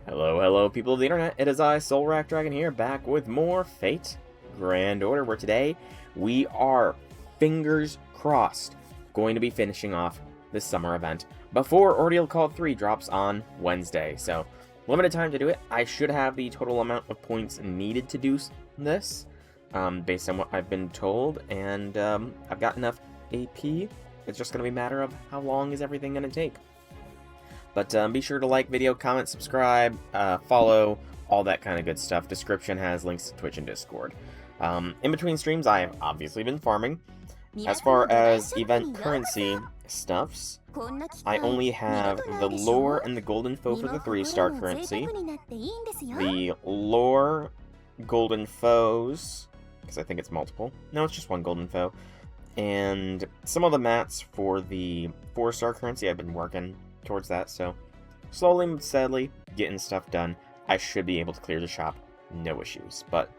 Hello, hello, people of the internet. It is I, Soul Dragon here, back with more Fate Grand Order, where today we are, fingers crossed, going to be finishing off this summer event before Ordeal Call 3 drops on Wednesday. So, limited time to do it. I should have the total amount of points needed to do this, based on what I've been told, and I've got enough AP. It's just going to be a matter of how long is everything going to take. But be sure to like video, comment, subscribe, follow, all that kind of good stuff. Description has links to Twitch and Discord. In between streams, I have obviously been farming. As far as event currency stuffs, I only have the lore and the golden foe for the 3-star currency. The lore, golden foes, because I think it's multiple. No, it's just one golden foe. And some of the mats for the 4-star currency. I've been working towards that, so slowly but steadily getting stuff done. I should be able to clear the shop, no issues. But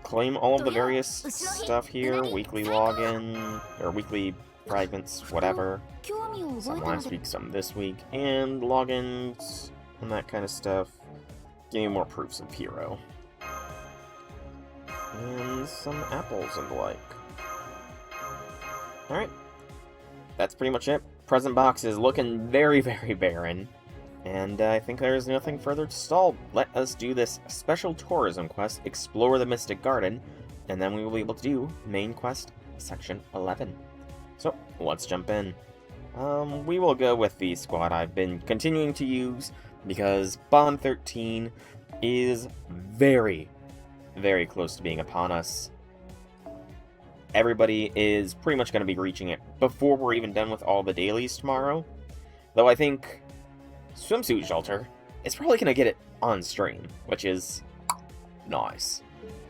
claim all of the various stuff here, weekly login or weekly fragments, whatever. Some last week, some this week, and logins and that kind of stuff. Give me more proofs of hero and some apples and the like. All right, that's pretty much it. Present box is looking very, very barren, and I think there's nothing further to stall. Let us do this special tourism quest, explore the Mystic Garden, and then we will be able to do main quest section 11. So, let's jump in. We will go with the squad I've been continuing to use, because Bond 13 is very, very close to being upon us. Everybody is pretty much going to be reaching it before we're even done with all the dailies tomorrow. Though I think Swimsuit Shelter is probably going to get it on stream, which is nice.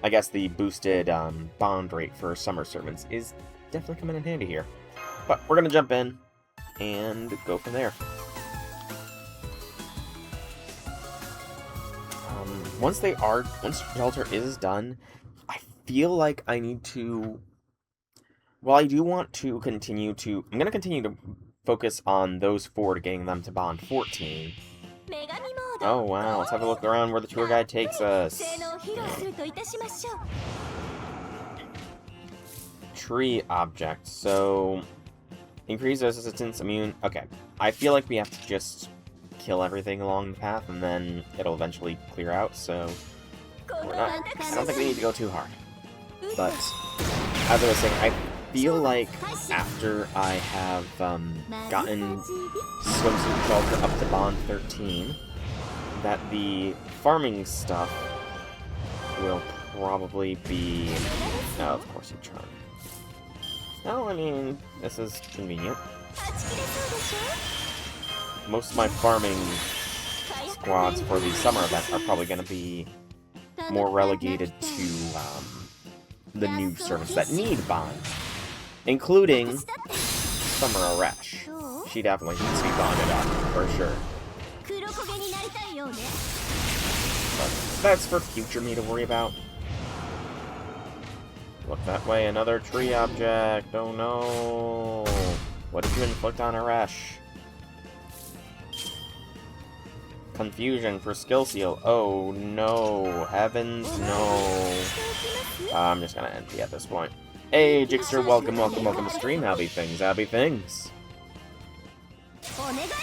I guess the boosted bond rate for summer servants is definitely coming in handy here. But we're going to jump in and go from there. Once Shelter is done, I feel like I need to... Well, I do want to continue to... I'm going to continue to focus on those 4 to getting them to Bond 14. Oh, wow. Let's have a look around where the tour guide takes us. Tree object. So, increase resistance, immune. Okay. I feel like we have to just kill everything along the path, and then it'll eventually clear out, so... I don't think we need to go too hard. But, as I was saying, I feel like after I have gotten Swimsuit Shelter up to Bond 13, that the farming stuff will probably be... Oh, of course you charm. No, I mean, this is convenient. Most of my farming squads for the summer event are probably going to be more relegated to the new servants that need Bond. Including Summer Aresh. She definitely needs to be bonded up, for sure. But that's for future me to worry about. Look that way, another tree object. Oh no. What did you inflict on Aresh? Confusion for skill seal. Oh no. Heavens no. I'm just gonna empty at this point. Hey, Jixter, welcome to stream. Howdy things.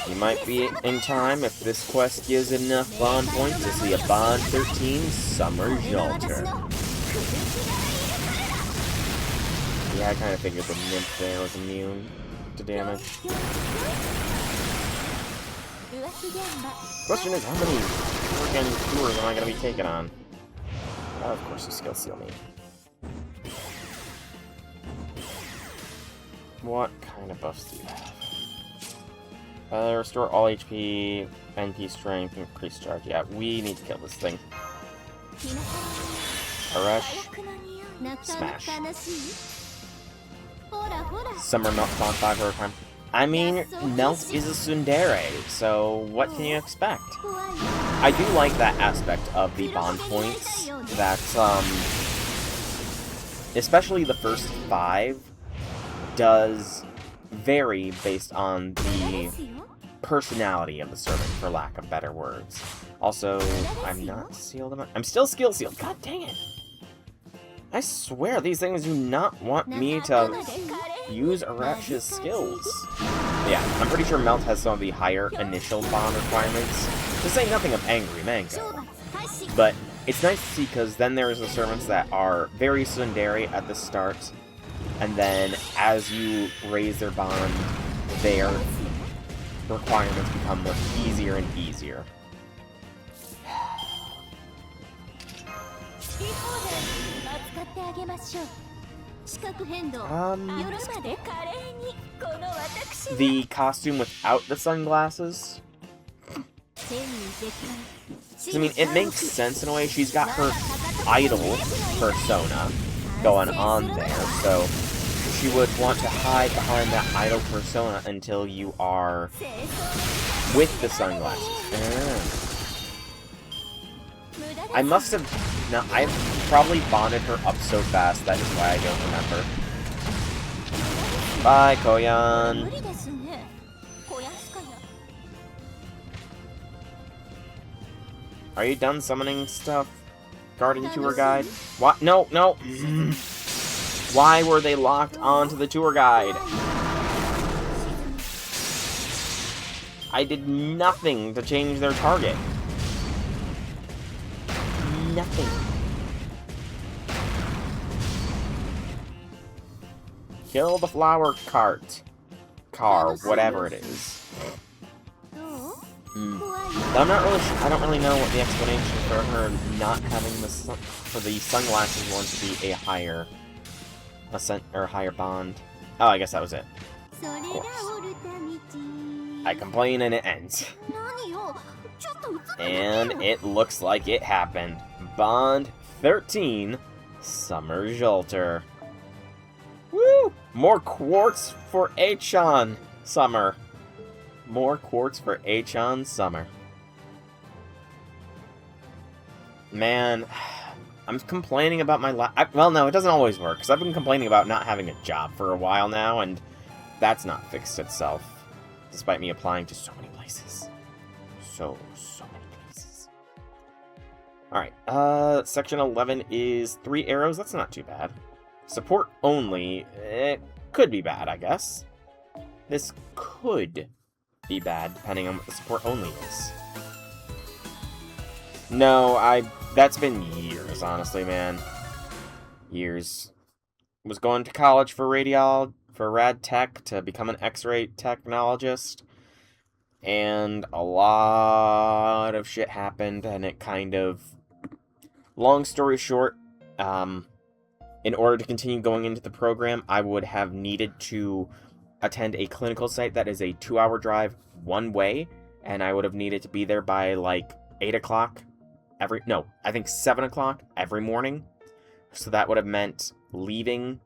You might be in time if this quest gives enough bond points to see a Bond 13 Summer Shelter. Yeah, I kind of figured the nymph there was immune to damage. Question is, how many freaking tours am I going to be taking on? Of course, you skill seal me. What kind of buffs do you have? Restore all HP, NP strength, increase charge. Yeah, we need to kill this thing. Aresh. Smash. Summer Melt Bonfire for a time. I mean, Melt is a tsundere, so what can you expect? I do like that aspect of the bond points, that, especially the first 5, does vary based on the personality of the servant, for lack of better words. Also, I'm not sealed. I'm still skill sealed. God dang it. I swear, these things do not want me to use Arach's skills. Yeah, I'm pretty sure Melt has some of the higher initial bond requirements, to say nothing of Angry Mango. But it's nice to see, because then there's the servants that are very tsundere at the start, and then as you raise their bond, their requirements become easier and easier. The costume without the sunglasses? I mean, it makes sense in a way. She's got her idol persona going on there, so she would want to hide behind that idol persona until you are with the sunglasses. I must have... No, I've probably bonded her up so fast, that is why I don't remember. Bye, Koyan! Are you done summoning stuff? Guardian tour guide? What? No, no! Why were they locked onto the tour guide? I did nothing to change their target. Nothing. Kill the flower cart. Car, whatever it is. I'm not really sure. I don't really know what the explanation for her not having for the sunglasses one to be a higher higher bond. Oh, I guess that was it. Of course. I complain and it ends. And it looks like it happened. Bond 13, Summer Jolter. Woo! More quartz for Achan Summer. More quartz for Achan Summer. Man, I'm complaining about my well, no, it doesn't always work, because I've been complaining about not having a job for a while now, and that's not fixed itself, despite me applying to so many places. So many places. Alright, section 11 is 3 arrows. That's not too bad. Support only, it could be bad, I guess. This could be bad, depending on what the support only is. No, that's been years, honestly, man. Years. Was going to college for rad tech to become an X-ray technologist. And a lot of shit happened, and it kind of... Long story short, in order to continue going into the program, I would have needed to attend a clinical site that is a 2-hour drive one way, and I would have needed to be there by, like, 8 o'clock I think 7 o'clock every morning. So that would have meant leaving...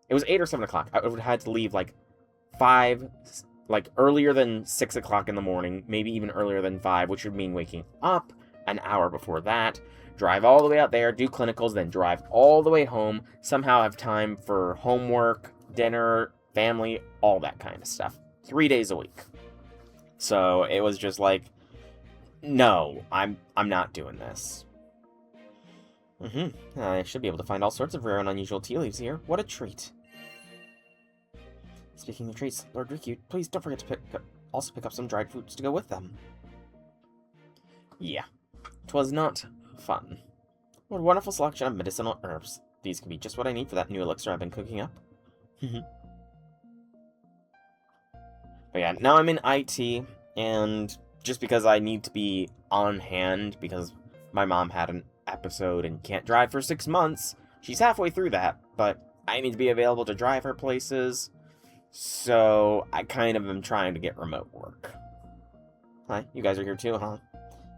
It was 8 or 7 o'clock. I would have had to leave, like, earlier than 6 o'clock in the morning, maybe even earlier than 5, which would mean waking up an hour before that, drive all the way out there, do clinicals, then drive all the way home, somehow have time for homework, dinner, family, all that kind of stuff. 3 days a week. So it was just like, no, I'm not doing this. I should be able to find all sorts of rare and unusual tea leaves here. What a treat. Speaking of treats, Lord Riku, please don't forget to also pick up some dried fruits to go with them. Yeah, 'twas not fun. What a wonderful selection of medicinal herbs. These could be just what I need for that new elixir I've been cooking up. But yeah, now I'm in IT, and just because I need to be on hand, because my mom had an episode and can't drive for 6 months, she's halfway through that, but I need to be available to drive her places, so I kind of am trying to get remote work. Hi, you guys are here too, huh?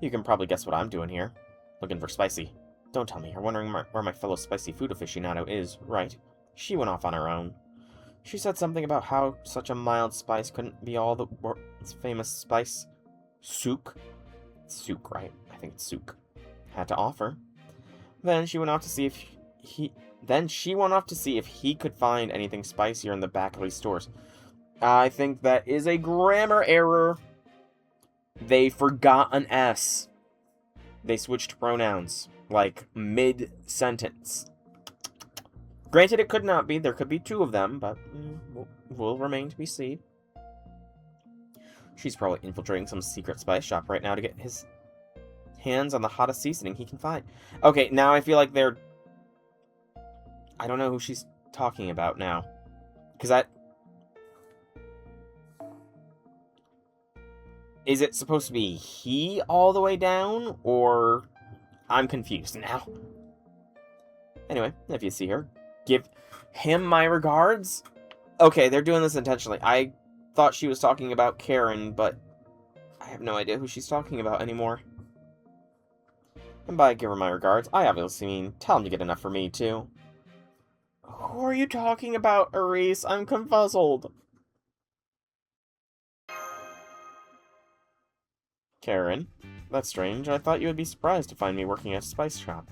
You can probably guess what I'm doing here. Looking for Spicy. Don't tell me you're wondering where my fellow spicy food aficionado is, right? She went off on her own. She said something about how such a mild spice couldn't be all the world's famous spice Sook. Sook, right? I think it's Sook. Had to offer. Then she went off to see if he could find anything spicier in the back of these stores. I think that is a grammar error. They forgot an S. They switched pronouns, like, mid-sentence. Granted, it could not be. There could be two of them, but will remain to be seen. She's probably infiltrating some secret spice shop right now to get his hands on the hottest seasoning he can find. Okay, now I feel like they're... I don't know who she's talking about now. Because is it supposed to be he all the way down? Or... I'm confused now. Anyway, if you see her, give him my regards. Okay, they're doing this intentionally. I thought she was talking about Karen, but I have no idea who she's talking about anymore. And by give her my regards, I obviously mean tell him to get enough for me, too. Who are you talking about, Aris? I'm confuzzled. Karen, that's strange. I thought you would be surprised to find me working at a spice shop.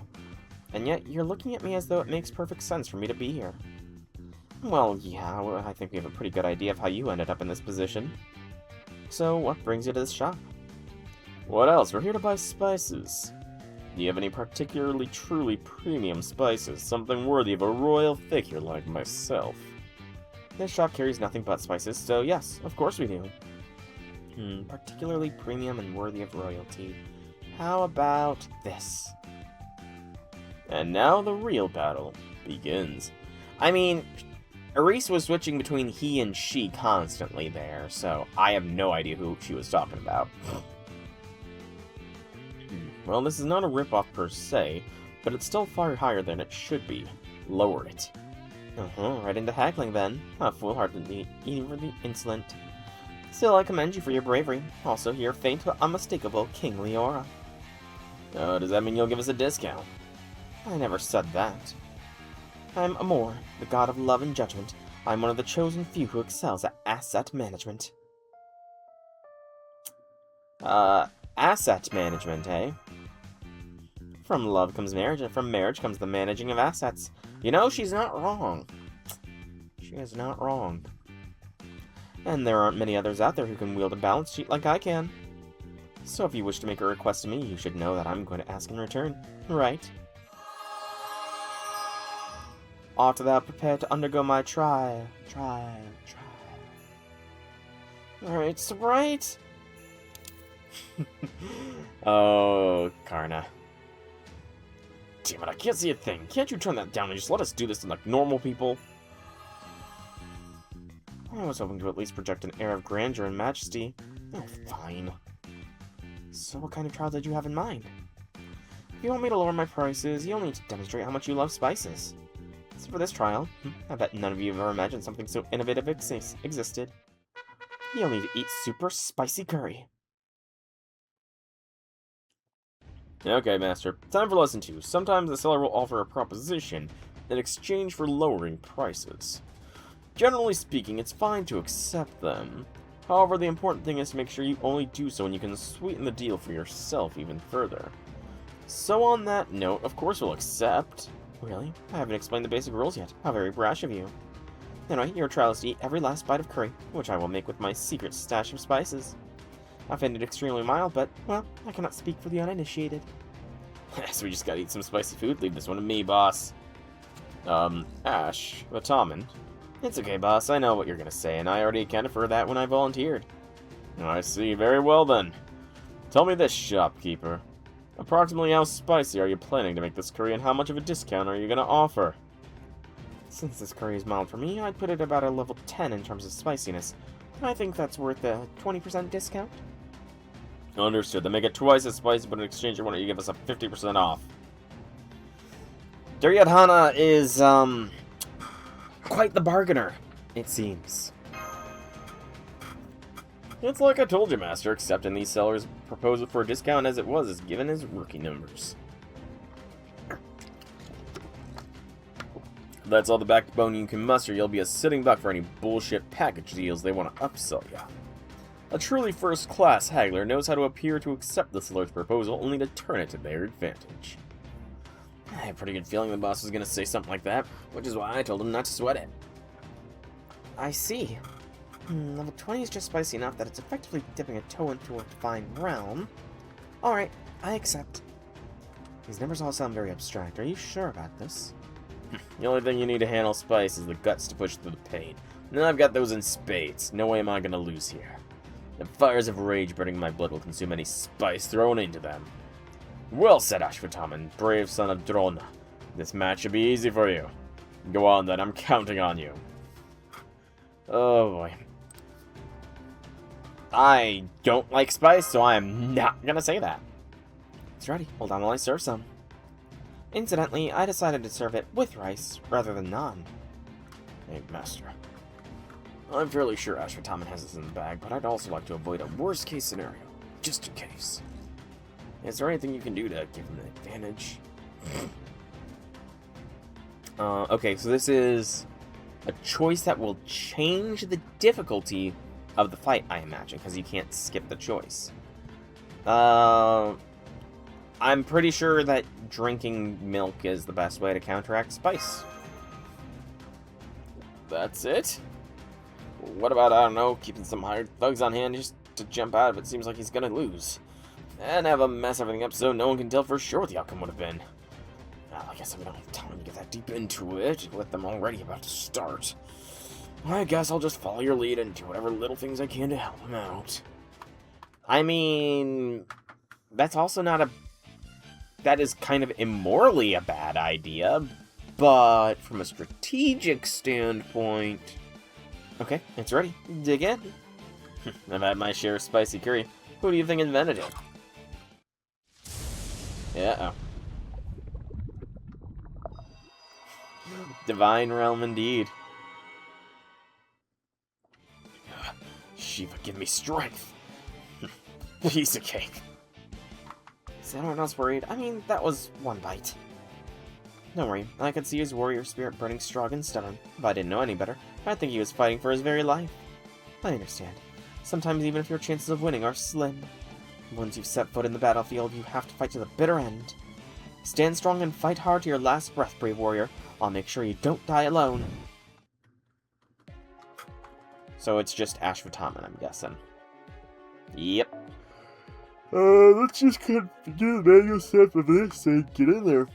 And yet, you're looking at me as though it makes perfect sense for me to be here. Well, yeah, I think we have a pretty good idea of how you ended up in this position. So, what brings you to this shop? What else? We're here to buy spices. Do you have any particularly truly premium spices? Something worthy of a royal figure like myself? This shop carries nothing but spices, so yes, of course we do. Particularly premium and worthy of royalty. How about this? And now the real battle begins. I mean, Aris was switching between he and she constantly there, so I have no idea who she was talking about. Well, this is not a ripoff per se, but it's still far higher than it should be. Lower it. Right into haggling then. Foolhardily, evilly insolent. Still, I commend you for your bravery. Also, your faint but unmistakable kingly aura. Does that mean you'll give us a discount? I never said that. I'm Amor, the god of love and judgment. I'm one of the chosen few who excels at asset management. Asset management, eh? From love comes marriage, and from marriage comes the managing of assets. You know, she's not wrong. She is not wrong. And there aren't many others out there who can wield a balance sheet like I can. So if you wish to make a request to me, you should know that I'm going to ask in return. Right? Art thou prepared to undergo my trial? Alright, right? Oh, Karna. Damn it, I can't see a thing. Can't you turn that down and just let us do this like normal people? I was hoping to at least project an air of grandeur and majesty. Oh, fine. So what kind of trial did you have in mind? If you want me to lower my prices, you'll need to demonstrate how much you love spices. So for this trial, I bet none of you have ever imagined something so innovative existed. You'll need to eat super spicy curry. Okay, Master. Time for Lesson 2. Sometimes the seller will offer a proposition in exchange for lowering prices. Generally speaking, it's fine to accept them. However, the important thing is to make sure you only do so when you can sweeten the deal for yourself even further. So on that note, of course we'll accept. Really? I haven't explained the basic rules yet. How very brash of you. Anyway, your trial is to eat every last bite of curry, which I will make with my secret stash of spices. I find it extremely mild, but, well, I cannot speak for the uninitiated. So we just gotta eat some spicy food? Leave this one to me, boss. Ash, the Tommen. It's okay, boss. I know what you're gonna say, and I already accounted for that when I volunteered. I see. Very well, then. Tell me this, shopkeeper. Approximately how spicy are you planning to make this curry, and how much of a discount are you gonna offer? Since this curry is mild for me, I'd put it about a level 10 in terms of spiciness. I think that's worth a 20% discount. Understood. Then make it twice as spicy, but in exchange, why don't you give us a 50% off? Duryodhana is, quite the bargainer, it seems. It's like I told you, Master, accepting these sellers' proposal for a discount as it was is given his rookie numbers. If that's all the backbone you can muster, you'll be a sitting duck for any bullshit package deals they want to upsell ya. A truly first-class haggler knows how to appear to accept the seller's proposal only to turn it to their advantage. I had a pretty good feeling the boss was going to say something like that, which is why I told him not to sweat it. I see. Level 20 is just spicy enough that it's effectively dipping a toe into a divine realm. Alright, I accept. These numbers all sound very abstract. Are you sure about this? The only thing you need to handle spice is the guts to push through the pain. And I've got those in spades. No way am I gonna lose here. The fires of rage burning in my blood will consume any spice thrown into them. Well said, Ashwataman, brave son of Drona. This match should be easy for you. Go on then, I'm counting on you. Oh boy. I don't like spice, so I am not gonna say that. It's ready. Hold on while I serve some. Incidentally, I decided to serve it with rice rather than naan. Hey, Master. I'm fairly sure Ashwataman has this in the bag, but I'd also like to avoid a worst-case scenario, just in case. Is there anything you can do to give him an advantage? Okay, so this is a choice that will change the difficulty of the fight, I imagine, because you can't skip the choice. I'm pretty sure that drinking milk is the best way to counteract spice. That's it? What about, I don't know, keeping some hired thugs on hand just to jump out if it seems like he's gonna lose? And have him mess everything up so no one can tell for sure what the outcome would have been. Well, I guess we don't have time to get that deep into it, with them already about to start. I guess I'll just follow your lead and do whatever little things I can to help him out. I mean, that's also not a... That is kind of immorally a bad idea, but from a strategic standpoint... Okay, it's ready. Dig in. I've had my share of spicy curry. Who do you think invented it? Yeah. Divine realm indeed. Shiva, give me strength. Piece of cake. Is anyone else worried? I mean, that was one bite. Don't worry, I could see his warrior spirit burning strong and stubborn. If I didn't know any better, I'd think he was fighting for his very life. I understand. Sometimes even if your chances of winning are slim. Once you've set foot in the battlefield, you have to fight to the bitter end. Stand strong and fight hard to your last breath, brave warrior. I'll make sure you don't die alone. So it's just Ashwataman, I'm guessing. Yep. Let's just do the manual step of this and get in there.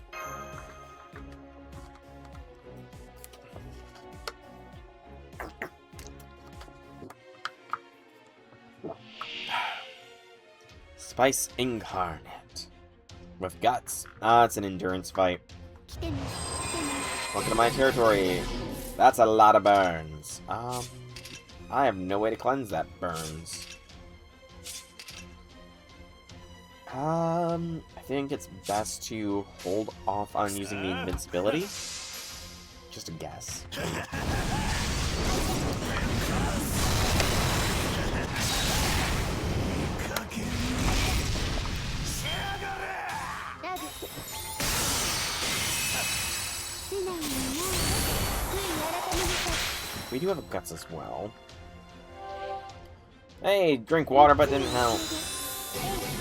Spice Incarnate. With guts. Ah, it's an endurance fight. Welcome to my territory. That's a lot of burns. I have no way to cleanse that burns. I think it's best to hold off on using the invincibility. Just a guess. We do have a guts as well. Hey, drink water, but didn't help.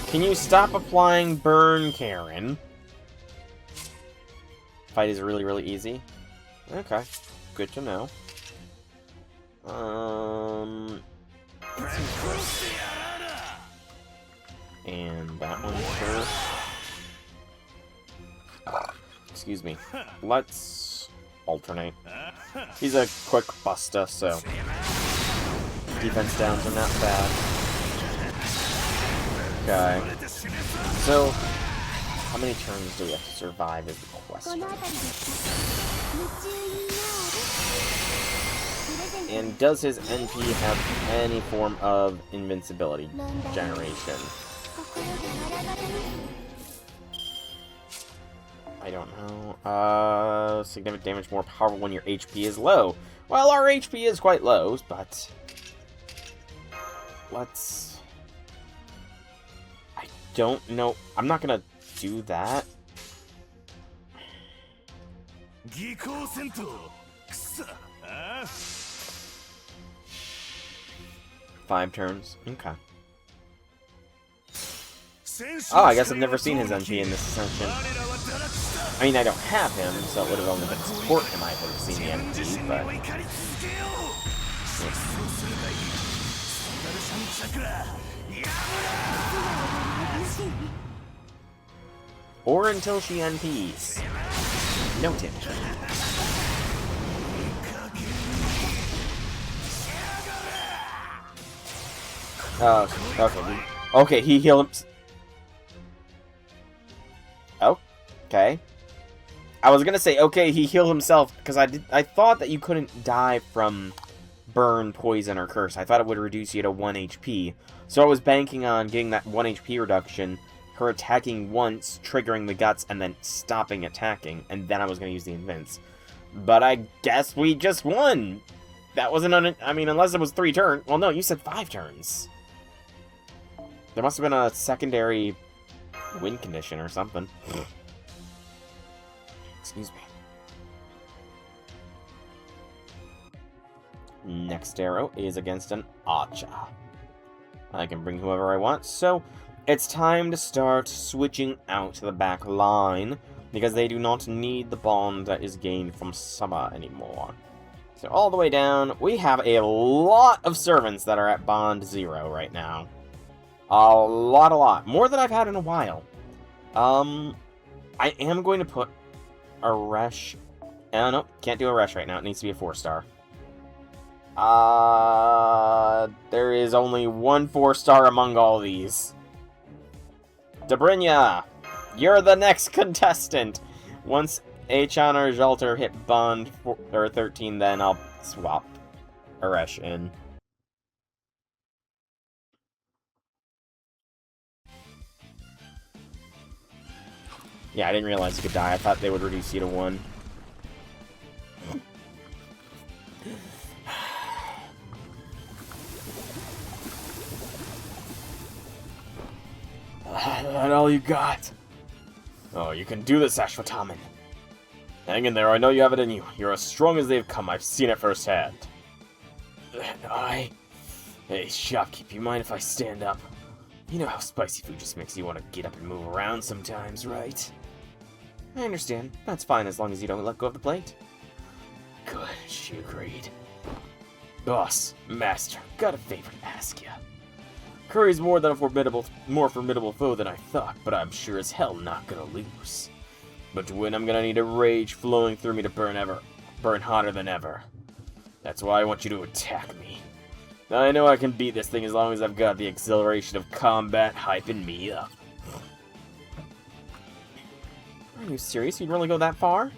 Can you stop applying burn, Karen? Fight is really, really easy. Okay, good to know. And that one first. Excuse me. Let's alternate. He's a quick buster, so defense downs are not bad. Okay. So, how many turns do we have to survive is the question. And does his NP have any form of invincibility generation? I don't know. Significant damage more powerful when your HP is low. Well, our HP is quite low, but let's... I don't know. I'm not gonna do that. 5 turns. Okay. Oh, I guess I've never seen his NP in this ascension. I mean, I don't have him, so it would have only been support him I would have seen the NP, but... Or until she NPs. Noted. Okay. Okay, he healed him. Okay. I was gonna say, okay, he healed himself, because I thought that you couldn't die from burn, poison, or curse. I thought it would reduce you to 1 HP. So I was banking on getting that 1 HP reduction, her attacking once, triggering the guts, and then stopping attacking, and then I was gonna use the invince. But I guess we just won! That wasn't I mean, unless it was 3 turns. Well, no, you said 5 turns. There must have been a secondary win condition or something. Excuse me. Next arrow is against an Acha. I can bring whoever I want, so it's time to start switching out to the back line, because they do not need the bond that is gained from Sama anymore. So all the way down, we have a lot of servants that are at bond 0 right now. A lot. More than I've had in a while. I am going to put a Resh... no, can't do a Resh right now. It needs to be a 4-star. There is only one 4-star among all these. Dobrynya, you're the next contestant. Once Achan or Jalter hit bond 13, then I'll swap Aresh in. Yeah, I didn't realize you could die. I thought they would reduce you to 1. That all you got? Oh, you can do this, Ashwataman. Hang in there, I know you have it in you. You're as strong as they've come, I've seen it firsthand. Hey, shopkeep, you mind if I stand up? You know how spicy food just makes you want to get up and move around sometimes, right? I understand. That's fine as long as you don't let go of the plate. Good, she agreed. Boss, master, got a favor to ask ya. Curry's more formidable foe than I thought, but I'm sure as hell not gonna lose. But to win, I'm gonna need a rage flowing through me to burn hotter than ever. That's why I want you to attack me. I know I can beat this thing as long as I've got the exhilaration of combat hyping me up. Are you serious? You'd really go that far?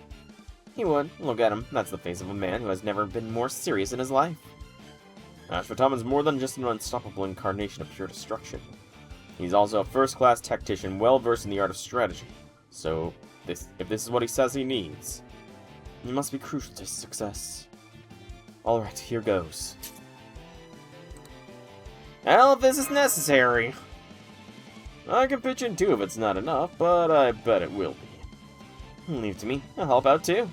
He would. Look at him. That's the face of a man who has never been more serious in his life. Ashwataman's more than just an unstoppable incarnation of pure destruction. He's also a first-class tactician, well-versed in the art of strategy. So, if this is what he says he needs, he must be crucial to his success. Alright, here goes. Well, if this is necessary. I can pitch in 2 if it's not enough, but I bet it will be. Leave it to me. I'll help out too.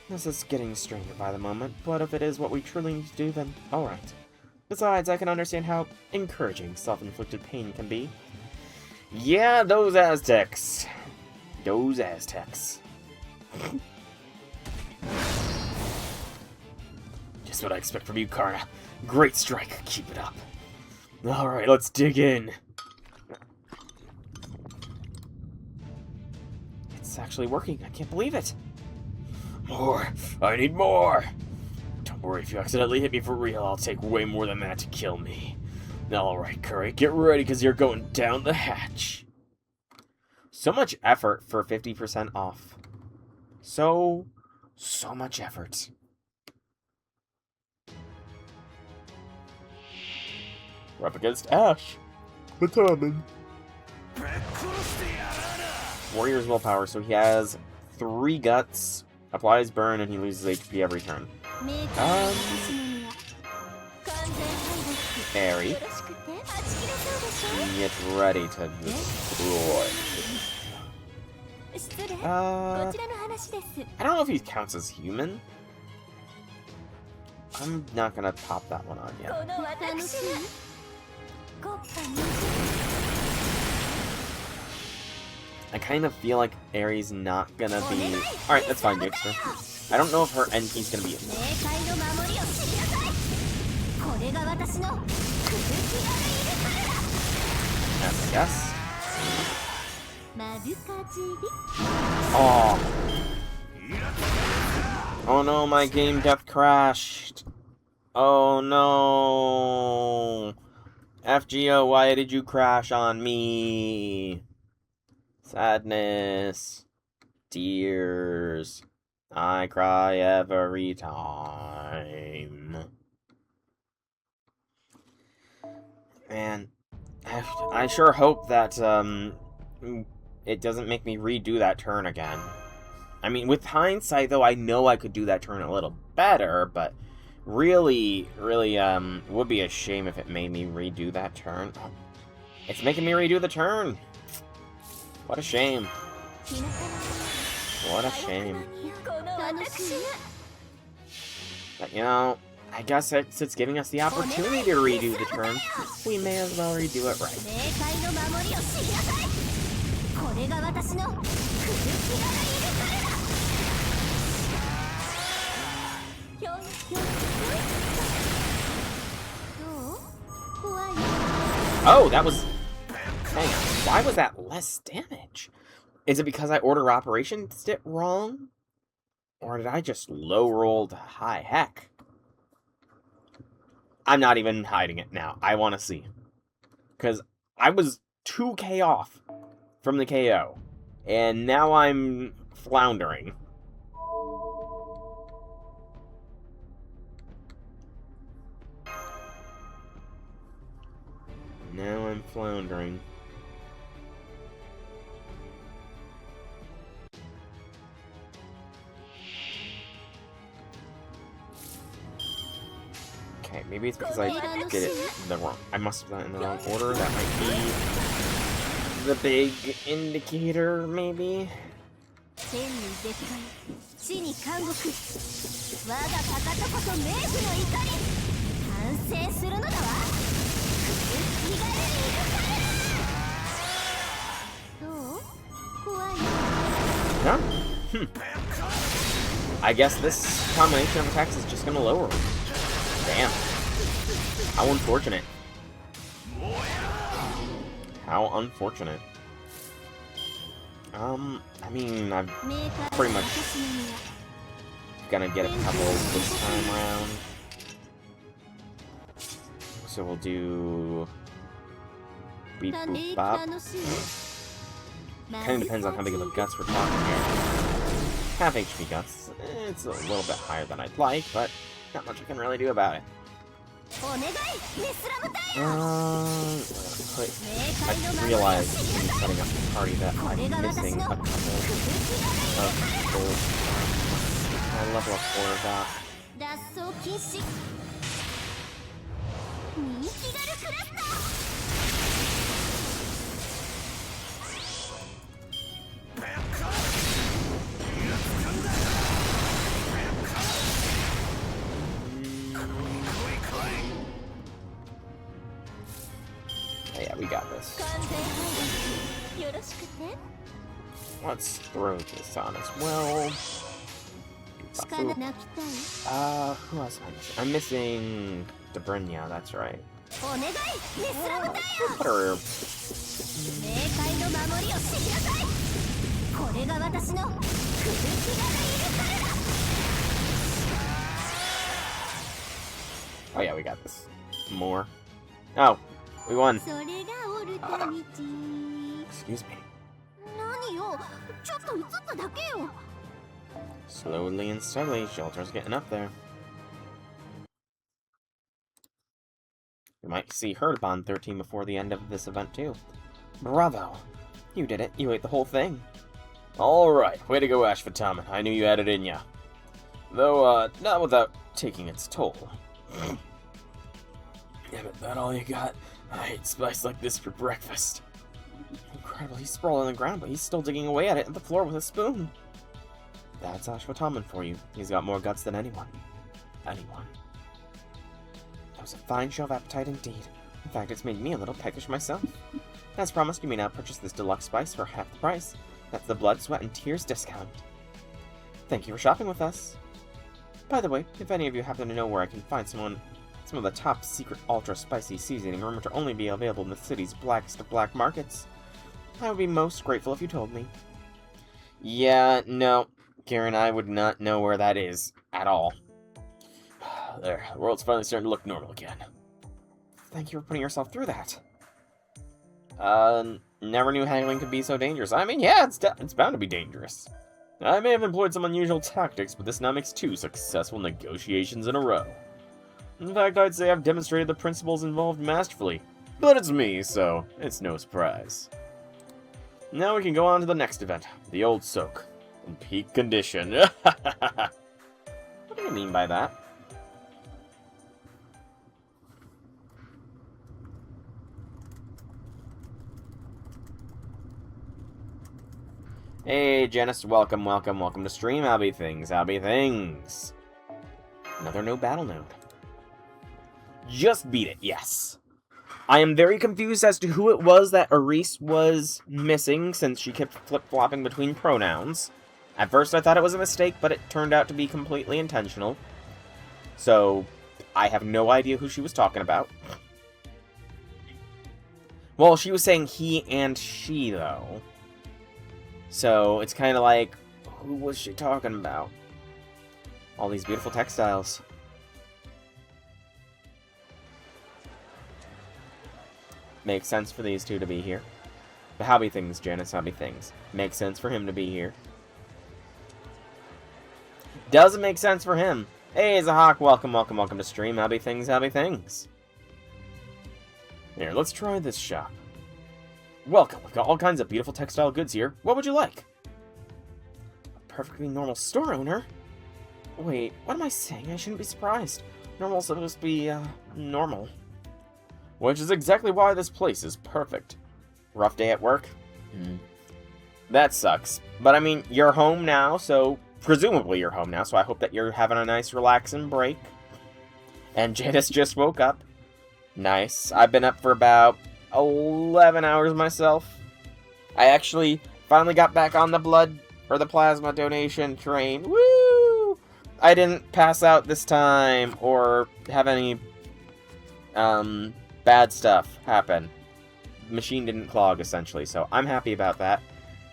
This is getting stranger by the moment, but if it is what we truly need to do, then alright. Besides, I can understand how encouraging self-inflicted pain can be. Yeah, those Aztecs. Those Aztecs. Just what I expect from you, Karna. Great strike. Keep it up. Alright, let's dig in. It's actually working. I can't believe it. More. I need more. Don't worry, if you accidentally hit me for real, I'll take way more than that to kill me. Alright, Curry, get ready, because you're going down the hatch. So much effort for 50% off. So much effort. We're up against Ash. Bataman. Warrior's willpower, so he has 3 guts, applies burn, and he loses HP every turn. Airy. Get ready to destroy. I don't know if he counts as human. I'm not gonna pop that one on yet. I kind of feel like Aries not gonna be... Alright, that's fine, Gixter. I don't know if her NP's gonna be... Yes, I guess. Oh. Oh no, my game depth crashed. Oh no. FGO, why did you crash on me? Sadness. Tears. I cry every time. Man, I sure hope that, it doesn't make me redo that turn again. I mean, with hindsight, though, I know I could do that turn a little better, but really, would be a shame if it made me redo that turn. It's making me redo the turn. What a shame. What a shame. But, you know, I guess since it's giving us the opportunity to redo the turn, we may as well redo it right. Oh, that was... Hang on, why was that less damage? Is it because I order operations it wrong? Or did I just low roll to high heck? I'm not even hiding it now. I want to see. Because I was 2k off from the KO. And now I'm floundering. Now I'm floundering. Okay, maybe it's because I did it the wrong... I must have done it in the wrong order. That might be the big indicator, maybe? Huh? I guess this combination of attacks is just gonna lower them. Damn. How unfortunate. How unfortunate. I mean, I'm pretty much gonna get a couple this time around. So we'll do... Beep boop bop. Kinda depends on how big of a guts we're talking here. Half HP guts. It's a little bit higher than I'd like, but not much I can really do about it. I realized in setting up the party that I'm missing a couple of gold. I level up 4 of that. Yeah, we got this. Let's throw this on as well. Who else am I missing? I'm missing Debrinya, that's right. Put her... Oh yeah, we got this. More. Oh, we won. Excuse me. Slowly and steadily, Shelter's getting up there. We might see Herdbond 13 before the end of this event, too. Bravo! You did it. You ate the whole thing. Alright, way to go, Ashvataman. I knew you had it in ya. Though, not without taking its toll. Damn it, that all you got? I hate spice like this for breakfast. Incredible, he's sprawled on the ground, but he's still digging away at it on the floor with a spoon. That's Ashwataman for you. He's got more guts than anyone. Anyone. That was a fine show of appetite indeed. In fact, it's made me a little peckish myself. As promised, you may now purchase this deluxe spice for half the price. That's the blood, sweat, and tears discount. Thank you for shopping with us. By the way, if any of you happen to know where I can find some Some of the top secret ultra spicy seasoning rumored to only be available in the city's blackest of black markets. I would be most grateful if you told me. Yeah, no. Karen, I would not know where that is at all. There, the world's finally starting to look normal again. Thank you for putting yourself through that. Never knew haggling could be so dangerous. I mean, yeah, it's bound to be dangerous. I may have employed some unusual tactics, but this now makes 2 successful negotiations in a row. In fact, I'd say I've demonstrated the principles involved masterfully. But it's me, so it's no surprise. Now we can go on to the next event, the Old Soak, in peak condition. What do you mean by that? Hey, Janice, welcome to stream. How be things? Another no battle node. Just beat it, yes. I am very confused as to who it was that Aris was missing, since she kept flip-flopping between pronouns. At first I thought it was a mistake, but it turned out to be completely intentional. So, I have no idea who she was talking about. Well, she was saying he and she, though. So, it's kind of like, who was she talking about? All these beautiful textiles. Makes sense for these two to be here. But how be things, Janice? How be things? Makes sense for him to be here. Doesn't make sense for him. Hey, Zahak, welcome to stream. How be things? Here, let's try this shop. Welcome, we've got all kinds of beautiful textile goods here. What would you like? A perfectly normal store owner? Wait, what am I saying? I shouldn't be surprised. Normal's supposed to be, normal. Which is exactly why this place is perfect. Rough day at work? That sucks. But I mean, you're home now, so... Presumably you're home now, so I hope that you're having a nice relaxing break. And Janice just woke up. Nice. I've been up for about 11 hours myself. I actually finally got back on the blood, or the plasma donation train. Woo! I didn't pass out this time, or have any, bad stuff happen. The machine didn't clog, essentially, so I'm happy about that.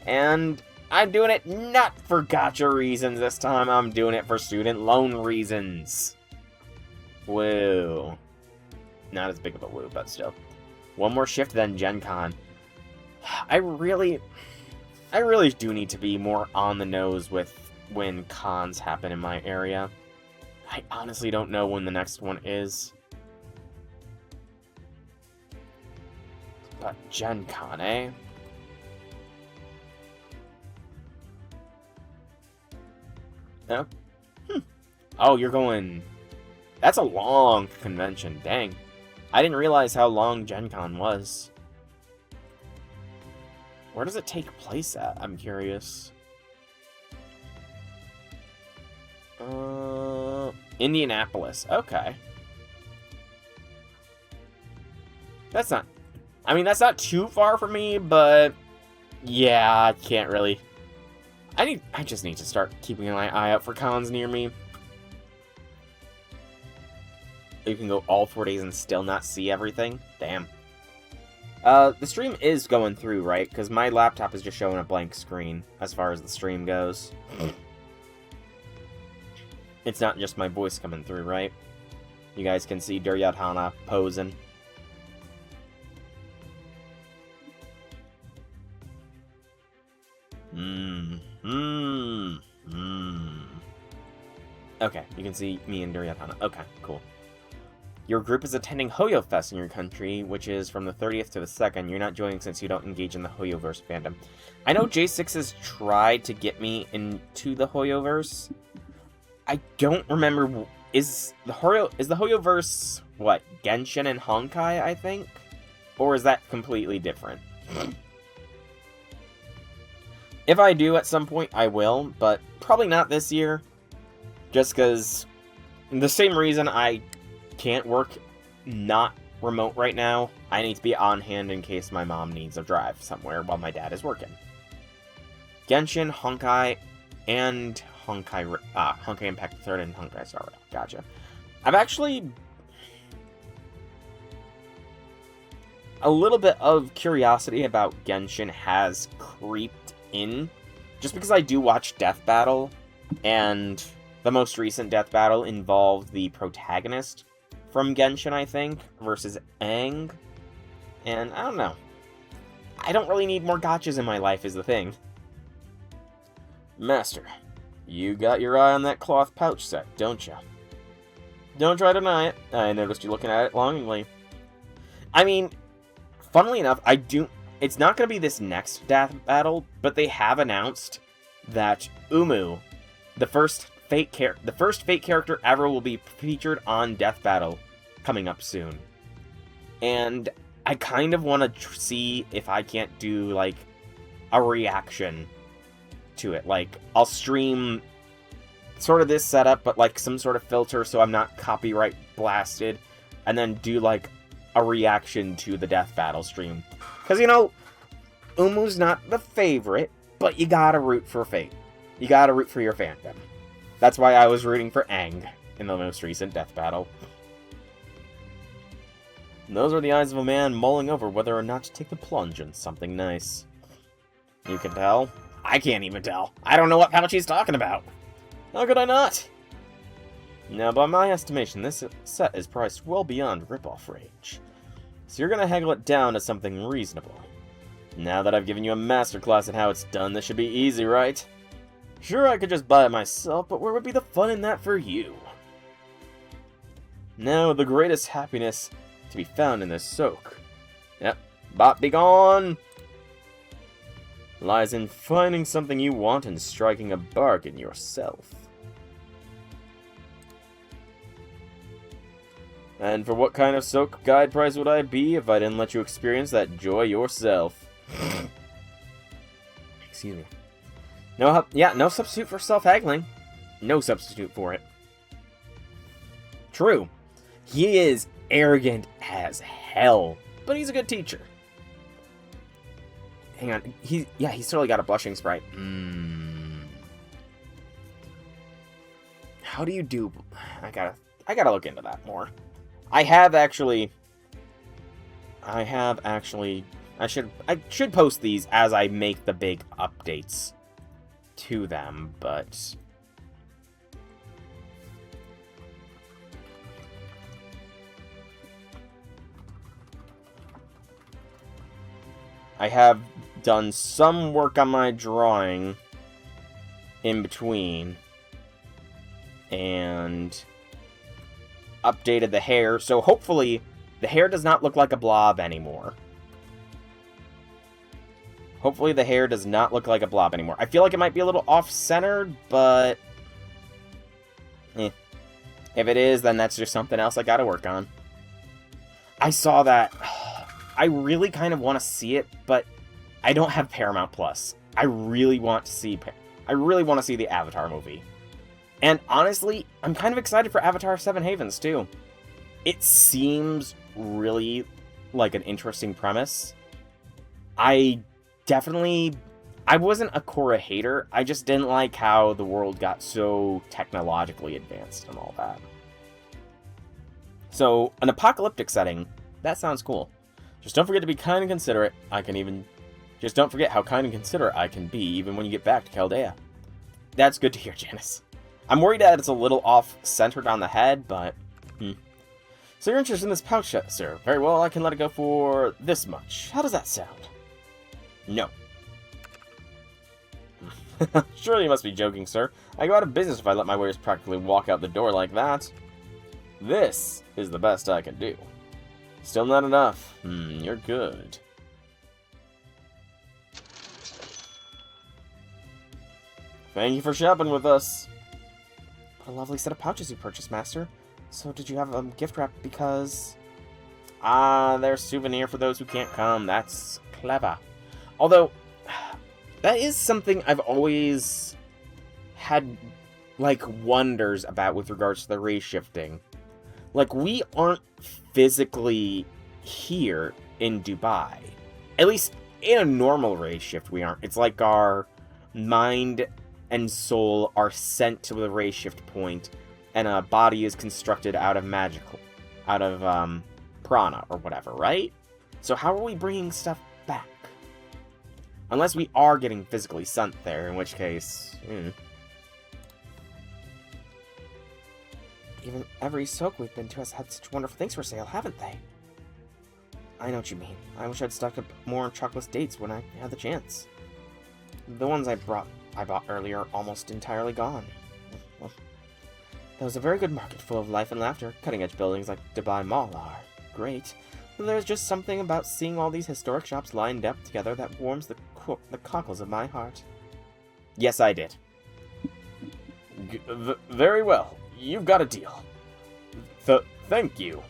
And I'm doing it not for gacha reasons this time, I'm doing it for student loan reasons. Woo. Not as big of a woo, but still. One more shift than Gen Con. I really do need to be more on the nose with when cons happen in my area. I honestly don't know when the next one is. But Gen Con, eh? No? Oh, you're going... That's a long convention, dang. I didn't realize how long Gen Con was. Where does it take place at? I'm curious. Indianapolis. Okay. That's not... I mean, that's not too far from me, but... Yeah, I can't really... I just need to start keeping my eye out for cons near me. You can go all 4 days and still not see everything? Damn. The stream is going through, right? Because my laptop is just showing a blank screen as far as the stream goes. It's not just my voice coming through, right? You guys can see Duryodhana posing. Okay, you can see me and Duryodhana. Okay, cool. Your group is attending Hoyo Fest in your country, which is from the 30th to the 2nd. You're not joining since you don't engage in the Hoyoverse fandom. I know J6 has tried to get me into the Hoyoverse. I don't remember... Is the Hoyoverse, what, Genshin and Honkai, I think? Or is that completely different? If I do at some point, I will, but probably not this year. Just because... The same reason I can't work not remote right now. I need to be on hand in case my mom needs a drive somewhere while my dad is working. Genshin, Honkai, and Honkai Impact 3rd and Honkai Star Rail. Gotcha. I've actually... a little bit of curiosity about Genshin has creeped in, just because I do watch Death Battle, and the most recent Death Battle involved the protagonist from Genshin, I think, versus Aang, and I don't know. I don't really need more gotchas in my life is the thing. Master, you got your eye on that cloth pouch set, don't you? Don't try to deny it. I noticed you looking at it longingly. I mean, funnily enough, it's not going to be this next Death Battle, but they have announced that Umu, the first Fate character ever, will be featured on Death Battle coming up soon. And I kind of want to see if I can't do, like, a reaction to it. Like, I'll stream sort of this setup, but, like, some sort of filter so I'm not copyright blasted, and then do, like, a reaction to the Death Battle stream. Because, you know, Umu's not the favorite, but you gotta root for Fate. You gotta root for your fandom. That's why I was rooting for Aang in the most recent Death Battle. And those are the eyes of a man mulling over whether or not to take the plunge in something nice. You can tell? I can't even tell. I don't know what pouch he's talking about. How could I not? Now, by my estimation, this set is priced well beyond rip-off range. So you're gonna haggle it down to something reasonable. Now that I've given you a masterclass in how it's done, this should be easy, right? Sure, I could just buy it myself, but where would be the fun in that for you? Now, the greatest happiness to be found in this soak. Yep, bot be gone! Lies in finding something you want and striking a bargain yourself. And for what kind of soak guide price would I be if I didn't let you experience that joy yourself? Excuse me. No substitute for self-haggling. No substitute for it. True. He is arrogant as hell, but he's a good teacher. Hang on. He's totally got a blushing sprite. How do you do... I gotta look into that more. I should post these as I make the big updates to them, but I have done some work on my drawing in between and updated the hair, so hopefully the hair does not look like a blob anymore. Hopefully the hair does not look like a blob anymore. I feel like it might be a little off-centered, but... If it is, then that's just something else I gotta work on. I saw that. I really kind of want to see it, but I don't have Paramount Plus. I really want to see the Avatar movie. And honestly, I'm kind of excited for Avatar 7 Havens, too. It seems really like an interesting premise. I wasn't a Korra hater, I just didn't like how the world got so technologically advanced and all that. So, an apocalyptic setting, that sounds cool. Just don't forget to be kind and considerate. Just don't forget how kind and considerate I can be, even when you get back to Chaldea. That's good to hear, Janice. I'm worried that it's a little off-centered on the head, but... So you're interested in this pouch, sir? Very well, I can let it go for this much. How does that sound? No. Surely you must be joking, sir. I go out of business if I let my wares practically walk out the door like that. This is the best I can do. Still not enough. You're good. Thank you for shopping with us. What a lovely set of pouches you purchased, Master. So did you have a gift wrap because... they're a souvenir for those who can't come. That's clever. Although, that is something I've always had, like, wonders about with regards to the race shifting. Like, we aren't physically here in Dubai. At least in a normal race shift, we aren't. It's like our mind and soul are sent to the race shift point, and a body is constructed out of prana or whatever, right? So how are we bringing stuff back? Unless we are getting physically sent there, in which case... Even every soak we've been to has had such wonderful things for sale, haven't they? I know what you mean. I wish I'd stocked up more on chocolate dates when I had the chance. The ones I bought earlier are almost entirely gone. Well, there was a very good market full of life and laughter. Cutting-edge buildings like Dubai Mall are great. And there's just something about seeing all these historic shops lined up together that warms the cockles of my heart. Yes, I did. Very well. You've got a deal. Thank you.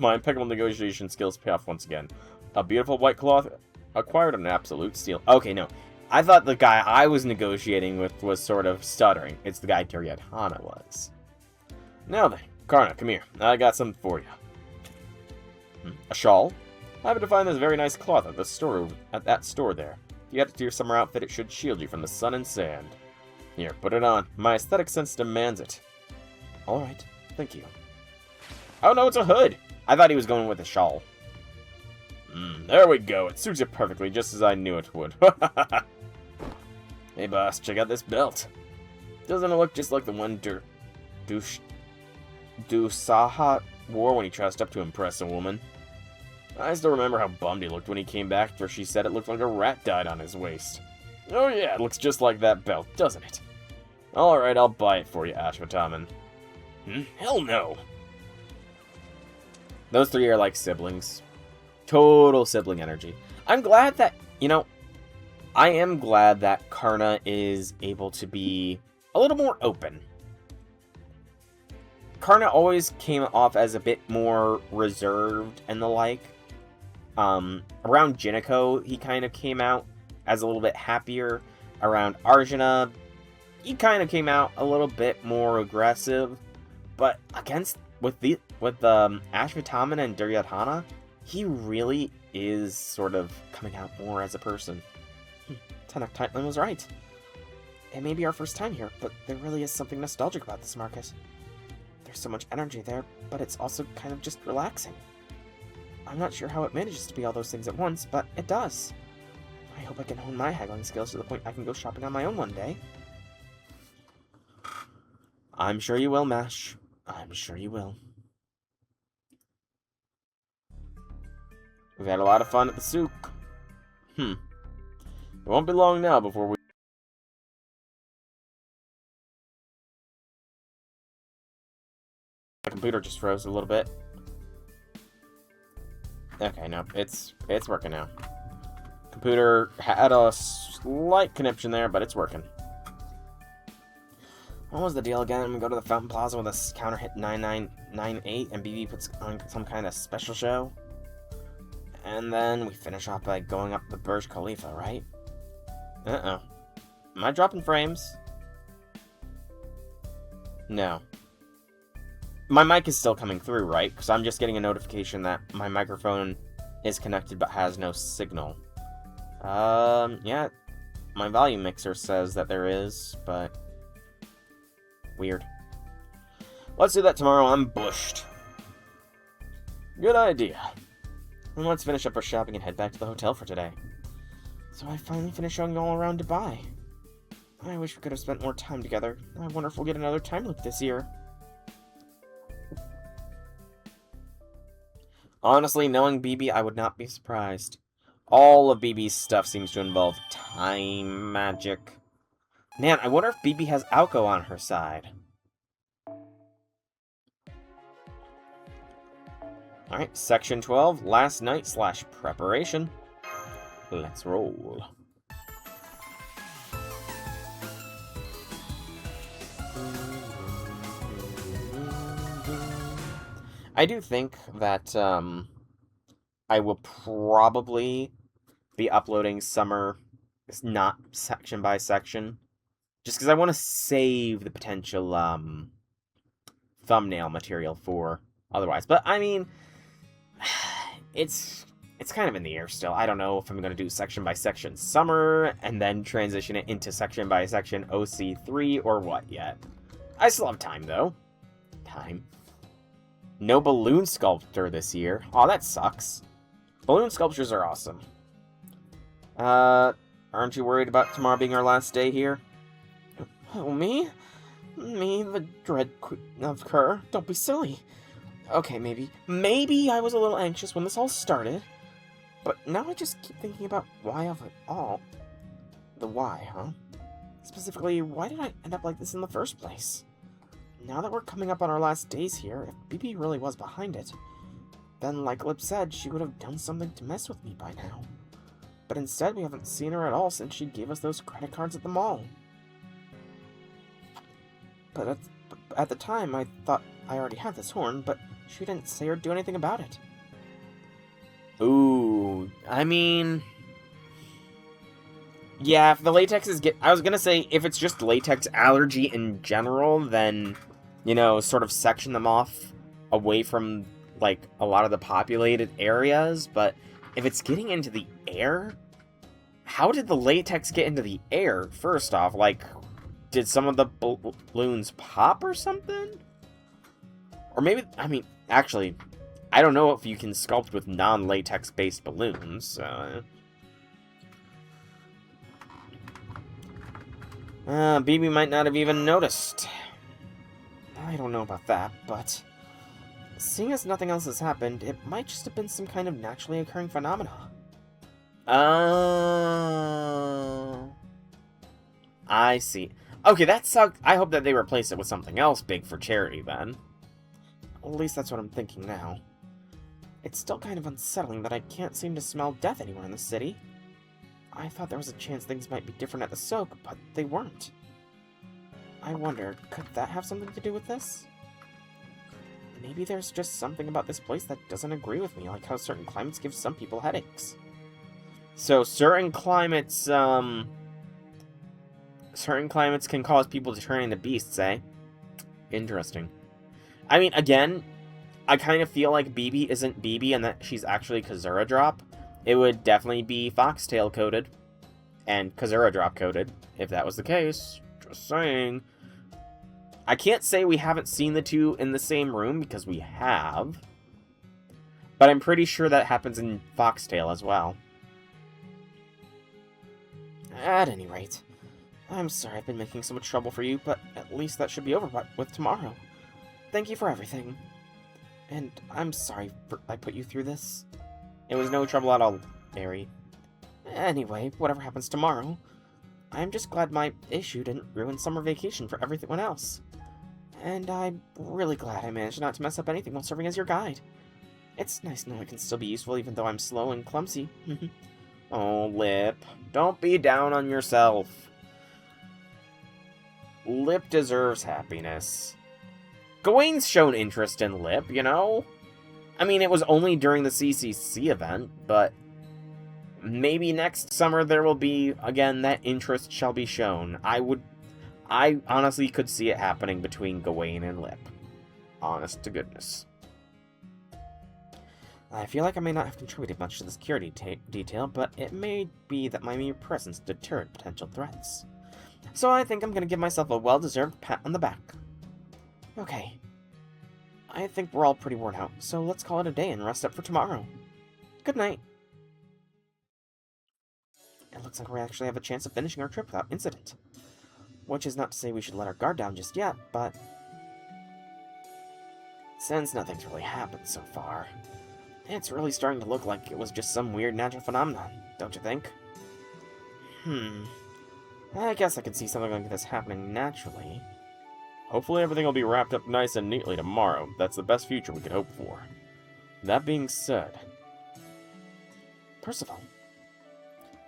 My impeccable negotiation skills pay off once again. A beautiful white cloth acquired an absolute steal. Okay, no. I thought the guy I was negotiating with was sort of stuttering. It's the guy Duryodhana was. Now then, Karna, come here. I got something for you. A shawl? I happen to find this very nice cloth at that store there. If you add it to your summer outfit, it should shield you from the sun and sand. Here, put it on. My aesthetic sense demands it. Alright, thank you. Oh no, it's a hood! I thought he was going with a shawl. There we go. It suits you perfectly, just as I knew it would. Hey boss, check out this belt. Doesn't it look just like the one Dusaha wore when he dressed up to impress a woman? I still remember how bummed he looked when he came back after she said it looked like a rat died on his waist. Oh yeah, it looks just like that belt, doesn't it? Alright, I'll buy it for you, Ashwataman. Hell no! Those three are like siblings. Total sibling energy. I'm glad that, I am glad that Karna is able to be a little more open. Karna always came off as a bit more reserved and the like. Around Jinako, he kind of came out as a little bit happier. Around Arjuna, he kind of came out a little bit more aggressive. But with Ashwataman and Duryodhana, he really is sort of coming out more as a person. Tenok Tightland was right. It may be our first time here, but there really is something nostalgic about this market. There's so much energy there, but it's also kind of just relaxing. I'm not sure how it manages to be all those things at once, but it does. I hope I can hone my haggling skills to the point I can go shopping on my own one day. I'm sure you will, Mash. I'm sure you will. We've had a lot of fun at the souk. It won't be long now before we... My computer just froze a little bit. Okay, no, it's working now. Computer had a slight connection there, but it's working. What was the deal again? We go to the Fountain Plaza with a counter hit 9998 and BB puts on some kind of special show. And then we finish off by going up the Burj Khalifa, right? Uh-oh. Am I dropping frames? No. My mic is still coming through, right? Because I'm just getting a notification that my microphone is connected but has no signal. Yeah. My volume mixer says that there is, but... weird. Let's do that tomorrow. I'm bushed. Good idea. And let's finish up our shopping and head back to the hotel for today. So I finally finished showing you all around Dubai. I wish we could have spent more time together. I wonder if we'll get another time loop this year. Honestly, knowing BB, I would not be surprised. All of BB's stuff seems to involve time magic. Man, I wonder if BB has Aoko on her side. Alright, Section 12, Last Night / Preparation. Let's roll. I do think that I will probably be uploading summer, not section by section, just because I want to save the potential thumbnail material for otherwise. But I mean, it's kind of in the air still. I don't know if I'm going to do section by section summer and then transition it into section by section OC3 or what yet. I still have time though. Time. No balloon sculptor this year. Aw, that sucks. Balloon sculptures are awesome. Aren't you worried about tomorrow being our last day here? Oh, me? Me, the dread queen of her? Don't be silly. Okay, maybe I was a little anxious when this all started. But now I just keep thinking about why of it all. The why, huh? Specifically, why did I end up like this in the first place? Now that we're coming up on our last days here, if BB really was behind it, then like Lip said, she would have done something to mess with me by now. But instead, we haven't seen her at all since she gave us those credit cards at the mall. But at the time, I thought I already had this horn, but she didn't say or do anything about it. Ooh, I mean... Yeah, if the latex is I was gonna say, if it's just latex allergy in general, then, you know, sort of section them off away from, like, a lot of the populated areas, but if it's getting into the air, how did the latex get into the air, first off? Like, did some of the balloons pop or something? Or maybe, I mean, actually, I don't know if you can sculpt with non-latex based balloons, BB might not have even noticed. I don't know about that, but seeing as nothing else has happened, it might just have been some kind of naturally occurring phenomena. I see. Okay, that sucked. I hope that they replace it with something else big for charity, then. At least that's what I'm thinking now. It's still kind of unsettling that I can't seem to smell death anywhere in the city. I thought there was a chance things might be different at the soak, but they weren't. I wonder, could that have something to do with this? Maybe there's just something about this place that doesn't agree with me, like how certain climates give some people headaches. So, certain climates can cause people to turn into beasts, eh? Interesting. I mean, again, I kind of feel like BB isn't BB and that she's actually Kazura Drop. It would definitely be Foxtail coded and Kazura Drop coded, if that was the case. Just saying. I can't say we haven't seen the two in the same room, because we have. But I'm pretty sure that happens in Foxtail as well. At any rate, I'm sorry I've been making so much trouble for you, but at least that should be over with tomorrow. Thank you for everything. And I'm sorry I put you through this. It was no trouble at all, Mary. Anyway, whatever happens tomorrow, I'm just glad my issue didn't ruin summer vacation for everyone else. And I'm really glad I managed not to mess up anything while serving as your guide. It's nice to know I can still be useful even though I'm slow and clumsy. Oh, Lip, don't be down on yourself. Lip deserves happiness. Gawain's shown interest in Lip, you know? I mean, it was only during the CCC event, but maybe next summer there will be, again, that interest shall be shown. I honestly could see it happening between Gawain and Lip. Honest to goodness. I feel like I may not have contributed much to the security detail, but it may be that my mere presence deterred potential threats. So I think I'm going to give myself a well-deserved pat on the back. Okay. I think we're all pretty worn out, so let's call it a day and rest up for tomorrow. Good night. It looks like we actually have a chance of finishing our trip without incident. Which is not to say we should let our guard down just yet, but since nothing's really happened so far, it's really starting to look like it was just some weird natural phenomenon, don't you think? I guess I could see something like this happening naturally. Hopefully everything will be wrapped up nice and neatly tomorrow. That's the best future we could hope for. That being said... Percival.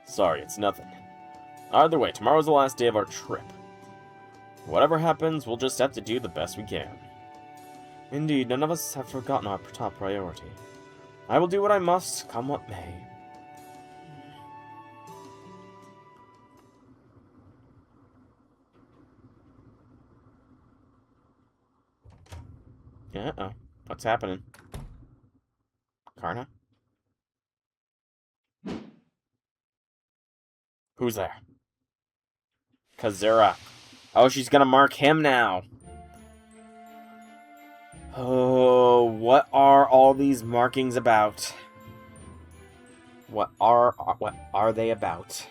Sorry, it's nothing. Either way, tomorrow's the last day of our trip. Whatever happens, we'll just have to do the best we can. Indeed, none of us have forgotten our top priority. I will do what I must, come what may. Uh-oh. What's happening? Karna? Who's there? Kazura. Oh, she's gonna mark him now. Oh, what are all these markings about? What are they about?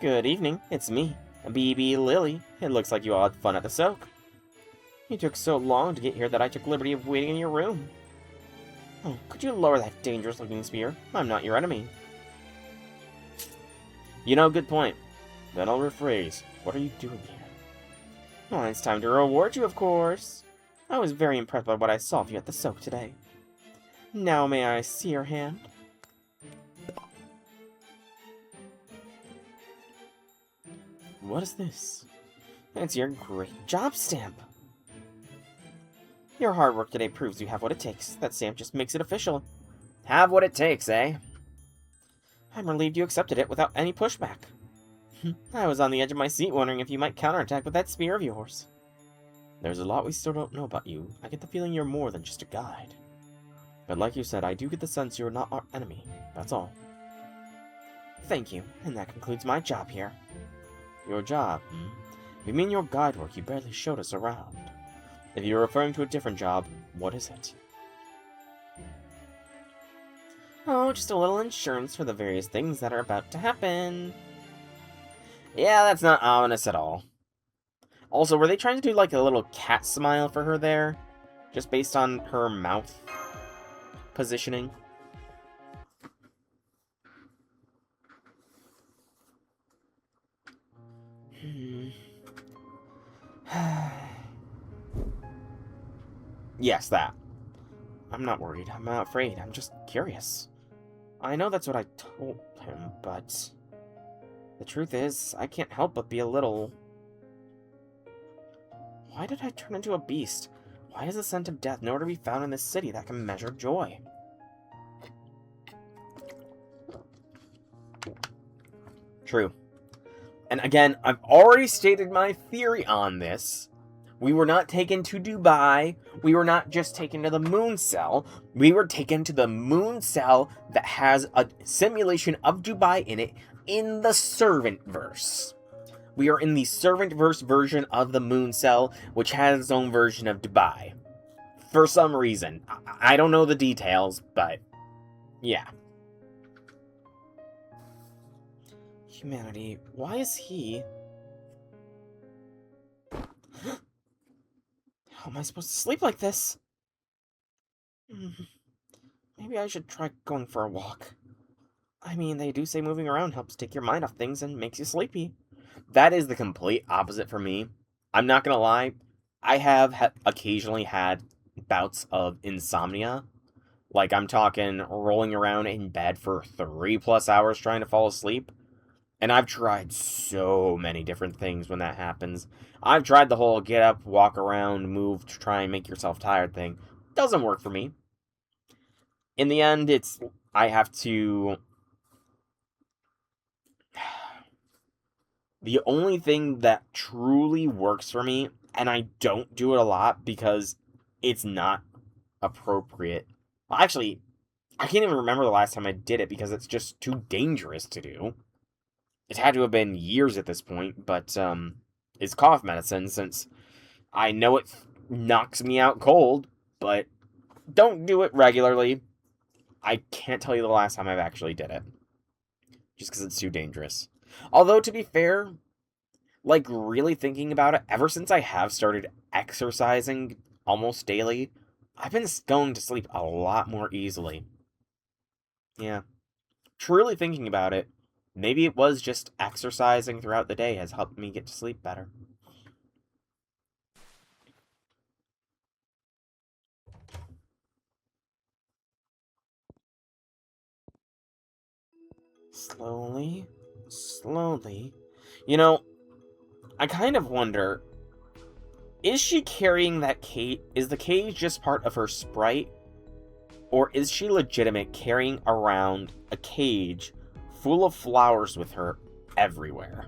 Good evening, it's me, BB Lily. It looks like you all had fun at the soak. You took so long to get here that I took liberty of waiting in your room. Oh, could you lower that dangerous-looking spear? I'm not your enemy. You know, good point. Then I'll rephrase. What are you doing here? Well, it's time to reward you, of course. I was very impressed by what I saw of you at the soak today. Now may I see your hand? What is this? It's your great job stamp. Your hard work today proves you have what it takes. That stamp just makes it official. Have what it takes, eh? I'm relieved you accepted it without any pushback. I was on the edge of my seat wondering if you might counterattack with that spear of yours. There's a lot we still don't know about you. I get the feeling you're more than just a guide. But like you said, I do get the sense you're not our enemy. That's all. Thank you, and that concludes my job here. Your job? If you mean your guide work, you barely showed us around. If you're referring to a different job, what is it? Oh, just a little insurance for the various things that are about to happen. Yeah, that's not ominous at all. Also, were they trying to do like a little cat smile for her there? Just based on her mouth positioning? Yes, that. I'm not worried. I'm not afraid. I'm just curious. I know that's what I told him, but the truth is, I can't help but be a little... Why did I turn into a beast? Why is the scent of death nowhere to be found in this city that can measure joy? True. And again, I've already stated my theory on this. We were not taken to Dubai. We were not just taken to the moon cell. We were taken to the moon cell that has a simulation of Dubai in it in the Servantverse. We are in the Servantverse version of the moon cell, which has its own version of Dubai. For some reason. I don't know the details, but yeah. Humanity, why is he... How am I supposed to sleep like this? Maybe I should try going for a walk. I mean, they do say moving around helps take your mind off things and makes you sleepy. That is the complete opposite for me. I'm not gonna lie, I have occasionally had bouts of insomnia. Like, I'm talking rolling around in bed for 3+ hours trying to fall asleep. And I've tried so many different things when that happens. I've tried the whole get up, walk around, move to try and make yourself tired thing. Doesn't work for me. In the end, I have to... The only thing that truly works for me, and I don't do it a lot because it's not appropriate. Well, actually, I can't even remember the last time I did it because it's just too dangerous to do. It had to have been years at this point, but it's cough medicine since I know it knocks me out cold, but don't do it regularly. I can't tell you the last time I've actually did it. Just because it's too dangerous. Although, to be fair, like, really thinking about it, ever since I have started exercising almost daily, I've been going to sleep a lot more easily. Yeah. Truly thinking about it, maybe it was just exercising throughout the day has helped me get to sleep better. Slowly, slowly. You know, I kind of wonder, is she carrying that cage? Is the cage just part of her sprite? Or is she legitimate carrying around a cage full of flowers with her everywhere?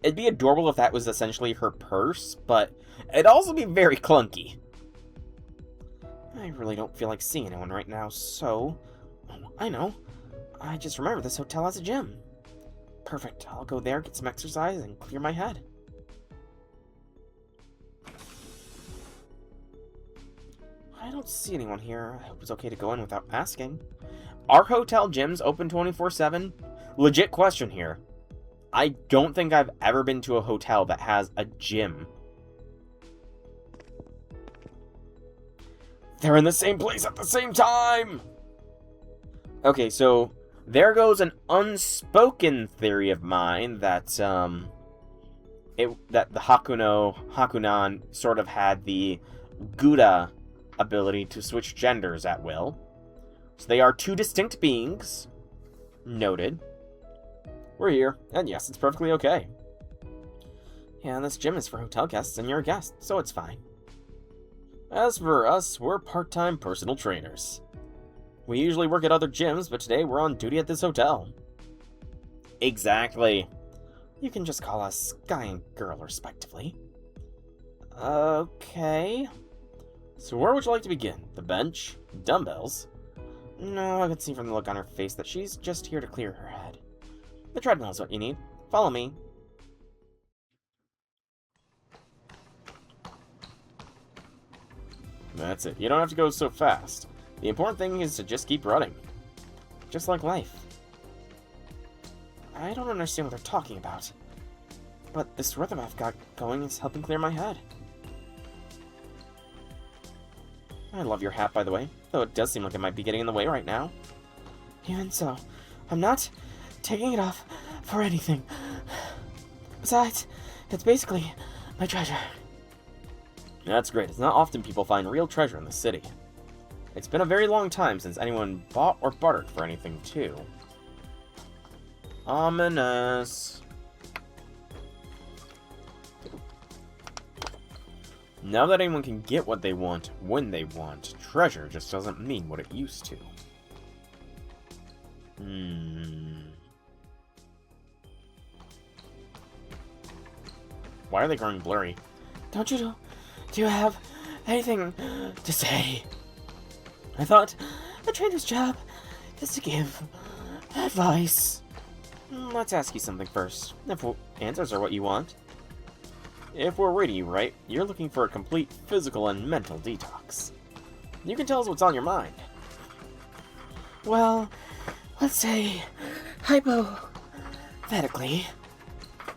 It'd be adorable if that was essentially her purse, but it'd also be very clunky. I really don't feel like seeing anyone right now, so... Oh, I know. I just remembered this hotel has a gym. Perfect. I'll go there, get some exercise, and clear my head. don't see anyone here. I hope it's okay to go in without asking. Are hotel gyms open 24/7? Legit question here. I don't think I've ever been to a hotel that has a gym. They're in the same place at the same time! Okay, so there goes an unspoken theory of mine that that the Hakunan sort of had the Gouda ability to switch genders at will. So they are two distinct beings. Noted. We're here, and yes, it's perfectly okay. Yeah, this gym is for hotel guests, and you're a guest, so it's fine. As for us, we're part-time personal trainers. We usually work at other gyms, but today we're on duty at this hotel. Exactly. You can just call us guy and girl, respectively. Okay. So where would you like to begin? The bench? Dumbbells? No, I could see from the look on her face that she's just here to clear her head. The treadmill is what you need. Follow me. That's it. You don't have to go so fast. The important thing is to just keep running. Just like life. I don't understand what they're talking about. But this rhythm I've got going is helping clear my head. I love your hat, by the way, though it does seem like it might be getting in the way right now. Even so, I'm not taking it off for anything. Besides, it's basically my treasure. That's great. It's not often people find real treasure in the city. It's been a very long time since anyone bought or bartered for anything, too. Ominous. Now that anyone can get what they want, when they want, treasure just doesn't mean what it used to. Why are they growing blurry? Do you have anything to say? I thought a trainer's job is to give advice. Let's ask you something first, if answers are what you want. If we're reading you right, you're looking for a complete physical and mental detox. You can tell us what's on your mind. Well, let's say, hypothetically,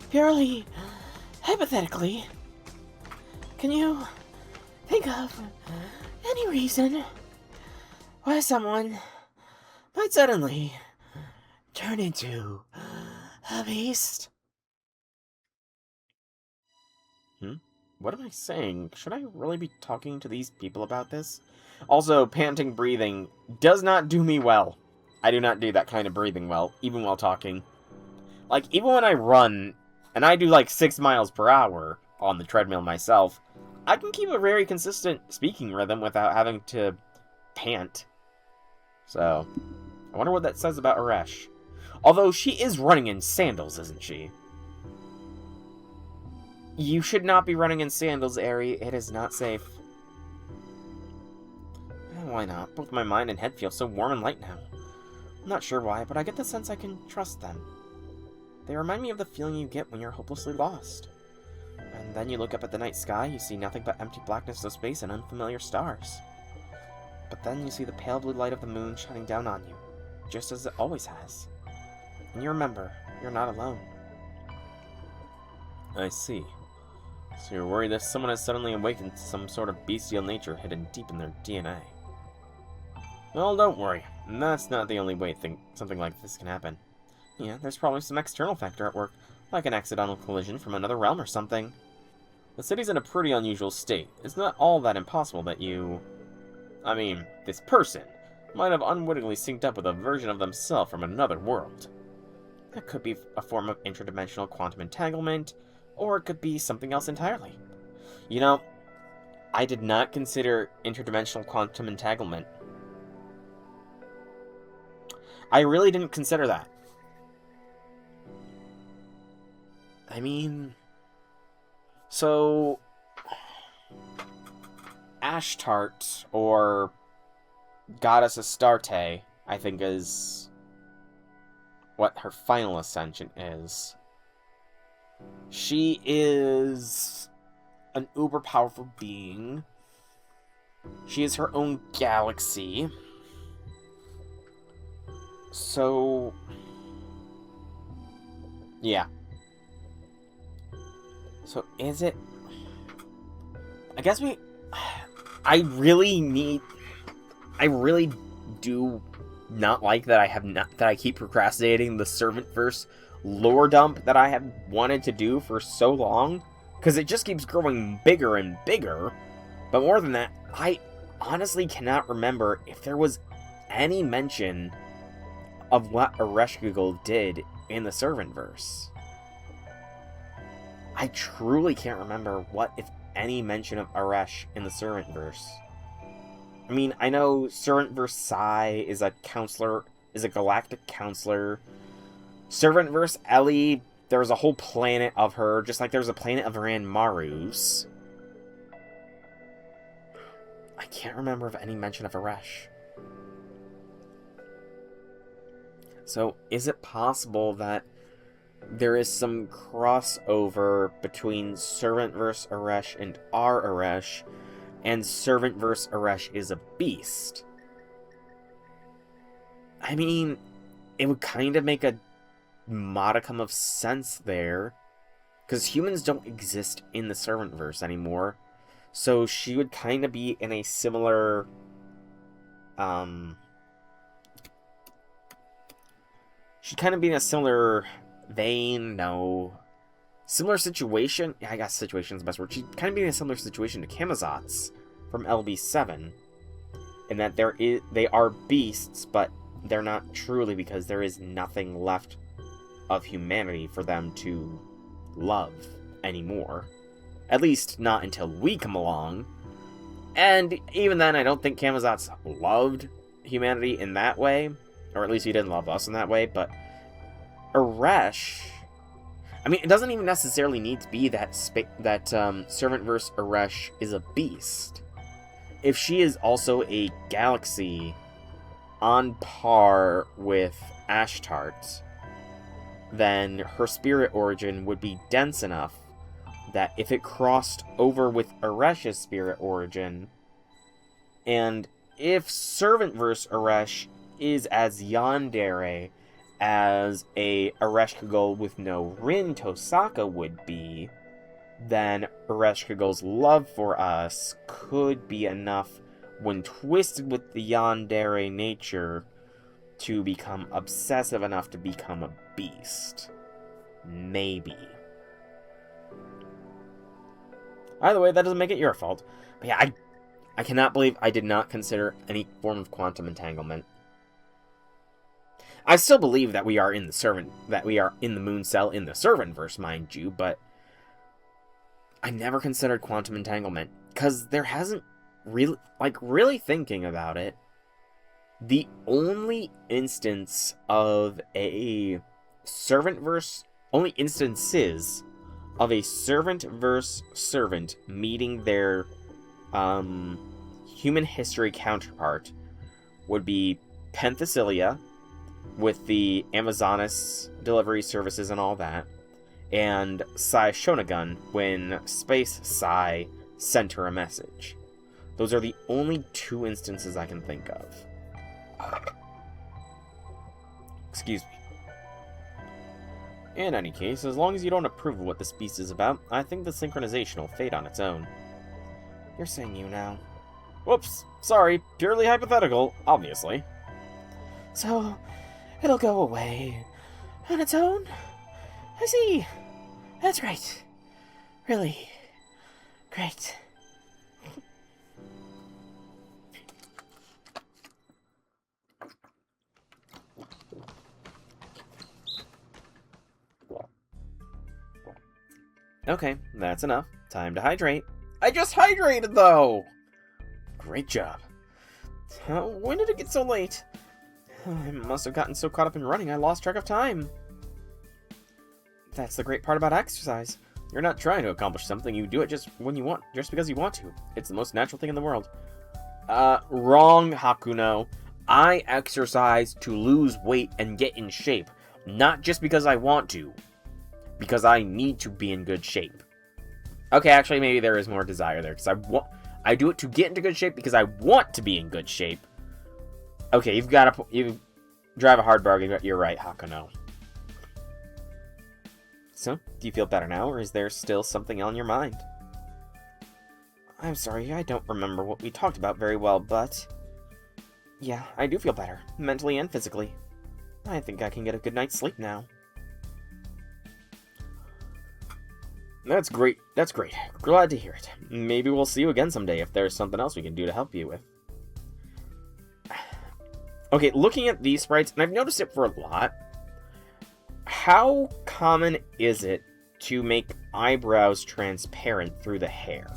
purely hypothetically, can you think of any reason why someone might suddenly turn into a beast? What am I saying? Should I really be talking to these people about this? Also, panting breathing does not do me well. I do not do that kind of breathing well, even while talking. Like, even when I run, and I do like 6 miles per hour on the treadmill myself, I can keep a very consistent speaking rhythm without having to pant. So, I wonder what that says about Aresh. Although, she is running in sandals, isn't she? You should not be running in sandals, Aerie. It is not safe. Why not? Both my mind and head feel so warm and light now. I'm not sure why, but I get the sense I can trust them. They remind me of the feeling you get when you're hopelessly lost. And then you look up at the night sky, you see nothing but empty blackness of space and unfamiliar stars. But then you see the pale blue light of the moon shining down on you, just as it always has. And you remember, you're not alone. I see. So you're worried that someone has suddenly awakened to some sort of bestial nature hidden deep in their DNA. Well, don't worry. That's not the only way something like this can happen. Yeah, there's probably some external factor at work, like an accidental collision from another realm or something. The city's in a pretty unusual state. It's not all that impossible that this person might have unwittingly synced up with a version of themselves from another world. That could be a form of interdimensional quantum entanglement, or it could be something else entirely. You know, I did not consider interdimensional quantum entanglement. I really didn't consider that. I mean, so Ashtart, or Goddess Astarte, I think is what her final ascension is. She is an uber powerful being She is her own galaxy. So... yeah. So, is it... I guess we... I really do not like that I keep procrastinating the Servant-verse lore dump that I have wanted to do for so long. Because it just keeps growing bigger and bigger. But more than that, I honestly cannot remember if there was any mention of what Ereshkigal did in the Servant-verse. I truly can't remember what, if any, mention of Eresh in the Servant-verse. I mean, I know Servant-verse Sai is a galactic counselor. Servant-verse Ellie, there was a whole planet of her, just like there was a planet of Ranmarus. I can't remember of any mention of Eresh. So, is it possible that there is some crossover between Servant-verse Eresh and our Eresh, and Servant-verse Eresh is a beast? I mean, it would kind of make a modicum of sense there, because humans don't exist in the Servant-verse anymore, so she would kind of be in a similar, she'd kind of be in a similar vein, similar situation. Yeah, I guess situation is the best word. She'd kind of be in a similar situation to Camazotz from LB7, in that they are beasts, but they're not truly, because there is nothing left of humanity for them to love anymore. At least not until we come along. And even then, I don't think Camazotz loved humanity in that way, or at least he didn't love us in that way. But Eresh, I mean, it doesn't even necessarily need to be that Servant-verse Eresh is a beast. If she is also a galaxy on par with Ashtart, then her spirit origin would be dense enough that if it crossed over with Eresh's spirit origin, and if Servant-verse Eresh is as yandere as a Ereshkigal with no Rin Tosaka would be, then Ereshkigal's love for us could be enough, when twisted with the yandere nature, to become obsessive enough to become a beast. Maybe. Either way, that doesn't make it your fault. But yeah, I cannot believe I did not consider any form of quantum entanglement. I still believe that we are in the moon cell in the Servant-verse, mind you, but I never considered quantum entanglement, because there hasn't really, really thinking about it, the only instance of a Servant-verse, only instances of a Servant-verse servant meeting their human history counterpart would be Penthesilea, with the Amazonas delivery services and all that, and Sai Shonagun when Space Sai sent her a message. Those are the only two instances I can think of. Excuse me. In any case, as long as you don't approve of what this beast is about, I think the synchronization will fade on its own. You're saying you now. Whoops, sorry, purely hypothetical, obviously. So, it'll go away on its own? I see. That's right. Really. Great. Okay, that's enough. Time to hydrate. I just hydrated, though! Great job. When did it get so late? I must have gotten so caught up in running I lost track of time. That's the great part about exercise. You're not trying to accomplish something, you do it just because you want to. It's the most natural thing in the world. Wrong, Hakuno. I exercise to lose weight and get in shape, not just because I want to. Because I need to be in good shape. Okay, actually, maybe there is more desire there, because I do it to get into good shape because I want to be in good shape. Okay, you drive a hard bargain. You're right, Hakuno. So, do you feel better now, or is there still something on your mind? I'm sorry, I don't remember what we talked about very well, but... yeah, I do feel better, mentally and physically. I think I can get a good night's sleep now. That's great. That's great. Glad to hear it. Maybe we'll see you again someday if there's something else we can do to help you with. Okay, looking at these sprites, and I've noticed it for a lot, how common is it to make eyebrows transparent through the hair?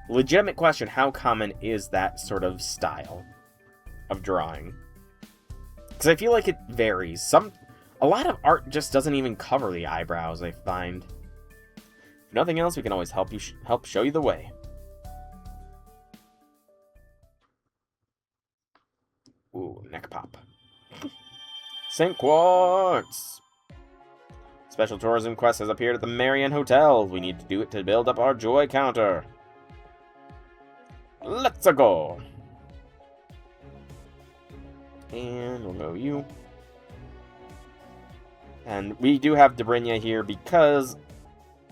Legitimate question, how common is that sort of style of drawing? Because I feel like it varies. A lot of art just doesn't even cover the eyebrows, I find. If nothing else, we can always help show you the way. Ooh, neck pop. St. Quartz! Special tourism quest has appeared at the Marion Hotel. We need to do it to build up our joy counter. Let's go! And we'll go you. And we do have Dobrinya here because,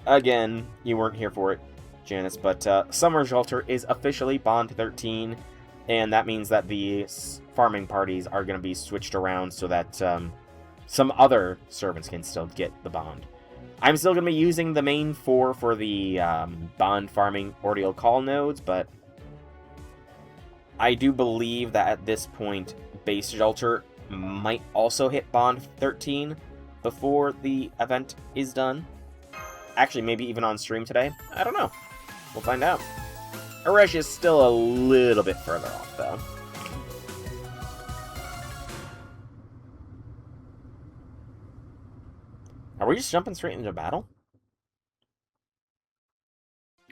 again, you weren't here for it, Janice, but Summer Shelter is officially Bond 13, and that means that the farming parties are going to be switched around so that some other servants can still get the bond. I'm still going to be using the main 4 for the bond farming ordeal call nodes, but I do believe that at this point, Base Shelter might also hit Bond 13 before the event is done. Actually, maybe even on stream today. I don't know. We'll find out. Aresh is still a little bit further off, though. Are we just jumping straight into battle?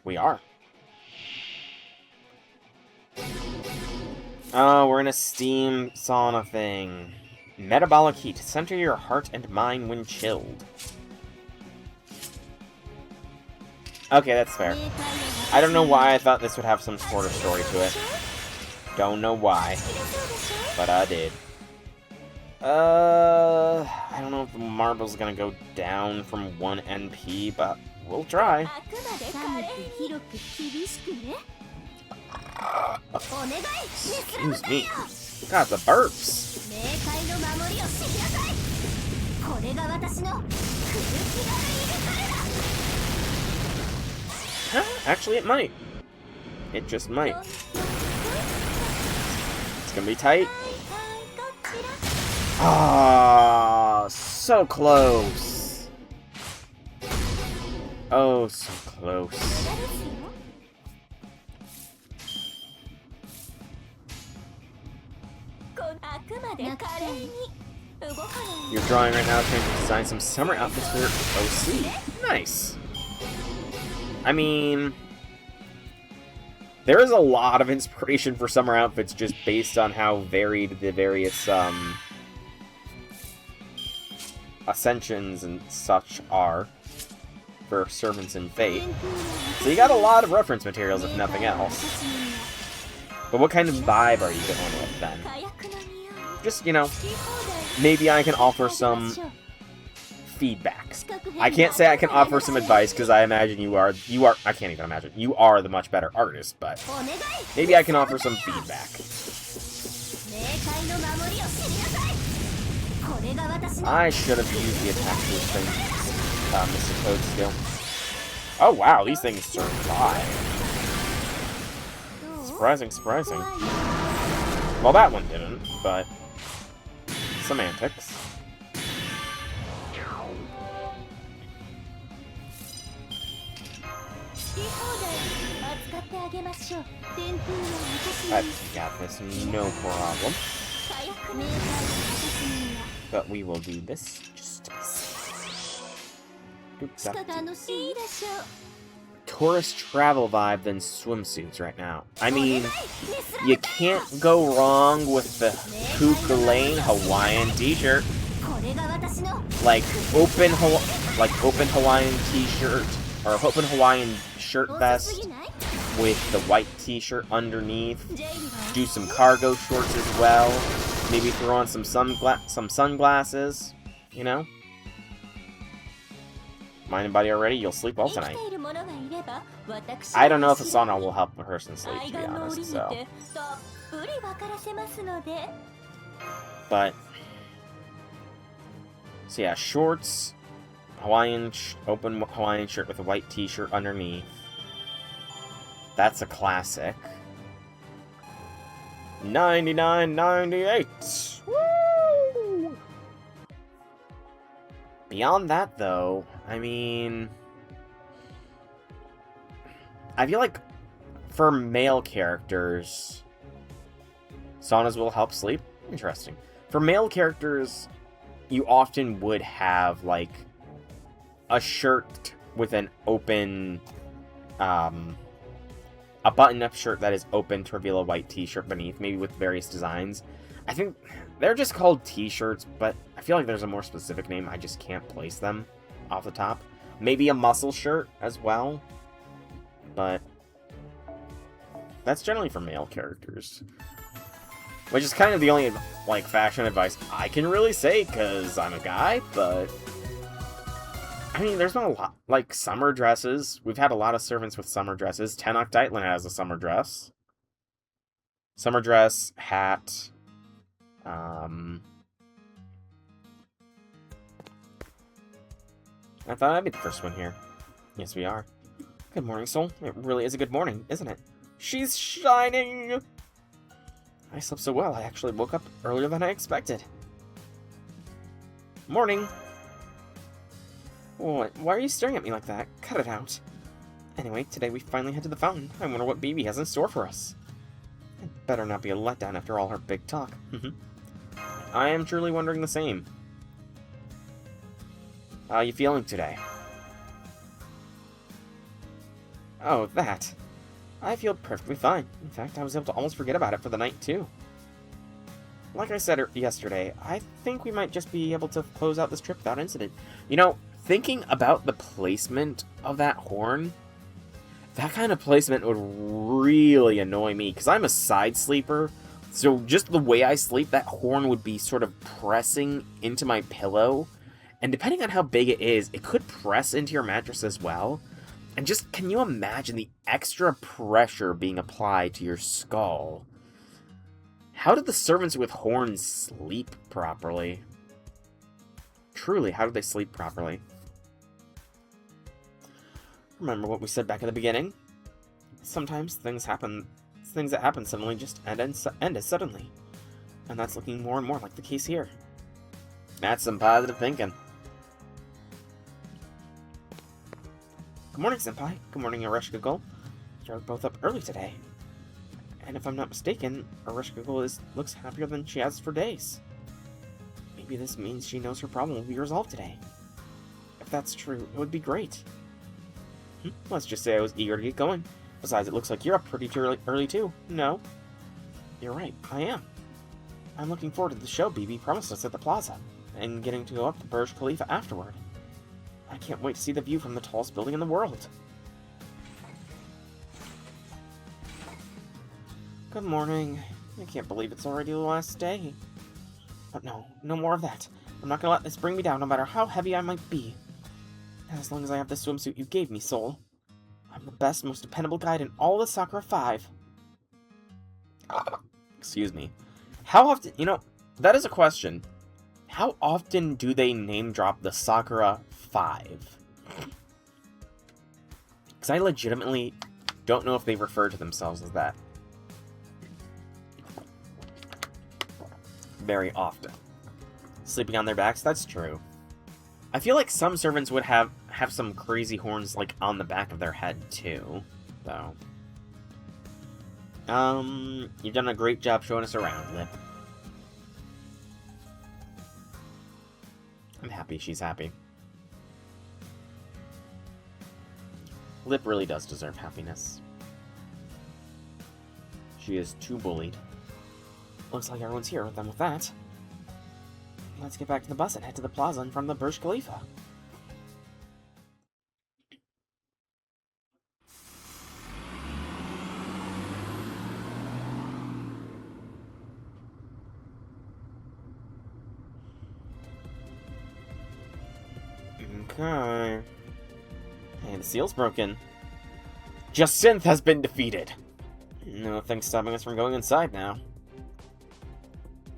We are. Oh, we're in a steam sauna thing. Metabolic heat. Center your heart and mind when chilled. Okay, that's fair. I don't know why I thought this would have some sort of story to it. Don't know why. But I did. I don't know if the marble's gonna go down from 1 NP, but we'll try. Excuse me. God, the burps. Huh? Actually, it might. It just might. It's gonna be tight. Ah, so close. Oh, so close. You're drawing right now trying to design some summer outfits for OC. Nice. I mean, there is a lot of inspiration for summer outfits just based on how varied the various ascensions and such are for servants in Fate. So you got a lot of reference materials, if nothing else. But what kind of vibe are you going with then? Just, you know, maybe I can offer some feedback. I can't say I can offer some advice because I imagine you are, I can't even imagine, you are the much better artist, but maybe I can offer some feedback. I should have used the attack boost thing, Mr. Toad skill. Oh wow, these things survive. Surprising, surprising. Well, that one didn't, but semantics. I've got this, no problem. But we will do this just to be safe. Tourist travel vibe than swimsuits right now. I mean, you can't go wrong with the Hookah Lane Hawaiian t-shirt. Like open Hawaiian t-shirt or open Hawaiian shirt vest with the white t-shirt underneath. Do some cargo shorts as well. Maybe throw on some sunglasses, you know? Mind and body are ready, you'll sleep well tonight. I don't know if a sauna will help a person sleep, to be honest, so. But, so yeah, shorts, open Hawaiian shirt with a white t-shirt underneath. That's a classic. 99.98. Woo! Beyond that, though, I mean, I feel like for male characters, saunas will help sleep. Interesting. For male characters, you often would have like a shirt with an open, a button-up shirt that is open to reveal a white t-shirt beneath, maybe with various designs. I think they're just called t-shirts, but I feel like there's a more specific name. I just can't place them off the top. Maybe a muscle shirt as well, but that's generally for male characters. Which is kind of the only, like, fashion advice I can really say, because I'm a guy, but I mean, there's not a lot, like, summer dresses. We've had a lot of servants with summer dresses. Tenok Daitlin has a summer dress. Summer dress, hat. I thought I'd be the first one here. Yes, we are. Good morning, Soul. It really is a good morning, isn't it? She's shining! I slept so well, I actually woke up earlier than I expected. Morning! What? Why are you staring at me like that? Cut it out. Anyway, today we finally head to the fountain. I wonder what BB has in store for us. It better not be a letdown after all her big talk. I am truly wondering the same. How are you feeling today? Oh, that. I feel perfectly fine. In fact, I was able to almost forget about it for the night, too. Like I said yesterday, I think we might just be able to close out this trip without incident. You know, thinking about the placement of that horn, that kind of placement would really annoy me, because I'm a side sleeper, so just the way I sleep, that horn would be sort of pressing into my pillow, and depending on how big it is, it could press into your mattress as well. And just, can you imagine the extra pressure being applied to your skull? How did the servants with horns sleep properly? Truly, how did they sleep properly? Remember what we said back at the beginning? Sometimes things that happen suddenly just end as suddenly. And that's looking more and more like the case here. That's some positive thinking. Good morning, Senpai. Good morning, Areshka Gull. You're both up early today. And if I'm not mistaken, Areshka Gull looks happier than she has for days. Maybe this means she knows her problem will be resolved today. If that's true, it would be great. Let's just say I was eager to get going. Besides, it looks like you're up pretty early too. No? You're right, I am. I'm looking forward to the show BB promised us at the plaza, and getting to go up to Burj Khalifa afterward. I can't wait to see the view from the tallest building in the world. Good morning. I can't believe it's already the last day. But no more of that. I'm not gonna let this bring me down, no matter how heavy I might be. As long as I have the swimsuit you gave me, Soul. I'm the best, most dependable guide in all the Sakura 5. Excuse me. How often, that is a question. How often do they name drop the Sakura 5? Because I legitimately don't know if they refer to themselves as that. Very often. Sleeping on their backs? That's true. I feel like some servants would have some crazy horns, like, on the back of their head, too, though. You've done a great job showing us around, Lip. I'm happy she's happy. Lip really does deserve happiness. She is too bullied. Looks like everyone's here, then with that, let's get back to the bus and head to the plaza in front of the Burj Khalifa. Okay. Hey, the seal's broken. Jacinth has been defeated. Nothing's stopping us from going inside now.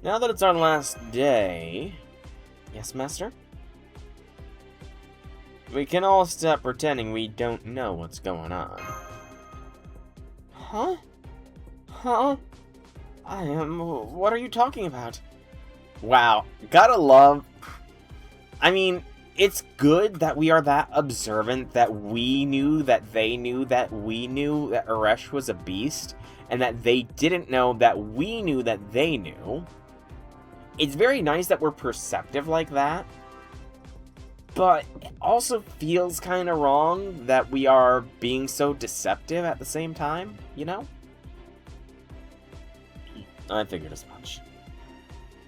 Now that it's our last day... Yes, Master? We can all stop pretending we don't know what's going on. Huh? Huh? What are you talking about? Wow. Gotta love... I mean, it's good that we are that observant, that we knew that they knew that we knew that Uresh was a beast, and that they didn't know that we knew that they knew. It's very nice that we're perceptive like that, but it also feels kind of wrong that we are being so deceptive at the same time, you know? I figured as much.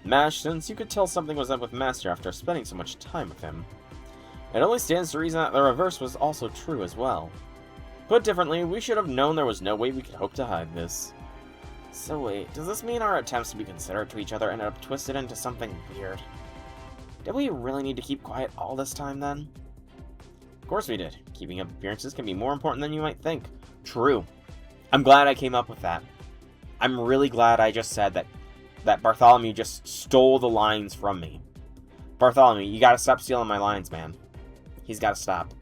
Mash, since you could tell something was up with Master after spending so much time with him, it only stands to reason that the reverse was also true as well. Put differently, we should have known there was no way we could hope to hide this. So wait, does this mean our attempts to be considerate to each other ended up twisted into something weird? Did we really need to keep quiet all this time, then? Of course we did. Keeping up appearances can be more important than you might think. True. I'm glad I came up with that. I'm really glad I just said that Bartholomew just stole the lines from me. Bartholomew, you gotta stop stealing my lines, man. He's gotta stop.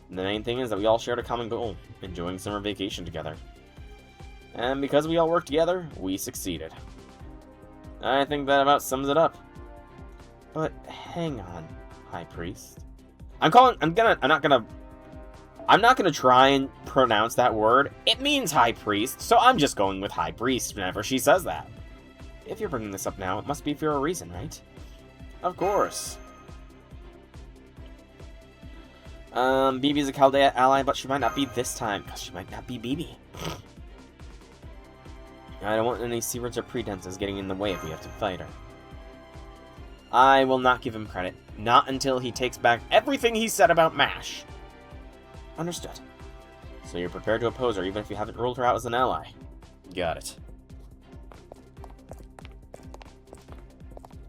And the main thing is that we all shared a common goal, enjoying summer vacation together. And because we all worked together, we succeeded. I think that about sums it up. But hang on, High Priest. I'm not gonna try and pronounce that word. It means High Priest, so I'm just going with High Priest whenever she says that. If you're bringing this up now, it must be for a reason, right? Of course. Bibi's a Chaldea ally, but she might not be this time, because she might not be Bibi. I don't want any secrets or pretenses getting in the way if we have to fight her. I will not give him credit. Not until he takes back everything he said about MASH. Understood. So you're prepared to oppose her even if you haven't ruled her out as an ally. Got it.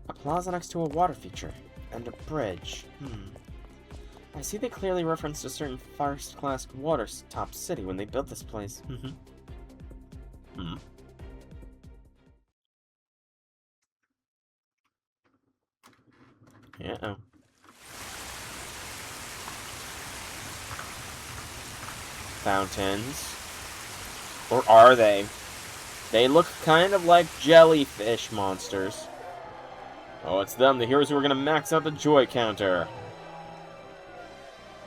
A plaza next to a water feature. And a bridge. I see they clearly referenced a certain first-class water-top city when they built this place. Uh-oh. Fountains. Or are they? They look kind of like jellyfish monsters. Oh, it's them, the heroes who are gonna max out the joy counter.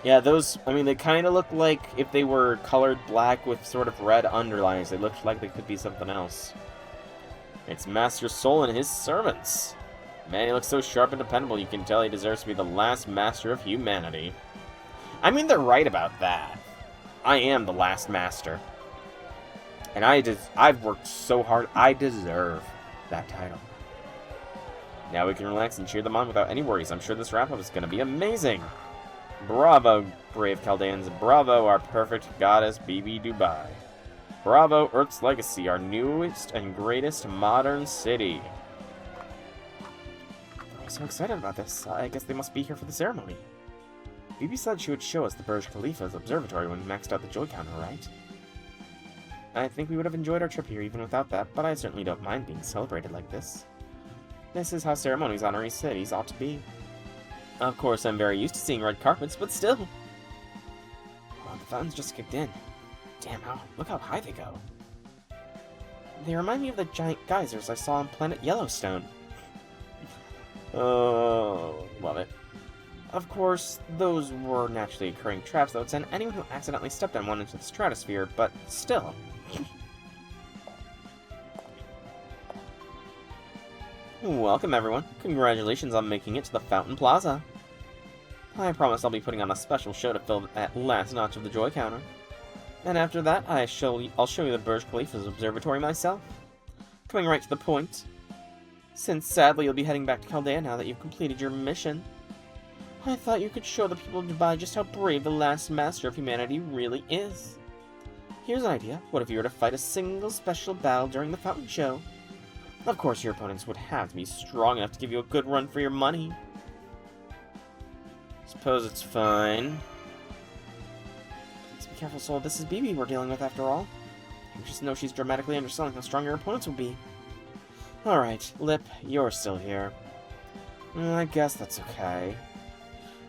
Yeah, those, I mean, they kind of look like if they were colored black with sort of red underlines. They look like they could be something else. It's Master Soul and his servants. Man, he looks so sharp and dependable, you can tell he deserves to be the last master of humanity. I mean, they're right about that. I am the last master. And I've worked so hard, I deserve that title. Now we can relax and cheer them on without any worries. I'm sure this wrap-up is going to be amazing. Bravo, brave Chaldeans. Bravo, our perfect goddess, Bibi Dubai. Bravo, Earth's Legacy, our newest and greatest modern city. I'm so excited about this. I guess they must be here for the ceremony. Bibi said she would show us the Burj Khalifa's observatory when we maxed out the joy counter, right? I think we would have enjoyed our trip here even without that, but I certainly don't mind being celebrated like this. This is how ceremonies honoring cities ought to be. Of course, I'm very used to seeing red carpets, but still. Oh, the fountains just kicked in. Damn, look how high they go. They remind me of the giant geysers I saw on planet Yellowstone. Oh, love it. Of course, those were naturally occurring traps that would send anyone who accidentally stepped on one into the stratosphere, but still. Welcome, everyone. Congratulations on making it to the Fountain Plaza. I promise I'll be putting on a special show to fill that last notch of the joy counter. And after that, I'll show you the Burj Khalifa's observatory myself. Coming right to the point. Since sadly you'll be heading back to Chaldea now that you've completed your mission, I thought you could show the people of Dubai just how brave the last master of humanity really is. Here's an idea. What if you were to fight a single special battle during the fountain show? Of course, your opponents would have to be strong enough to give you a good run for your money. Suppose it's fine. Let's be careful, Soul. This is BB we're dealing with, after all. You just know she's dramatically underselling how strong your opponents will be. Alright, Lip, you're still here. I guess that's okay.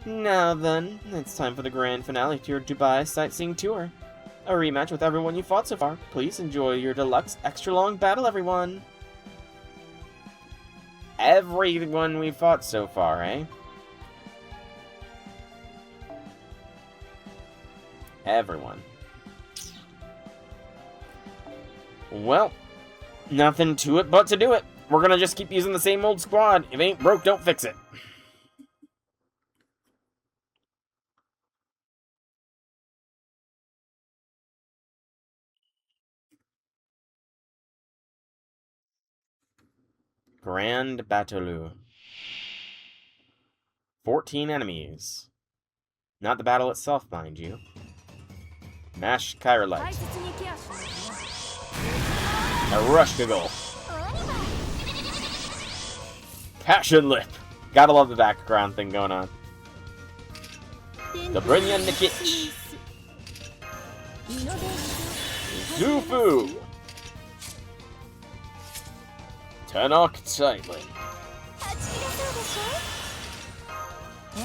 Now then, it's time for the grand finale to your Dubai sightseeing tour. A rematch with everyone you fought so far. Please enjoy your deluxe extra-long battle, everyone. Everyone we fought so far, eh? Everyone. Well, nothing to it but to do it. We're gonna just keep using the same old squad. If it ain't broke, don't fix it. Grand Battle. 14 enemies. Not the battle itself, mind you. Mash Chirolite. A Rush Giggle. Passion Lip. Gotta love the background thing going on. Dobrynya Nikic. Zufu. Tenok Titan.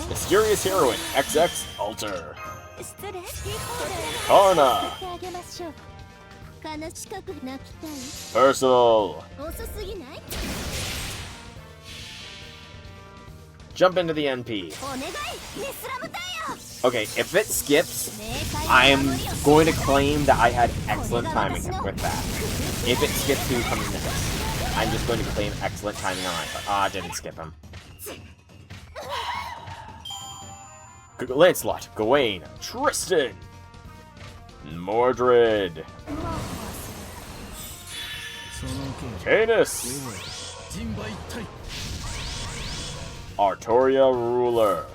Mysterious Heroine, XX Alter. Karna. Percival. Jump into the NP. Okay, if it skips, I am going to claim that I had excellent timing with that. If it skips who comes next, I'm just going to claim excellent timing on it. But, I didn't skip him. Lancelot, Gawain, Tristan, Mordred, Canis, Artoria Ruler,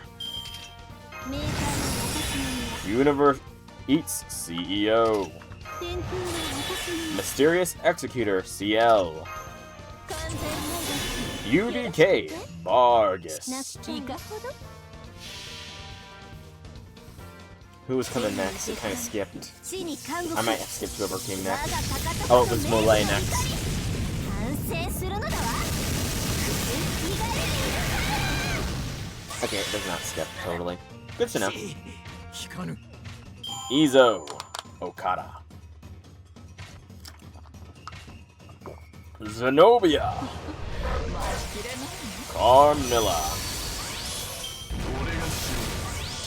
Universe Eats CEO, Mysterious Executor CL, UDK Vargas. Who was coming next? It kind of skipped. I might have skipped whoever came next. Oh, it was Mole next. Okay, it does not skip, totally. Good to know. Izo. Okada. Zenobia. Carmilla.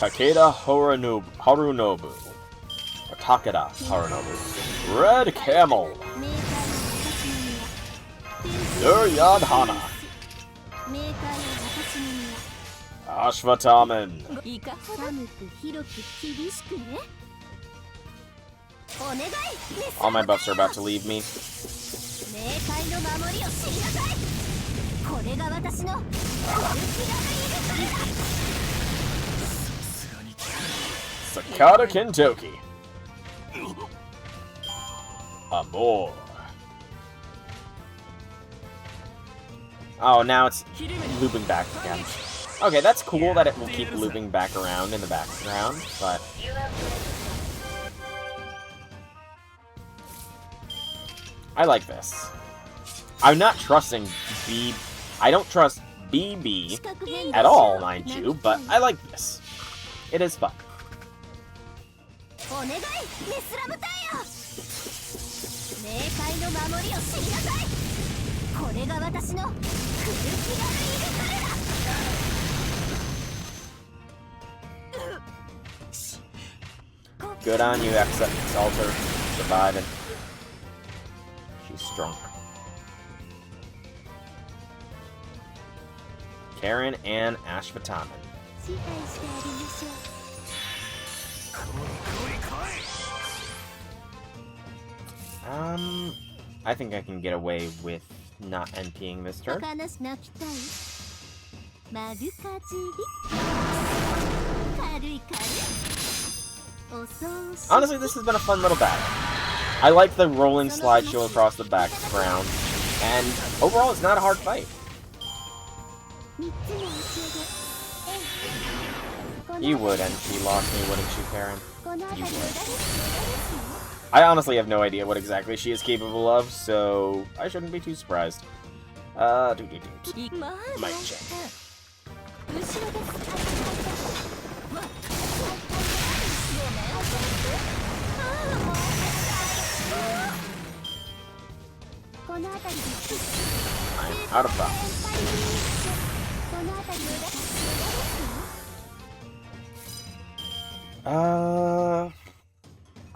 Takeda Harunobu. Or Takeda Harunobu. Red Camel. Duryodhana. Ashwataman. All my buffs are about to leave me. Sakata Kintoki. Amor. Oh, now it's looping back again. Okay, that's cool that it will keep looping back around in the background, but... I like this. I'm not trusting B... I don't trust BB at all, mind you, but I like this. It is fun. Good on you, X-Alter. Surviving. She's strong. Karen and Ashwataman. I think I can get away with not NPing this turn. Honestly, this has been a fun little battle. I like the rolling slideshow across the background, and overall, it's not a hard fight. You wouldn't. He lost me, wouldn't you, Karen? You would. I honestly have no idea what exactly she is capable of, so I shouldn't be too surprised. Mic check. I'm out of bounds.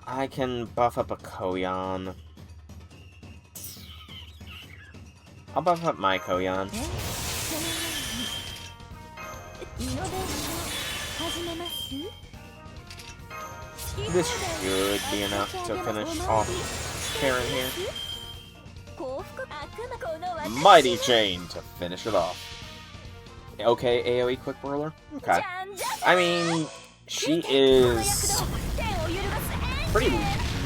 I can buff up a Koyan. I'll buff up my Koyan. This should be enough to finish off Karen here. Mighty Chain to finish it off. Okay, AoE Quick Whirler? Okay. I mean, she is pretty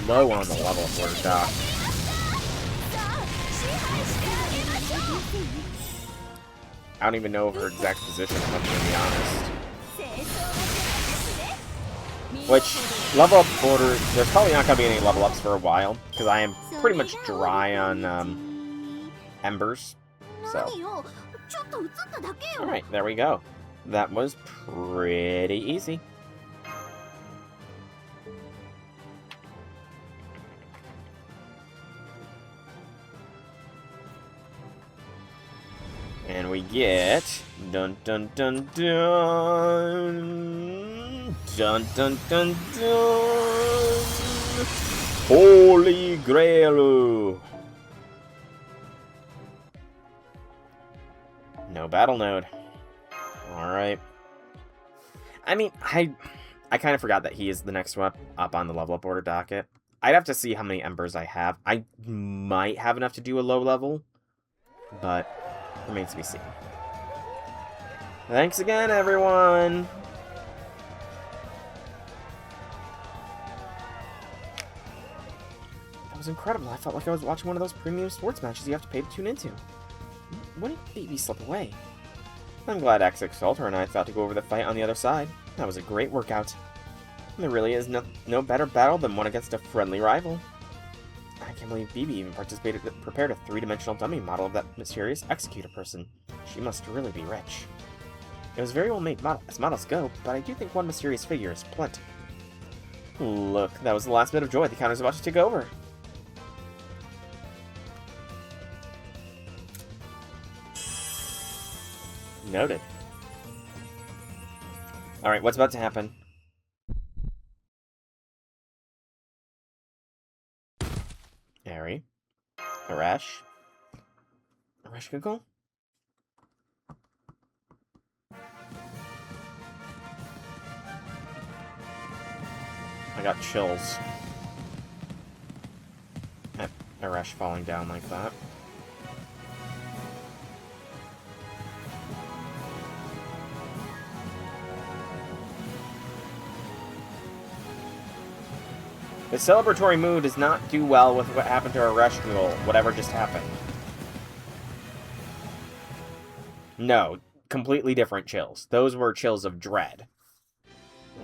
low on the level for her doc. I don't even know of her exact position, if I'm gonna be honest. Which, level up order, there's probably not gonna be any level ups for a while, because I am pretty much dry on embers. So, alright, there we go. That was pretty easy. And we get dun dun dun dun dun dun dun dun Holy Grail. No battle node. Alright. I mean, I kind of forgot that he is the next one up on the level up order docket. I'd have to see how many embers I have. I might have enough to do a low level, but remains to be seen. Thanks again, everyone! That was incredible. I felt like I was watching one of those premium sports matches you have to pay to tune into. When did BB slip away? I'm glad X6 Salter and I thought to go over the fight on the other side. That was a great workout. There really is no better battle than one against a friendly rival. I can't believe BB even prepared a three-dimensional dummy model of that mysterious executor person. She must really be rich. It was a very well-made model, as models go, but I do think one mysterious figure is plenty. Look, that was the last bit of joy. The counter's about to take over. Noted. Alright, what's about to happen? Ari. Arash. Arash Google? I got chills at Arash falling down like that. The celebratory mood does not do well with what happened to Arash Google, whatever just happened. No, completely different chills. Those were chills of dread.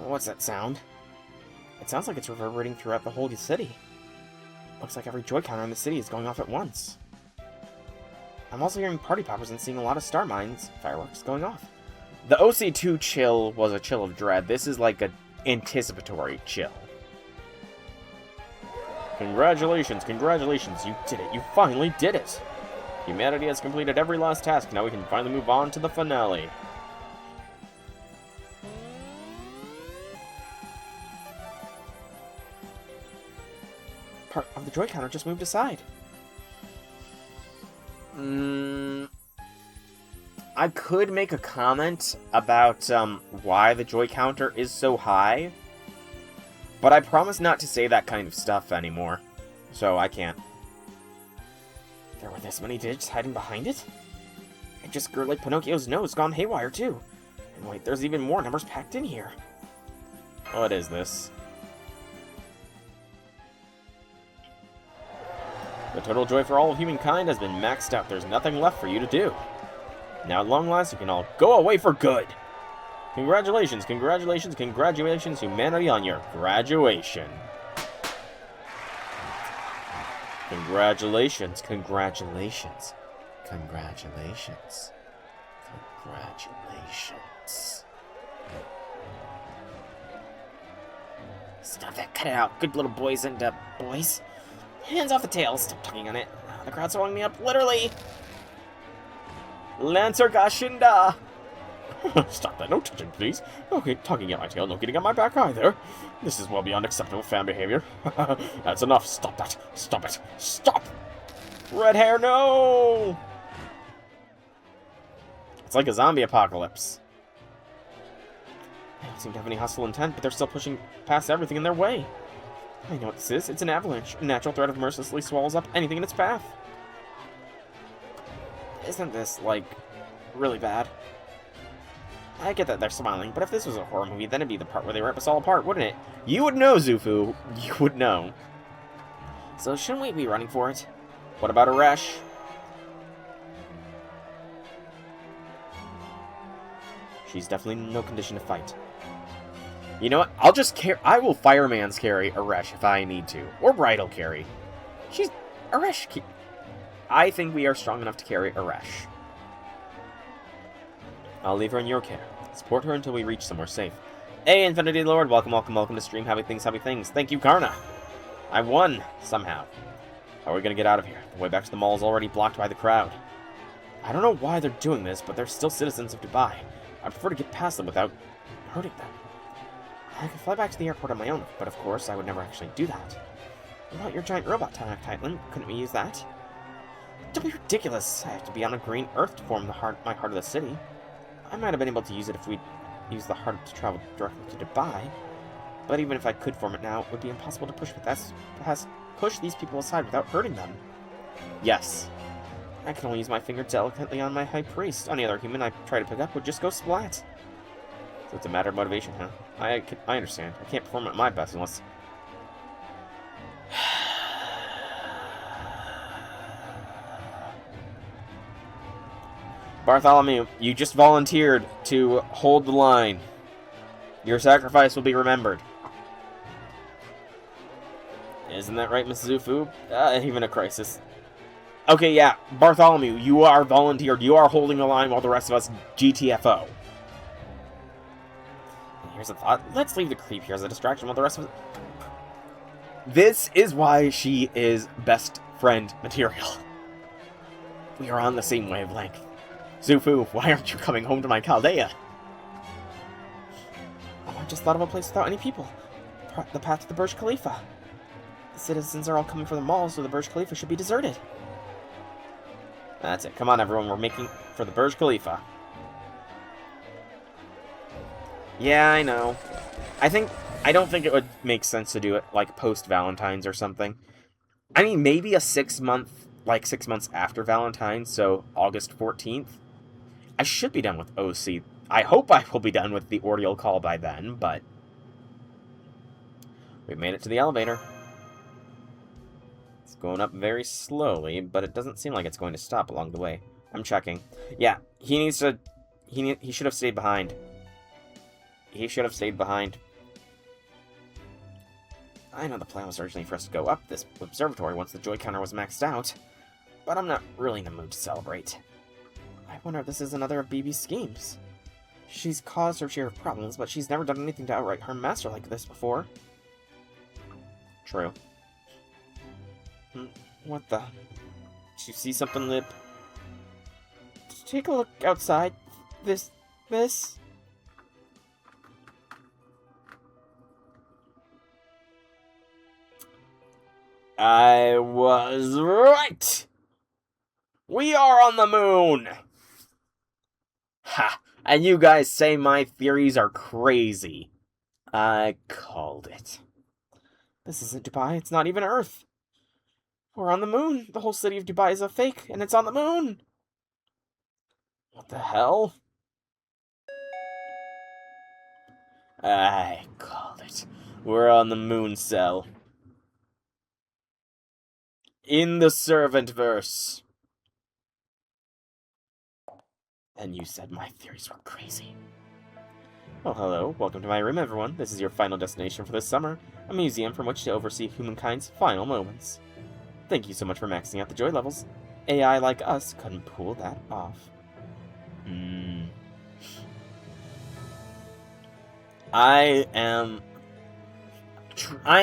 What's that sound? It sounds like it's reverberating throughout the whole city. Looks like every joy counter in the city is going off at once. I'm also hearing party poppers and seeing a lot of star mines fireworks going off. The OC2 chill was a chill of dread. This is like an anticipatory chill. Congratulations, congratulations, you did it. You finally did it. Humanity has completed every last task. Now we can finally move on to the finale. Part of the joy counter just moved aside. I could make a comment about why the joy counter is so high, but I promise not to say that kind of stuff anymore, so I can't. There were this many digits hiding behind it? It just grew like Pinocchio's nose gone haywire, too. And wait, there's even more numbers packed in here. What is this? The total joy for all of humankind has been maxed out. There's nothing left for you to do. Now at long last, you can all go away for good. Congratulations, congratulations, congratulations, humanity, on your graduation. Congratulations, congratulations, congratulations, congratulations. Stop that, cut it out. Good little boys and, boys. Hands off the tails, stop tugging on it. The crowd's swallowing me up, literally. Lancer Gashinda! Stop that, no touching, please. Okay, tugging at my tail, no getting on my back either. This is well beyond acceptable fan behavior. That's enough, stop that. Stop it. Stop! Red hair, no! It's like a zombie apocalypse. They don't seem to have any hostile intent, but they're still pushing past everything in their way. I know what this is. It's an avalanche. A natural threat of mercilessly swallows up anything in its path. Isn't this, like, really bad? I get that they're smiling, but if this was a horror movie, then it'd be the part where they rip us all apart, wouldn't it? You would know, Zufu. You would know. So shouldn't we be running for it? What about Aresh? She's definitely in no condition to fight. You know what? I'll just carry. I will fireman's carry Aresh if I need to, or bridal carry. She's Aresh. I think we are strong enough to carry Aresh. I'll leave her in your care. Support her until we reach somewhere safe. Hey, Infinity Lord, welcome, welcome, welcome to stream. Happy things, happy things. Thank you, Karna. I won somehow. How are we gonna get out of here? The way back to the mall is already blocked by the crowd. I don't know why they're doing this, but they're still citizens of Dubai. I prefer to get past them without hurting them. I could fly back to the airport on my own, but of course I would never actually do that. What about your giant robot Titan? Couldn't we use that? Don't be ridiculous. I have to be on a green Earth to form my heart of the city. I might have been able to use it if we'd used the heart to travel directly to Dubai. But even if I could form it now, it would be impossible to push these people aside without hurting them. Yes. I can only use my finger delicately on my high priest. Any other human I try to pick up would just go splat. So it's a matter of motivation, huh? I understand. I can't perform at my best unless... Bartholomew, you just volunteered to hold the line. Your sacrifice will be remembered. Isn't that right, Miss Zufu? Even a crisis. Okay, yeah, Bartholomew, you are volunteered. You are holding the line while the rest of us GTFO. Here's a thought. Let's leave the creep here as a distraction while the rest of us... This is why she is best friend material. We are on the same wavelength. Zufu, why aren't you coming home to my Chaldea? Oh, I just thought of a place without any people. The path to the Burj Khalifa. The citizens are all coming from the mall, so the Burj Khalifa should be deserted. That's it. Come on, everyone. We're making for the Burj Khalifa. Yeah, I know. I don't think it would make sense to do it, like, post-Valentine's or something. I mean, maybe a 6 months after Valentine's, so August 14th. I should be done with OC. I hope I will be done with the ordeal call by then, but... We've made it to the elevator. It's going up very slowly, but it doesn't seem like it's going to stop along the way. I'm checking. Yeah, he needs to... He should have stayed behind. He should have stayed behind. I know the plan was originally for us to go up this observatory once the joy counter was maxed out, but I'm not really in the mood to celebrate. I wonder if this is another of BB's schemes. She's caused her share of problems, but she's never done anything to outright harm Master like this before. True. What the? Did you see something, Lip? Take a look outside. This... I was right! We are on the moon! Ha! And you guys say my theories are crazy. I called it. This isn't Dubai, it's not even Earth. We're on the moon. The whole city of Dubai is a fake, and it's on the moon. What the hell? I called it. We're on the moon, Cell. In the servant verse. And you said my theories were crazy. Well, hello. Welcome to my room, everyone. This is your final destination for this summer, a museum from which to oversee humankind's final moments. Thank you so much for maxing out the joy levels. AI like us couldn't pull that off. I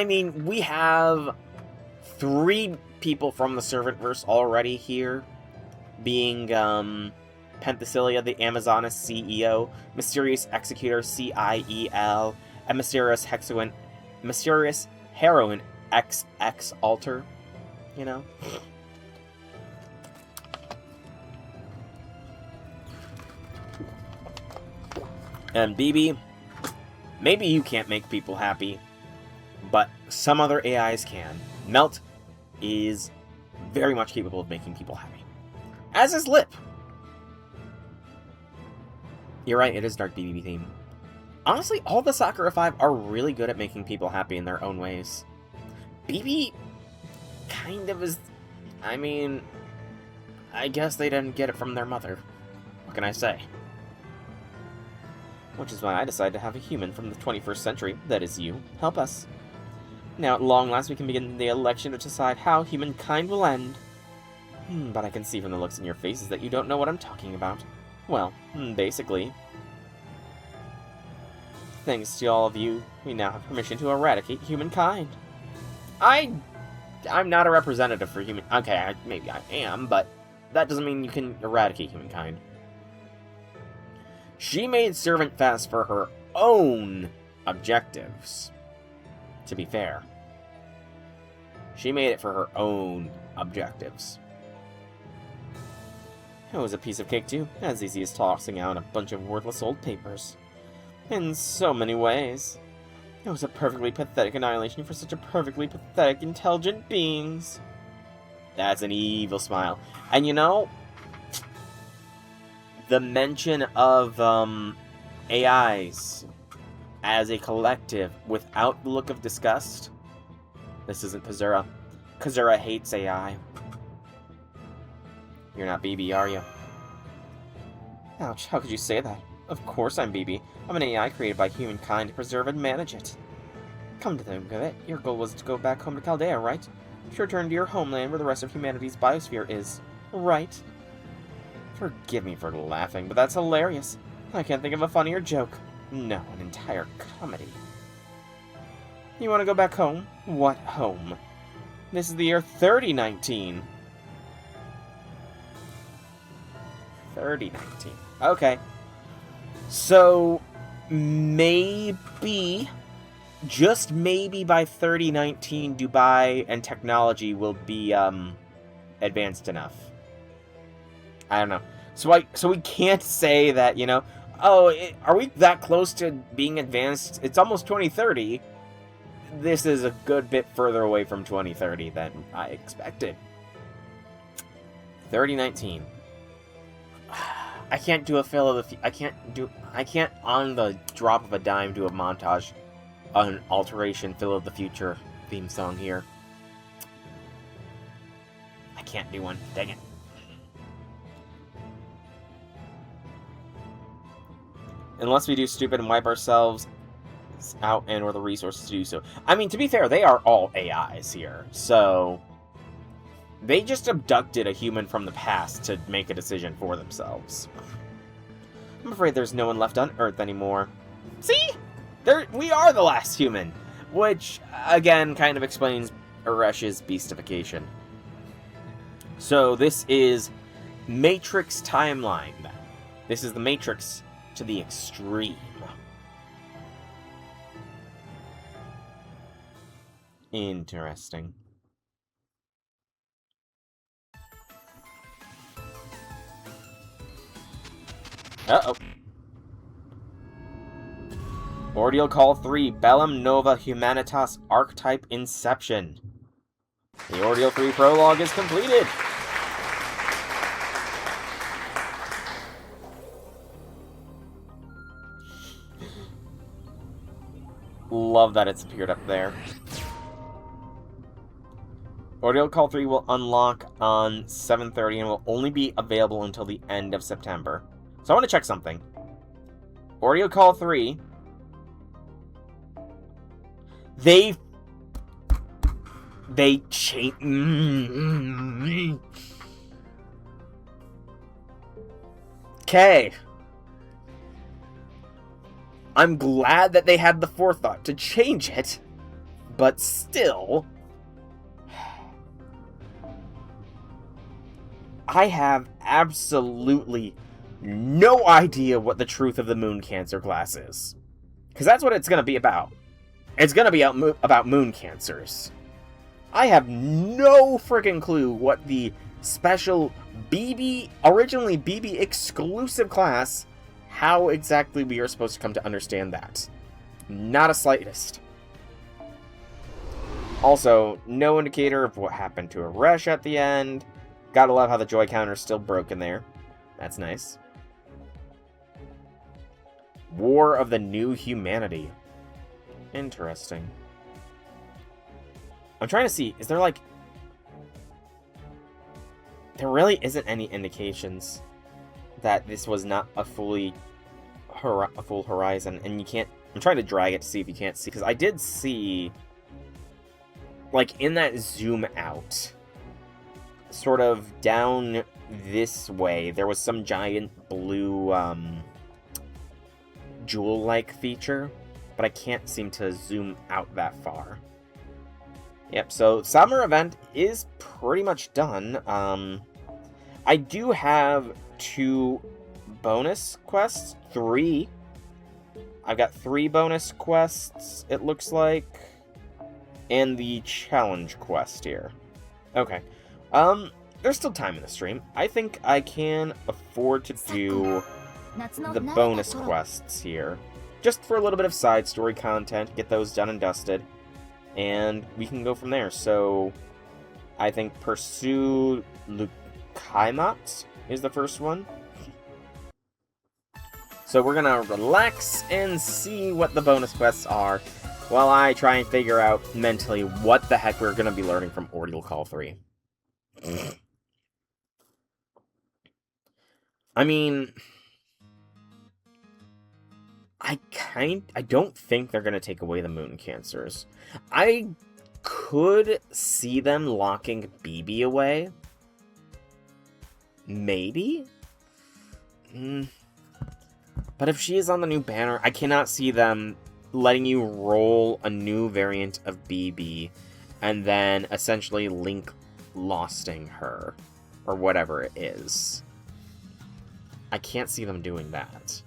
mean, we have 3 people from the Servantverse already here, being, Penthesilea, the Amazoness CEO, Mysterious Executor, CIEL, and Mysterious Heroine, XX Alter, you know? And BB, maybe you can't make people happy, but some other AIs can. Melt is very much capable of making people happy. As is Lip. You're right, it is Dark BB theme. Honestly, all the Sakura 5 are really good at making people happy in their own ways. BB kind of is... I mean... I guess they didn't get it from their mother. What can I say? Which is why I decided to have a human from the 21st century, that is you, help us. Now, at long last, we can begin the election to decide how humankind will end. But I can see from the looks in your faces that you don't know what I'm talking about. Well, basically. Thanks to all of you, we now have permission to eradicate humankind. I'm not a representative for human... Okay, maybe I am, but that doesn't mean you can eradicate humankind. She made Servant Fest for her own objectives. To be fair. She made it for her own objectives. It was a piece of cake, too, as easy as tossing out a bunch of worthless old papers. In so many ways. It was a perfectly pathetic annihilation for such a perfectly pathetic, intelligent beings. That's an evil smile. And you know, the mention of AIs as a collective without the look of disgust. This isn't Kazura. Kazura hates AI. You're not BB, are you? Ouch, how could you say that? Of course I'm BB. I'm an AI created by humankind to preserve and manage it. Come to think of it, your goal was to go back home to Chaldea, right? To return to your homeland where the rest of humanity's biosphere is, right? Forgive me for laughing, but that's hilarious. I can't think of a funnier joke. No, an entire comedy. You want to go back home? What home? This is the year 3019. 3019. Okay. So, maybe, just maybe by 3019, Dubai and technology will be, advanced enough. I don't know. So we can't say that, you know, oh, are we that close to being advanced? It's almost 2030. This is a good bit further away from 2030 than I expected. 3019. I can't do a fill of the... I can't on the drop of a dime do a montage, an alteration fill of the future theme song here. I can't do one. Dang it. Unless we do stupid and wipe ourselves out and or the resources to do so. I mean, to be fair, they are all AIs here, so... They just abducted a human from the past to make a decision for themselves. I'm afraid there's no one left on Earth anymore. See? We are the last human! Which, again, kind of explains Eresh's beastification. So, this is Matrix timeline, then. This is the Matrix to the extreme. Interesting. Uh-oh. Ordeal Call 3, Bellum Nova Humanitas Archetype Inception. The Ordeal 3 prologue is completed. Love that it's appeared up there. Ordeal Call 3 will unlock on 7:30 and will only be available until the end of September. So I want to check something. Audio Call 3. They change. Okay. I'm glad that they had the forethought to change it, but still, I have absolutely no idea what the truth of the Moon Cancer class is. Because that's what it's going to be about. It's going to be about moon cancers. I have no freaking clue what the special originally BB exclusive class, how exactly we are supposed to come to understand that. Not a slightest. Also, no indicator of what happened to Aresh at the end. Gotta love how the joy counter's still broken there. That's nice. War of the New Humanity. Interesting. I'm trying to see, is there like... There really isn't any indications that this was not a full horizon, and you can't... I'm trying to drag it to see if you can't see, because I did see... Like, in that zoom out, sort of down this way, there was some giant blue, jewel-like feature, but I can't seem to zoom out that far. Yep, so summer event is pretty much done. I do have 2 bonus quests, 3. I've got 3 bonus quests, it looks like, and the challenge quest here. Okay, there's still time in the stream. I think I can afford to do the bonus quests here, just for a little bit of side story content, get those done and dusted, and we can go from there. So, I think Pursue Lukaimat is the first one. So we're gonna relax and see what the bonus quests are, while I try and figure out mentally what the heck we're gonna be learning from Ordeal Call 3. I mean... I don't think they're gonna take away the moon cancers. I could see them locking BB away. Maybe? But if she is on the new banner, I cannot see them letting you roll a new variant of BB and then essentially link losting her, or whatever it is. I can't see them doing that.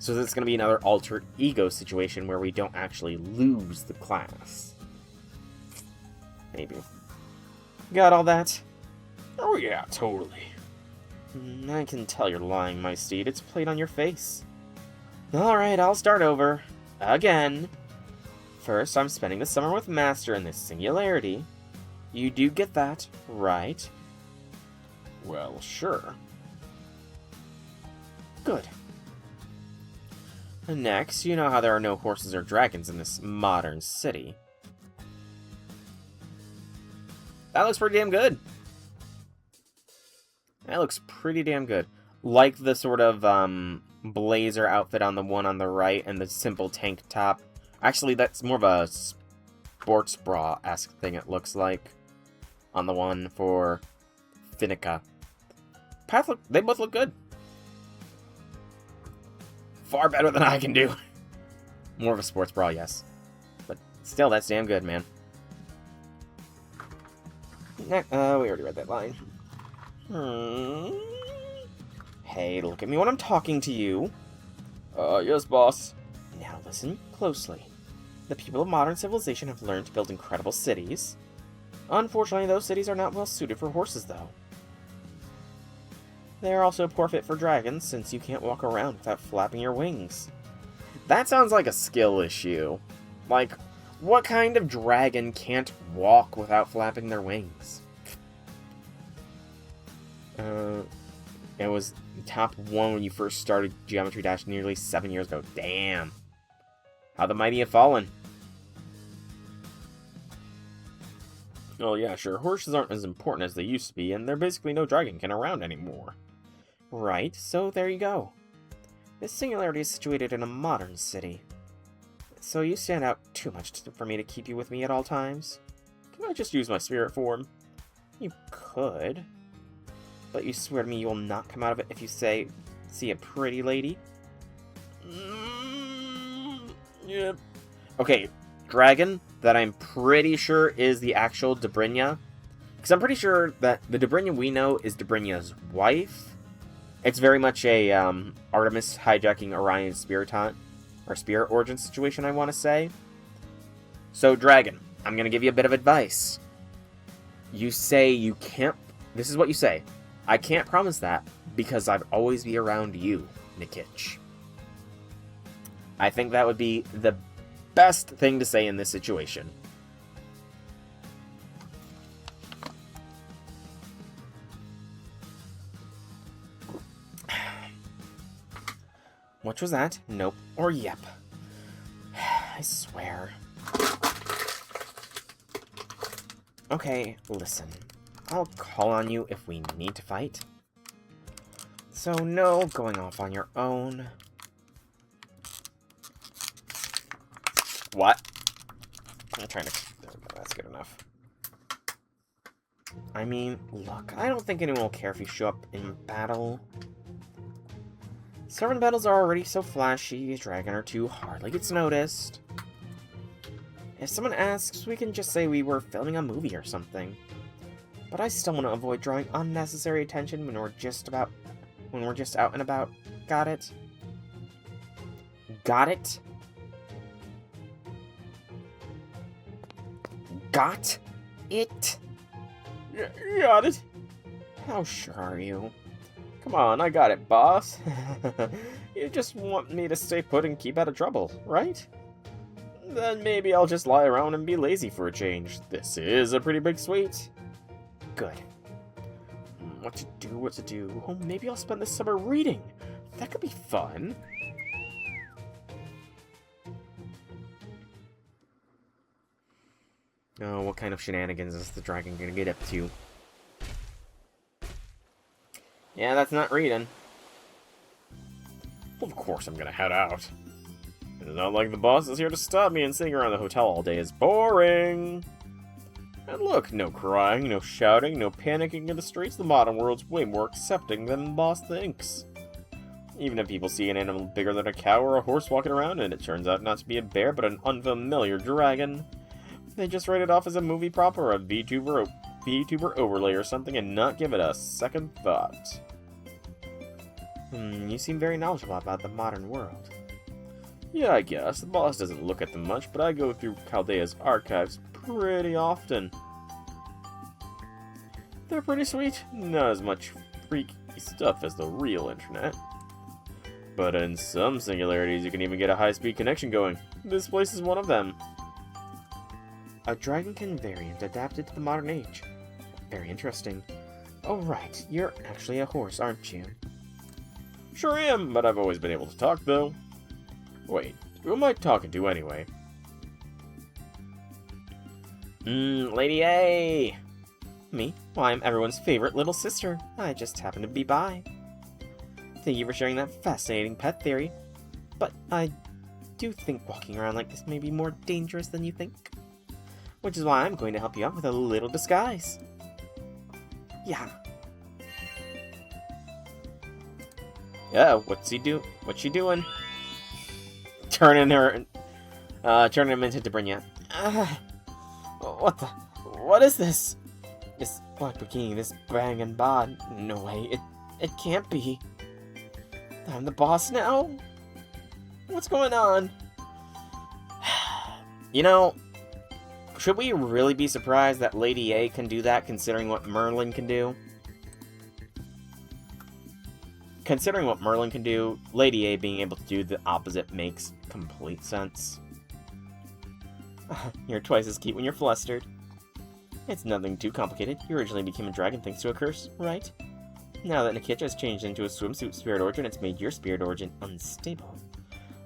So it's going to be another alter ego situation where we don't actually lose the class. Maybe. Got all that? Oh yeah, totally. I can tell you're lying, my steed. It's played on your face. Alright, I'll start over. Again. First, I'm spending the summer with Master in this singularity. You do get that, right? Well, sure. Good. Next, you know how there are no horses or dragons in this modern city. That looks pretty damn good. That looks pretty damn good. Like the sort of blazer outfit on the one on the right and the simple tank top. Actually, that's more of a sports bra-esque thing it looks like on the one for Finnica. They both look good. Far better than I can do. More of a sports bra, yes. But still, that's damn good, man. We already read that line. Hey, look at me when I'm talking to you. Yes, boss. Now listen closely. The people of modern civilization have learned to build incredible cities. Unfortunately, those cities are not well suited for horses, though. They are also poor fit for dragons, since you can't walk around without flapping your wings. That sounds like a skill issue. Like, what kind of dragon can't walk without flapping their wings? It was top 1 when you first started Geometry Dash nearly 7 years ago. Damn. How the mighty have fallen. Oh yeah, sure, horses aren't as important as they used to be, and there's basically no dragonkin around anymore. Right, so there you go. This singularity is situated in a modern city. So you stand out too much for me to keep you with me at all times. Can I just use my spirit form? You could. But you swear to me you will not come out of it if you see a pretty lady? Yep. Okay, dragon, that I'm pretty sure is the actual Dobrynya. Because I'm pretty sure that the Dobrynya we know is Dobrynya's wife. It's very much a Artemis hijacking Orion's spirit origin situation, I want to say. So, dragon, I'm going to give you a bit of advice. You say you can't... This is what you say. I can't promise that because I'd always be around you, Nikitch. I think that would be the best thing to say in this situation. Which was that? Nope. Or yep. I swear. Okay, listen. I'll call on you if we need to fight. So no going off on your own. What? I'm trying to... There we go, that's good enough. I mean, look, I don't think anyone will care if you show up in battle. Servant battles are already so flashy, a dragon or two hardly gets noticed. If someone asks, we can just say we were filming a movie or something. But I still want to avoid drawing unnecessary attention when we're just out and about. Got it? Got it? Got it? Got it? How sure are you? Come on, I got it, boss. You just want me to stay put and keep out of trouble, right? Then maybe I'll just lie around and be lazy for a change. This is a pretty big suite. Good. What to do? Oh, maybe I'll spend this summer reading. That could be fun. Oh, what kind of shenanigans is the dragon gonna get up to? Yeah, that's not reading. Well, of course I'm gonna head out. It's not like the boss is here to stop me, and sitting around the hotel all day is boring. And look, no crying, no shouting, no panicking in the streets. The modern world's way more accepting than the boss thinks. Even if people see an animal bigger than a cow or a horse walking around, and it turns out not to be a bear but an unfamiliar dragon, they just write it off as a movie prop or a VTuber overlay or something and not give it a second thought. You seem very knowledgeable about the modern world. Yeah, I guess. The boss doesn't look at them much, but I go through Chaldea's archives pretty often. They're pretty sweet. Not as much freaky stuff as the real internet. But in some singularities, you can even get a high-speed connection going. This place is one of them. A dragonkin variant adapted to the modern age. Very interesting. Oh, right. You're actually a horse, aren't you? Sure am, but I've always been able to talk, though. Wait, who am I talking to anyway? Lady A! Me? Well, I'm everyone's favorite little sister. I just happened to be by. Thank you for sharing that fascinating pet theory. But I do think walking around like this may be more dangerous than you think. Which is why I'm going to help you out with a little disguise. Yeah. Yeah, what's she doing? Turning him into Dobrynya. What is this? This black bikini, this bang and bod. No way, it can't be. I'm the boss now? What's going on? You know, should we really be surprised that Lady A can do that, considering what Merlin can do? Considering what Merlin can do, Lady A being able to do the opposite makes complete sense. You're twice as cute when you're flustered. It's nothing too complicated. You originally became a dragon thanks to a curse, right? Now that Nikitch has changed into a swimsuit spirit origin, it's made your spirit origin unstable.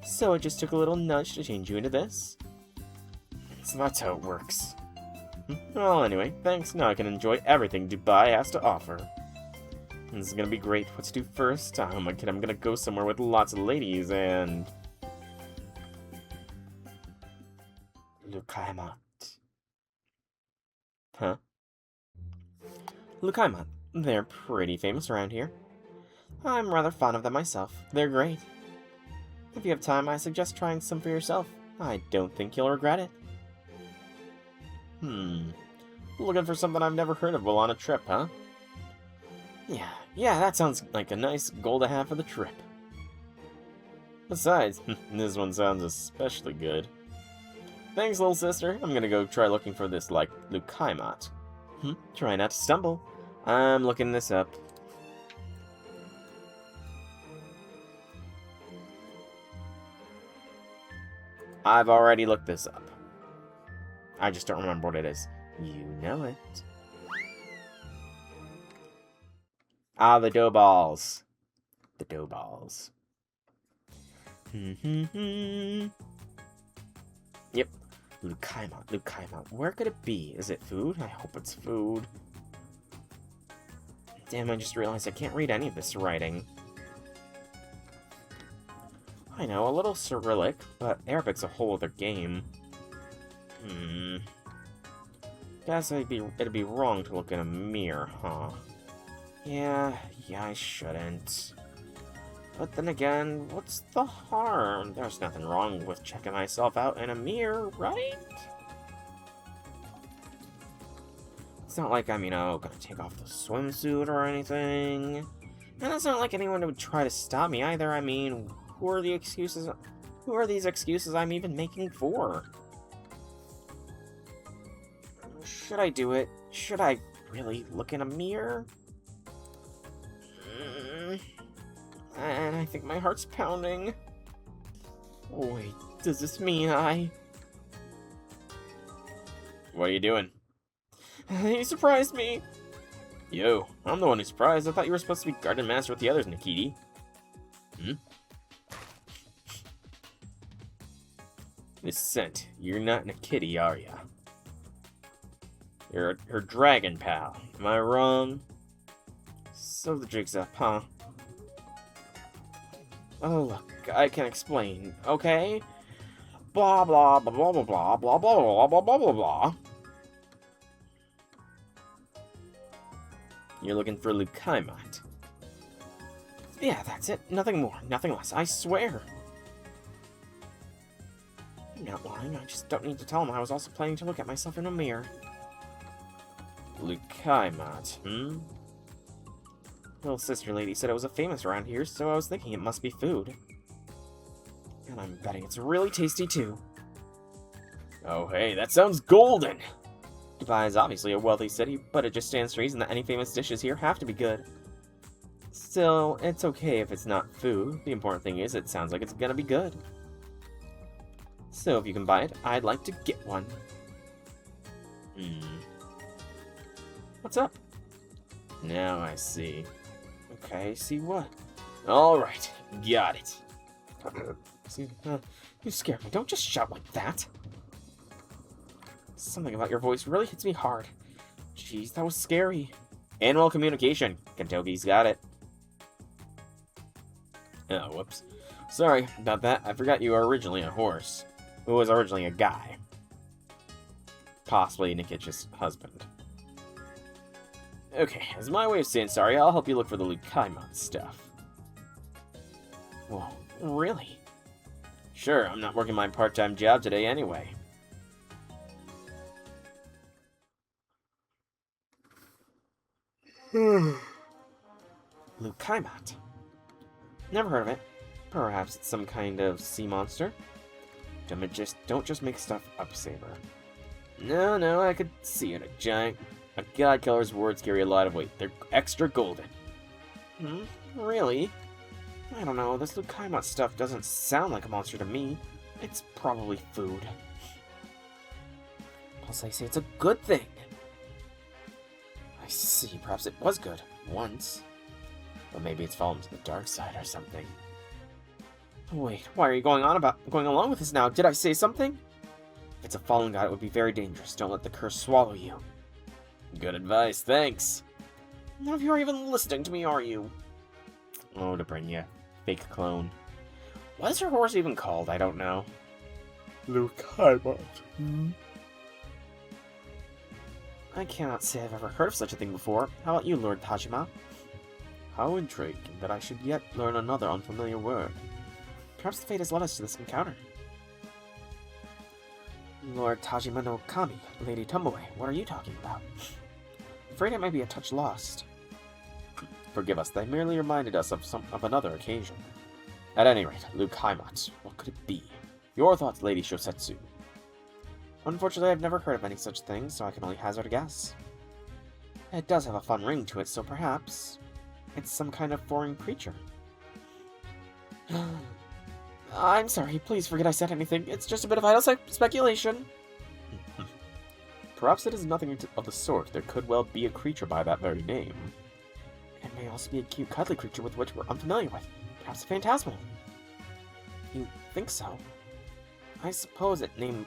So it just took a little nudge to change you into this. So that's how it works. Well, anyway, thanks. Now I can enjoy everything Dubai has to offer. This is gonna be great. What to do first? Oh my god, I'm gonna go somewhere with lots of ladies and... Lukaimat. Huh? Lukaimat. They're pretty famous around here. I'm rather fond of them myself. They're great. If you have time, I suggest trying some for yourself. I don't think you'll regret it. Looking for something I've never heard of while on a trip, huh? Yeah, that sounds like a nice goal to have for the trip. Besides, this one sounds especially good. Thanks, little sister. I'm gonna go try looking for this, like, Lukaimat. Try not to stumble. I'm looking this up. I've already looked this up. I just don't remember what it is. You know it. Ah, the dough balls. The dough balls. Yep. Lukaimat. Where could it be? Is it food? I hope it's food. Damn, I just realized I can't read any of this writing. I know, a little Cyrillic, but Arabic's a whole other game. Guess it'd be wrong to look in a mirror, huh? Yeah, I shouldn't. But then again, what's the harm? There's nothing wrong with checking myself out in a mirror, right? It's not like I'm, gonna take off the swimsuit or anything. And it's not like anyone would try to stop me either. I mean, who are these excuses I'm even making for? Should I do it? Should I really look in a mirror? And I think my heart's pounding. Wait, does this mean What are you doing? You surprised me! Yo, I'm the one who's surprised. I thought you were supposed to be garden master with the others, Nikiti. Miss Scent, you're not Nikiti, are ya? You're her dragon pal. Am I wrong? So the jig's up, huh? Oh, look, I can explain, okay? Blah, blah, blah, blah, blah, blah, blah, blah, blah, blah, blah, blah. You're looking for Lukaimat. Yeah, that's it. Nothing more, nothing less, I swear. I'm not lying, I just don't need to tell him I was also planning to look at myself in a mirror. Lukaimat, Little sister lady said it was famous around here, so I was thinking it must be food. And I'm betting it's really tasty, too. Oh, hey, that sounds golden! Dubai is obviously a wealthy city, but it just stands to reason that any famous dishes here have to be good. Still, it's okay if it's not food. The important thing is it sounds like it's gonna be good. So if you can buy it, I'd like to get one. What's up? Now I see. Okay, see what? Alright, got it. You scared me. Don't just shout like that. Something about your voice really hits me hard. Jeez, that was scary. Animal communication. Kentoki's got it. Oh, whoops. Sorry about that. I forgot you were originally a horse. Who was originally a guy. Possibly Nikit's husband. Okay, as my way of saying sorry, I'll help you look for the Lukaimat stuff. Whoa, really? Sure, I'm not working my part-time job today anyway. Lukaimat? Never heard of it. Perhaps it's some kind of sea monster? Don't just make stuff up, Saber. No, I could see it. A god killer's words carry a lot of weight. They're extra golden. Really? I don't know, this Lukaimat stuff doesn't sound like a monster to me. It's probably food. Plus I say it's a good thing. I see, perhaps it was good. Once. But maybe it's fallen to the dark side or something. Wait, why are you going along with this now? Did I say something? If it's a fallen god, it would be very dangerous. Don't let the curse swallow you. Good advice, thanks. None of you are even listening to me, are you? Oh, Dobrynia. Fake clone. What is her horse even called? I don't know. Lucaimon. I cannot say I've ever heard of such a thing before. How about you, Lord Tajima? How intriguing that I should yet learn another unfamiliar word. Perhaps the fate has led us to this encounter. Lord Tajima no Kami, Lady Tumblewe, what are you talking about? Afraid it might be a touch lost. Forgive us, they merely reminded us of another occasion. At any rate, Lucaimon, what could it be? Your thoughts, Lady Shosetsu. Unfortunately, I've never heard of any such thing, so I can only hazard a guess. It does have a fun ring to it, so perhaps it's some kind of foreign creature. I'm sorry, please forget I said anything. It's just a bit of idle speculation. Perhaps it is nothing of the sort. There could well be a creature by that very name. It may also be a cute, cuddly creature with which we're unfamiliar with. Perhaps a phantasmal. You think so? I suppose its name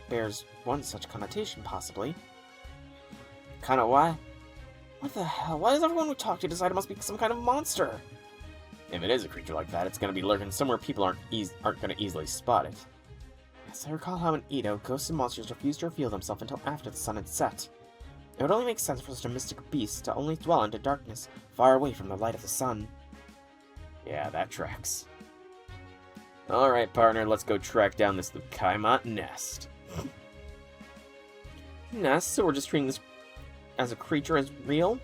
bears one such connotation, possibly. Kinda what? What the hell? Why does everyone we talk to decide it must be some kind of monster? If it is a creature like that, it's going to be lurking somewhere people aren't going to easily spot it. Yes, I recall how in Edo, ghosts and monsters refused to reveal themselves until after the sun had set. It would only make sense for such a mystic beast to only dwell into darkness, far away from the light of the sun. Yeah, that tracks. Alright, partner, let's go track down this Lucaimon nest. Nest? So we're just treating this as a creature as real?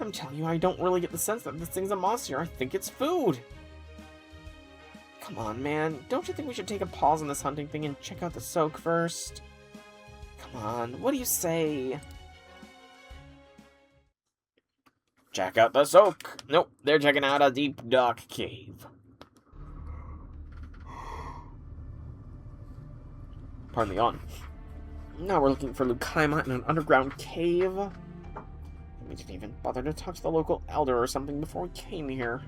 I'm telling you, I don't really get the sense that this thing's a monster. I think it's food. Come on, man. Don't you think we should take a pause on this hunting thing and check out the soak first? Come on, what do you say? Check out the soak. Nope, they're checking out a deep, dark cave. Pardon the yawn. Now we're looking for Lucaimon in an underground cave. We didn't even bother to talk to the local elder or something before we came here.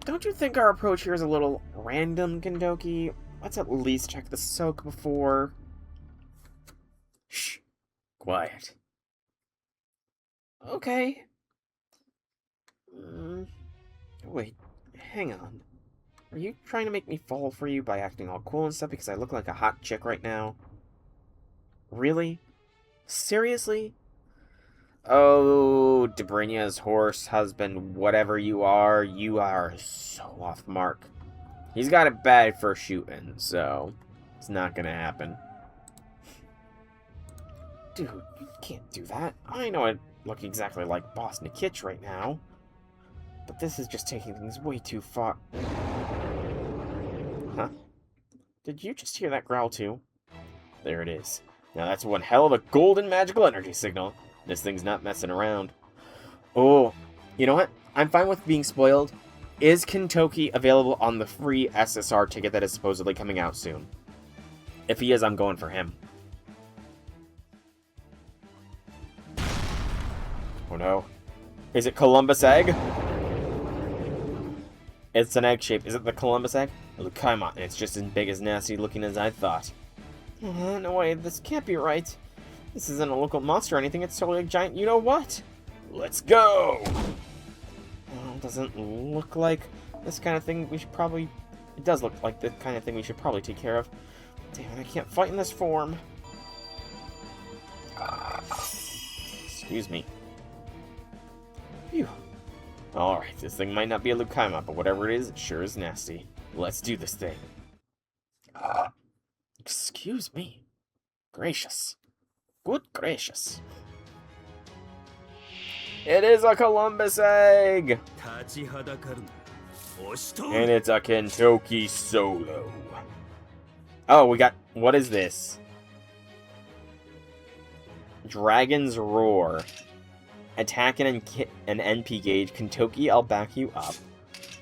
Don't you think our approach here is a little random, Kendoki? Let's at least check the soak before... Shh. Quiet. Okay. Wait, hang on. Are you trying to make me fall for you by acting all cool and stuff because I look like a hot chick right now? Really? Seriously? Oh, Dobrynia's horse, husband, whatever you are so off mark. He's got it bad for shooting, so it's not gonna happen. Dude, you can't do that. I know I look exactly like Boss Nikitch right now, but this is just taking things way too far. Huh? Did you just hear that growl too? There it is. Now that's one hell of a golden magical energy signal. This thing's not messing around. Oh, you know what? I'm fine with being spoiled. Is Kentoki available on the free SSR ticket that is supposedly coming out soon? If he is, I'm going for him. Oh no. Is it Columbus egg? It's an egg shape. Is it the Columbus egg? Lucaimon. It's just as big as nasty looking as I thought. No way, this can't be right. This isn't a local monster or anything, it's totally a giant you-know-what. Let's go! Well, doesn't look like this kind of thing we should probably... It does look like the kind of thing we should probably take care of. Damn it, I can't fight in this form. Excuse me. Phew. Alright, this thing might not be a Lucaimon, but whatever it sure is nasty. Let's do this thing. Excuse me. Gracious. Good gracious. It is a Columbus egg! And it's a Kentoki solo. Oh, we got... What is this? Dragon's Roar. Attack an NP gauge. Kentoki, I'll back you up.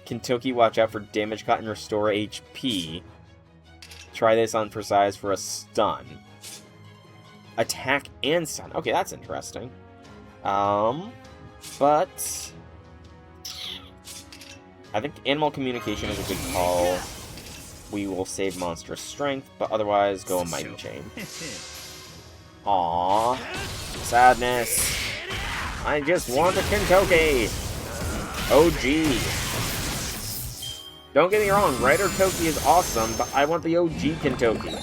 Kentoki, watch out for damage cut and restore HP. Try this on for size for a stun. Attack and stun. Okay, that's interesting. But I think Animal Communication is a good call. We will save Monstrous Strength, but otherwise go a Mighty Chain. Aww. Sadness. I just want a Kentucky! OG! Don't get me wrong, Rider Toki is awesome, but I want the OG Kentucky.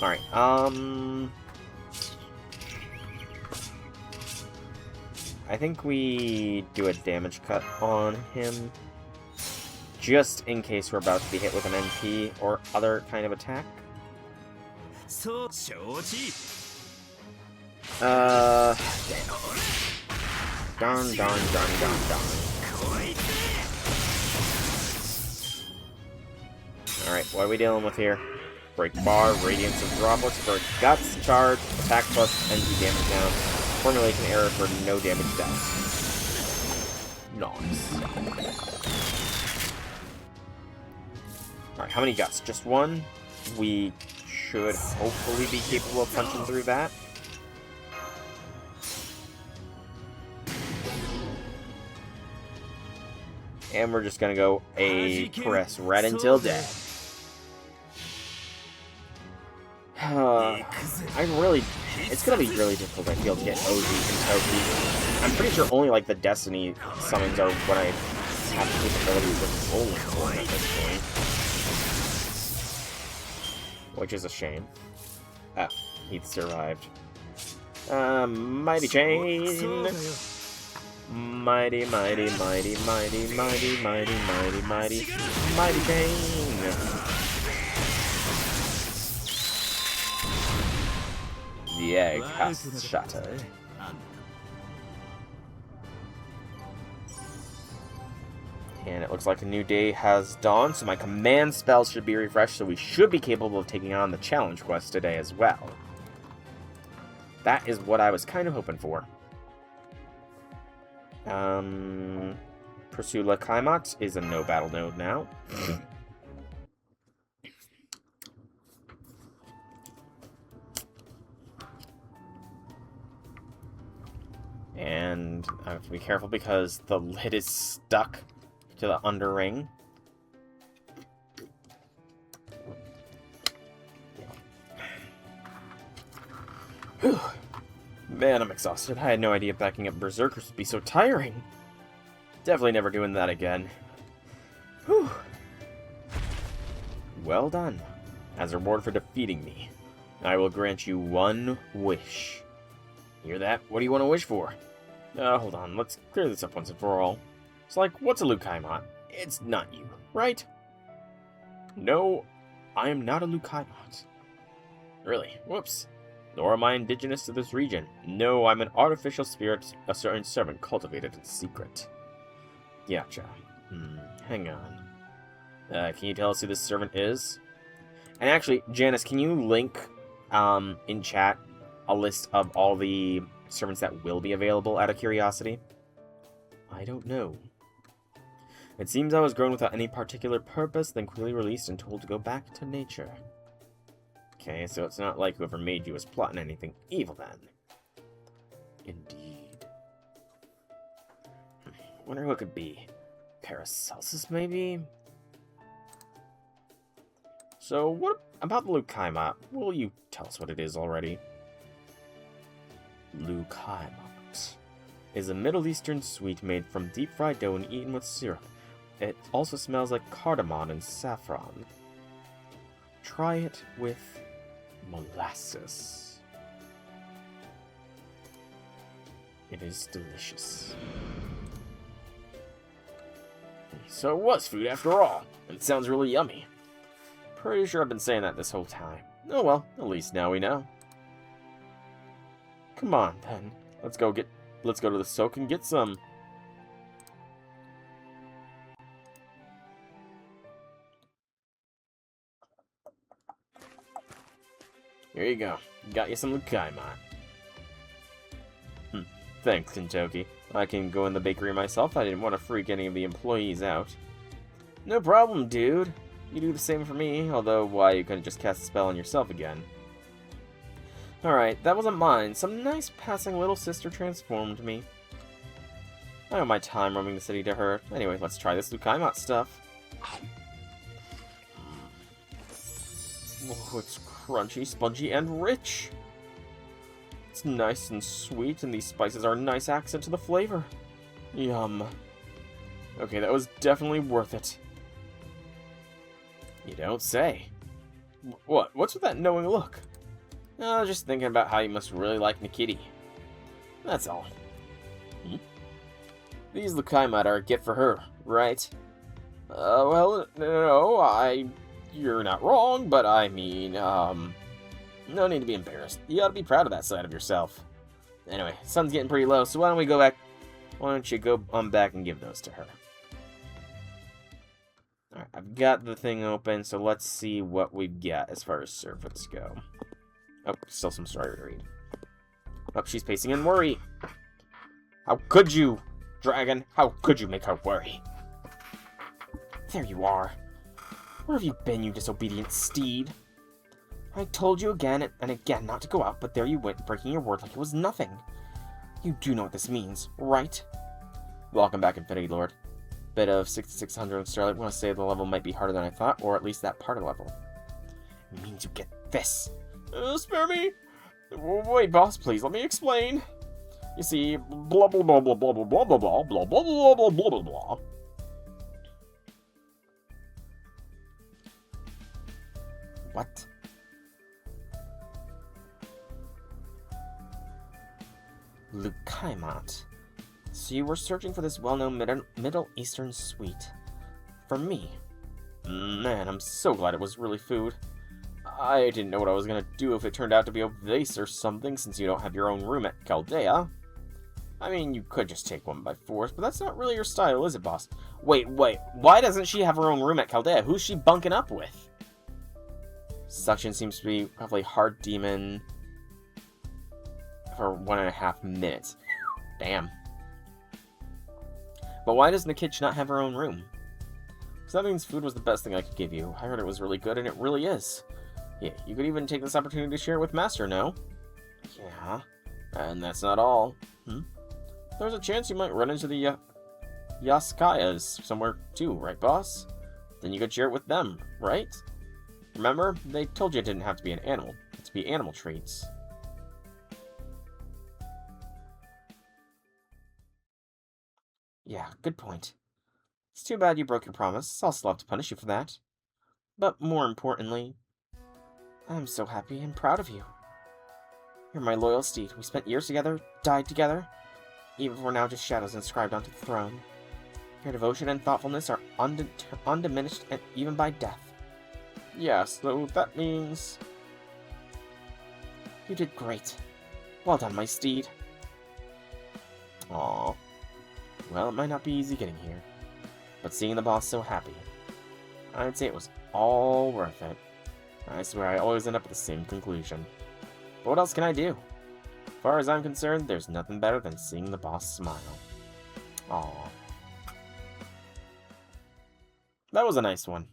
Alright, I think we do a damage cut on him, just in case we're about to be hit with an NP or other kind of attack. Darn. Alright, what are we dealing with here? Break bar, radiance of droplets for guts, charge, attack plus, NP damage down. Formulation error for no damage down. Nice. Alright, how many guts? Just one? We should hopefully be capable of punching through that. And we're just gonna go a press red until dead. It's gonna be really difficult, I feel, to get OG Kentucky. I'm pretty sure only, like, the Destiny summons are when I have the capability of rolling for him at this point. Which is a shame. Ah, he survived. Mighty Chain! Mighty Chain! The egg has shattered. And it looks like a new day has dawned, so my command spells should be refreshed, so we should be capable of taking on the challenge quest today as well. That is what I was kind of hoping for. Pursue La Kaimat is a no battle node now. And I have to be careful because the lid is stuck to the underring. Whew. Man, I'm exhausted. I had no idea backing up Berserkers would be so tiring. Definitely never doing that again. Whew. Well done. As a reward for defeating me, I will grant you one wish. Hear that? What do you want to wish for? Hold on. Let's clear this up once and for all. It's like, what's a Lucaimon? It's not you, right? No, I am not a Lucaimon. Really? Whoops. Nor am I indigenous to this region. No, I'm an artificial spirit a certain servant cultivated in secret. Gotcha. Hang on. Can you tell us who this servant is? And actually, Janice, can you link in chat a list of all the servants that will be available out of curiosity? I don't know. It seems I was grown without any particular purpose, then quickly released and told to go back to nature. Okay, so it's not like whoever made you was plotting anything evil then. Indeed. Wonder who it could be. Paracelsus, maybe? So, what about the Lucaimot? Will you tell us what it is already? Lucaimot is a Middle Eastern sweet made from deep-fried dough and eaten with syrup. It also smells like cardamom and saffron. Try it with molasses. It is delicious. So it was food after all, and it sounds really yummy. Pretty sure I've been saying that this whole time. Oh well, at least now we know. Come on, then. Let's go to the soak and get some. Here you go. Got you some Lucaimon. Thanks, Kentucky. I can go in the bakery myself. I didn't want to freak any of the employees out. No problem, dude. You do the same for me, although why you couldn't just cast a spell on yourself again. Alright, that wasn't mine. Some nice passing little sister transformed me. I owe my time roaming the city to her. Anyway, let's try this Lucaimot stuff. Oh, it's crunchy, spongy, and rich. It's nice and sweet, and these spices are a nice accent to the flavor. Yum. Okay, that was definitely worth it. You don't say. What? What's with that knowing look? Just thinking about how you must really like Nikiti. That's all. These Lucaimite are a gift for her, right? Well, no, you're not wrong, but I mean, no need to be embarrassed. You ought to be proud of that side of yourself. Anyway, sun's getting pretty low, so why don't you go on back and give those to her? Alright, I've got the thing open, so let's see what we've got as far as servants go. Oh, still some story to read. Oh, she's pacing in worry. How could you, dragon? How could you make her worry? There you are. Where have you been, you disobedient steed? I told you again and again not to go out, but there you went, breaking your word like it was nothing. You do know what this means, right? Welcome back, Infinity Lord. Bit of 6600 on Starlight. I want to say the level might be harder than I thought, or at least that part of the level. It means you get this. Spare me? Wait, boss, please, let me explain. You see, blah blah blah blah blah blah blah blah blah blah blah blah blah blah blah blah. What? Lucaimite. So you were searching for this well-known Middle Eastern sweet. For me. Man, I'm so glad it was really food. I didn't know what I was gonna do if it turned out to be a vase or something, since you don't have your own room at Chaldea. I mean, you could just take one by force, but that's not really your style, is it, boss? Wait, why doesn't she have her own room at Chaldea? Who's she bunking up with? Suction seems to be probably hard demon for 1.5 minutes. Damn. But why does Nikitch not have her own room? Because that means food was the best thing I could give you. I heard it was really good, and it really is. Yeah, you could even take this opportunity to share it with Master, no? Yeah. And that's not all. There's a chance you might run into the Yaskayas somewhere too, right, boss? Then you could share it with them, right? Remember? They told you it didn't have to be an animal. It's to be animal treats. Yeah, good point. It's too bad you broke your promise. I'll still have to punish you for that. But more importantly, I'm so happy and proud of you. You're my loyal steed. We spent years together, died together, even if we're now just shadows inscribed onto the throne. Your devotion and thoughtfulness are undiminished and even by death. Yeah, so that means... You did great. Well done, my steed. Aww. Well, it might not be easy getting here, but seeing the boss so happy, I'd say it was all worth it. I swear I always end up at the same conclusion. But what else can I do? As far as I'm concerned, there's nothing better than seeing the boss smile. Aww. That was a nice one.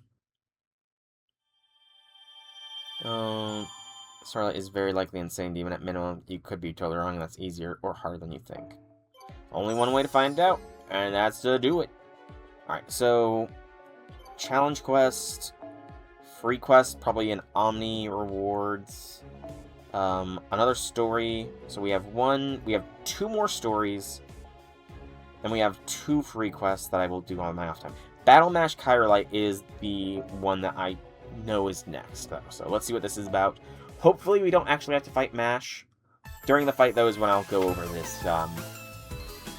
Starlight is very likely insane demon at minimum. You could be totally wrong, and that's easier or harder than you think. Only one way to find out, and that's to do it. Alright, so... Challenge quest... Free quest, probably an Omni rewards. Another story. So we have 2 more stories. Then we have 2 free quests that I will do on my off time. Battle Mash Kyrolite is the one that I know is next, though. So let's see what this is about. Hopefully we don't actually have to fight Mash. During the fight, though, is when I'll go over this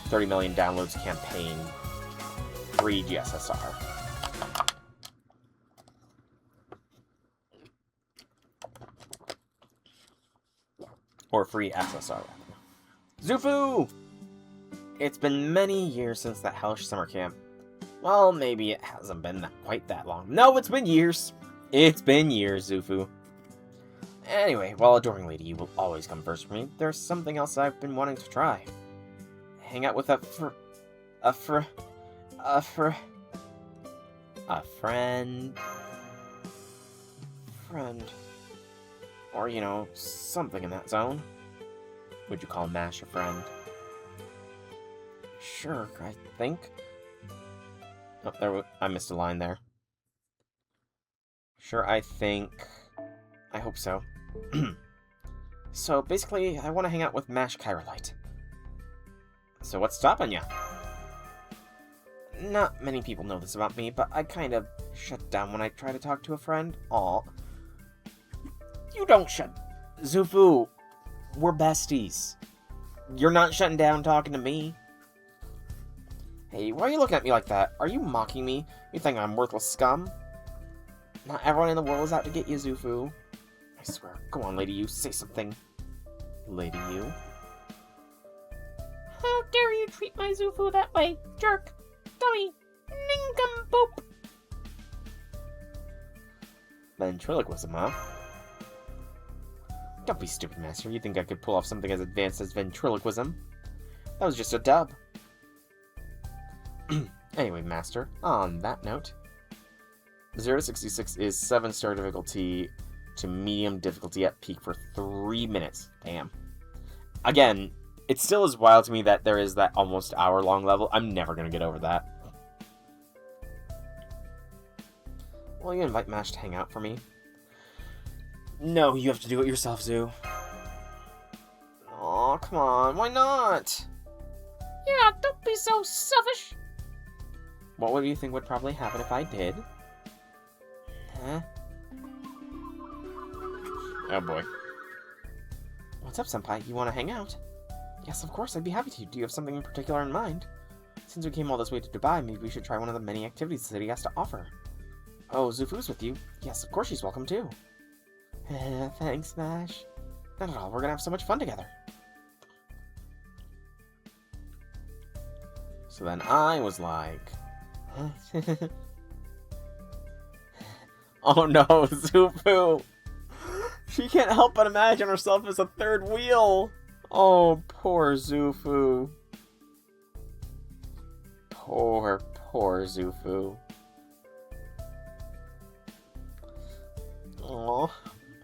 30 million downloads campaign. Free GSSR. Or free SSR. Zufu! It's been many years since that hellish summer camp. Well, maybe it hasn't been quite that long. No, it's been years. It's been years, Zufu. Anyway, while adoring lady, you will always come first for me. There's something else I've been wanting to try. Hang out with a friend. Or, you know, something in that zone. Would you call Mash a friend? Sure, I think. Oh, I missed a line there. Sure, I think... I hope so. So, basically, I want to hang out with Mash Chirolite. So what's stopping you? Not many people know this about me, but I kind of shut down when I try to talk to a friend. Aw. You don't shut... Zufu, we're besties. You're not shutting down talking to me. Hey, why are you looking at me like that? Are you mocking me? You think I'm worthless scum? Not everyone in the world is out to get you, Zufu. I swear. Go on, Lady You, say something. Lady You? How dare you treat my Zufu that way, jerk, dummy, nincompoop! Ventriloquism, huh? Don't be stupid, Master. You think I could pull off something as advanced as ventriloquism? That was just a dub. Anyway, Master, on that note, 0 to 66 is 7-star difficulty to medium difficulty at peak for 3 minutes. Damn. Again, it still is wild to me that there is that almost hour-long level. I'm never going to get over that. Will you invite Mash to hang out for me? No, you have to do it yourself, Zoo. Aw, come on, why not? Yeah, don't be so selfish. What would you think would probably happen if I did? Huh? Oh boy. What's up, Senpai? You want to hang out? Yes, of course, I'd be happy to. Do you have something in particular in mind? Since we came all this way to Dubai, maybe we should try one of the many activities the city has to offer. Oh, Zufu's with you? Yes, of course she's welcome too. Thanks, Mash. Not at all, we're gonna have so much fun together. So then I was like... Oh no, Zufu! She can't help but imagine herself as a third wheel! Oh, poor Zufu. Poor Zufu. Aw,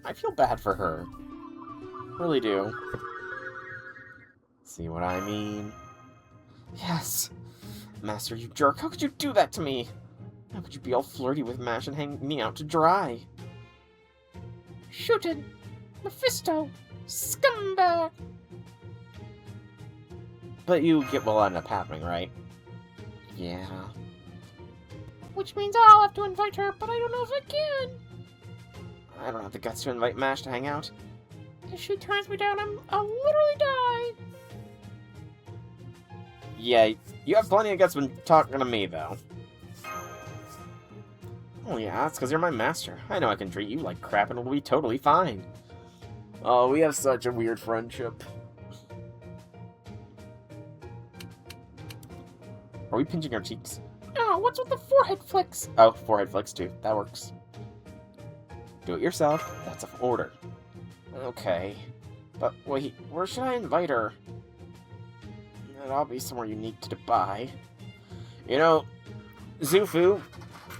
I feel bad for her. Really do. See what I mean? Yes! Master, you jerk, how could you do that to me? How could you be all flirty with Mash and hang me out to dry? Shootin', Mephisto, scumbag. But you get what will end up happening, right? Yeah. Which means I'll have to invite her, but I don't know if I can. I don't have the guts to invite Mash to hang out. If she turns me down, I'll literally die. Yeah, you have plenty of guts when talking to me, though. Oh yeah, that's because you're my master. I know I can treat you like crap and it'll be totally fine. Oh, we have such a weird friendship. Are we pinching our cheeks? Oh, what's with the forehead flicks? Oh, forehead flicks too. That works. Do it yourself. That's an order. Okay. But wait, where should I invite her? It'll be somewhere unique to Dubai. You know, Zufu,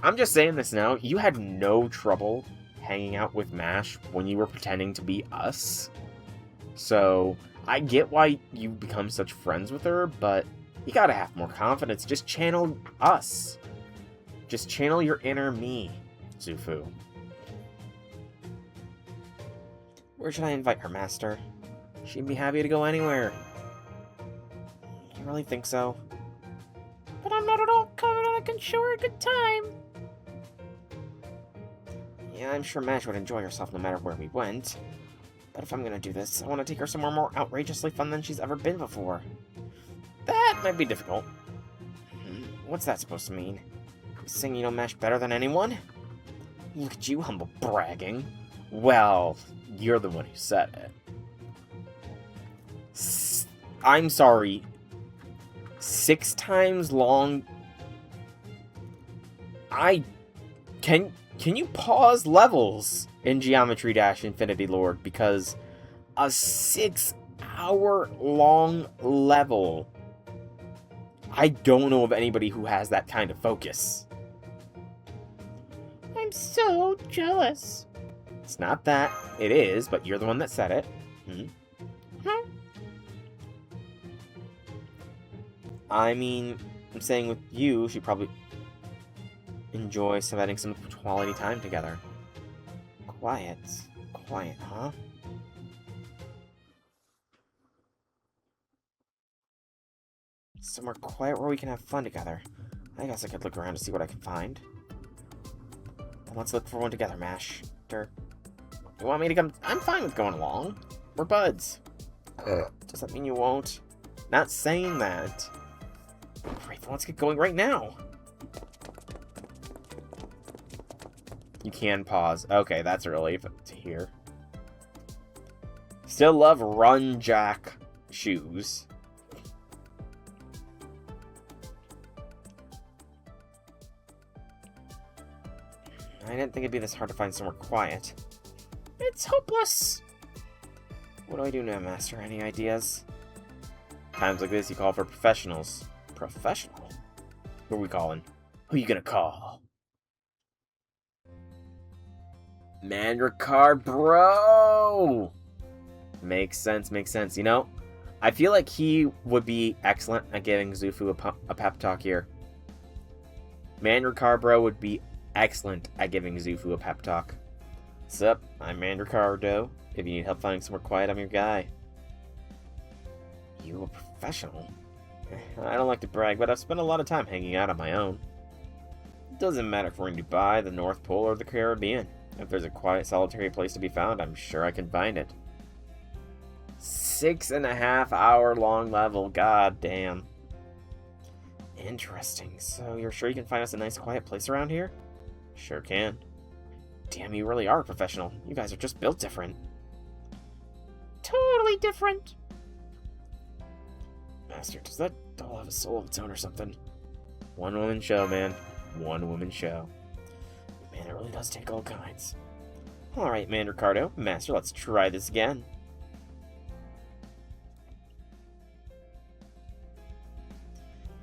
I'm just saying this now. You had no trouble hanging out with Mash when you were pretending to be us. So, I get why you become such friends with her, but you gotta have more confidence. Just channel us. Just channel your inner me, Zufu. Where should I invite her, Master? She'd be happy to go anywhere. You really think so? But I'm not at all confident I can show her a good time. Yeah, I'm sure Mash would enjoy herself no matter where we went. But if I'm gonna do this, I want to take her somewhere more outrageously fun than she's ever been before. That might be difficult. What's that supposed to mean? Saying you know Mash better than anyone? Look at you, humble bragging. Well, you're the one who said it. I'm sorry. 6 times long... Can you pause levels in Geometry Dash Infinity Lord? Because a 6-hour-long level... I don't know of anybody who has that kind of focus. I'm so jealous. It's not that. It is, but you're the one that said it. Huh? I mean, I'm saying with you, she'd probably enjoy spending some quality time together. Quiet. quiet, huh? Somewhere quiet where we can have fun together. I guess I could look around to see what I can find. Then let's look for one together, Master. You want me to come? I'm fine with going along. We're buds. Does that mean you won't? Not saying that. Great, let's get going right now. You can pause. Okay, that's a relief to hear. Still love Run Jack shoes. I didn't think it'd be this hard to find somewhere quiet. It's hopeless. What do I do now, Master? Any ideas? Times like this, you call for professionals. Professional? Who are we calling? Who you gonna call? Mandrakar, bro! Makes sense, makes sense. You know, I feel like he would be excellent at giving Zufu a pep talk here. Mandrakar, bro, would be excellent at giving Zufu a pep talk. Sup, I'm Mandrakar, Do. If you need help finding somewhere quiet, I'm your guy. You a professional? I don't like to brag, but I've spent a lot of time hanging out on my own. It doesn't matter if we're in Dubai, the North Pole, or the Caribbean. If there's a quiet, solitary place to be found, I'm sure I can find it. 6.5 hour long level, god damn. Interesting. So you're sure you can find us a nice, quiet place around here? Sure can. Damn, you really are a professional. You guys are just built different. Totally different. Master, does that doll have a soul of its own or something? One-woman show, man. One-woman show. Man, it really does take all kinds. Alright, man, Ricardo. Master, let's try this again.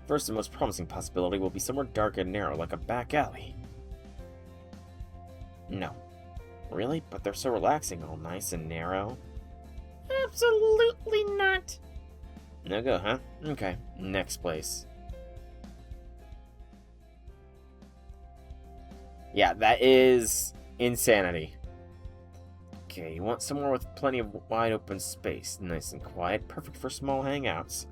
First, the most promising possibility will be somewhere dark and narrow, like a back alley. No. Really? But they're so relaxing, all nice and narrow. Absolutely not. No go, huh? Okay, next place. Yeah, that is insanity. Okay, you want somewhere with plenty of wide open space, nice and quiet, perfect for small hangouts.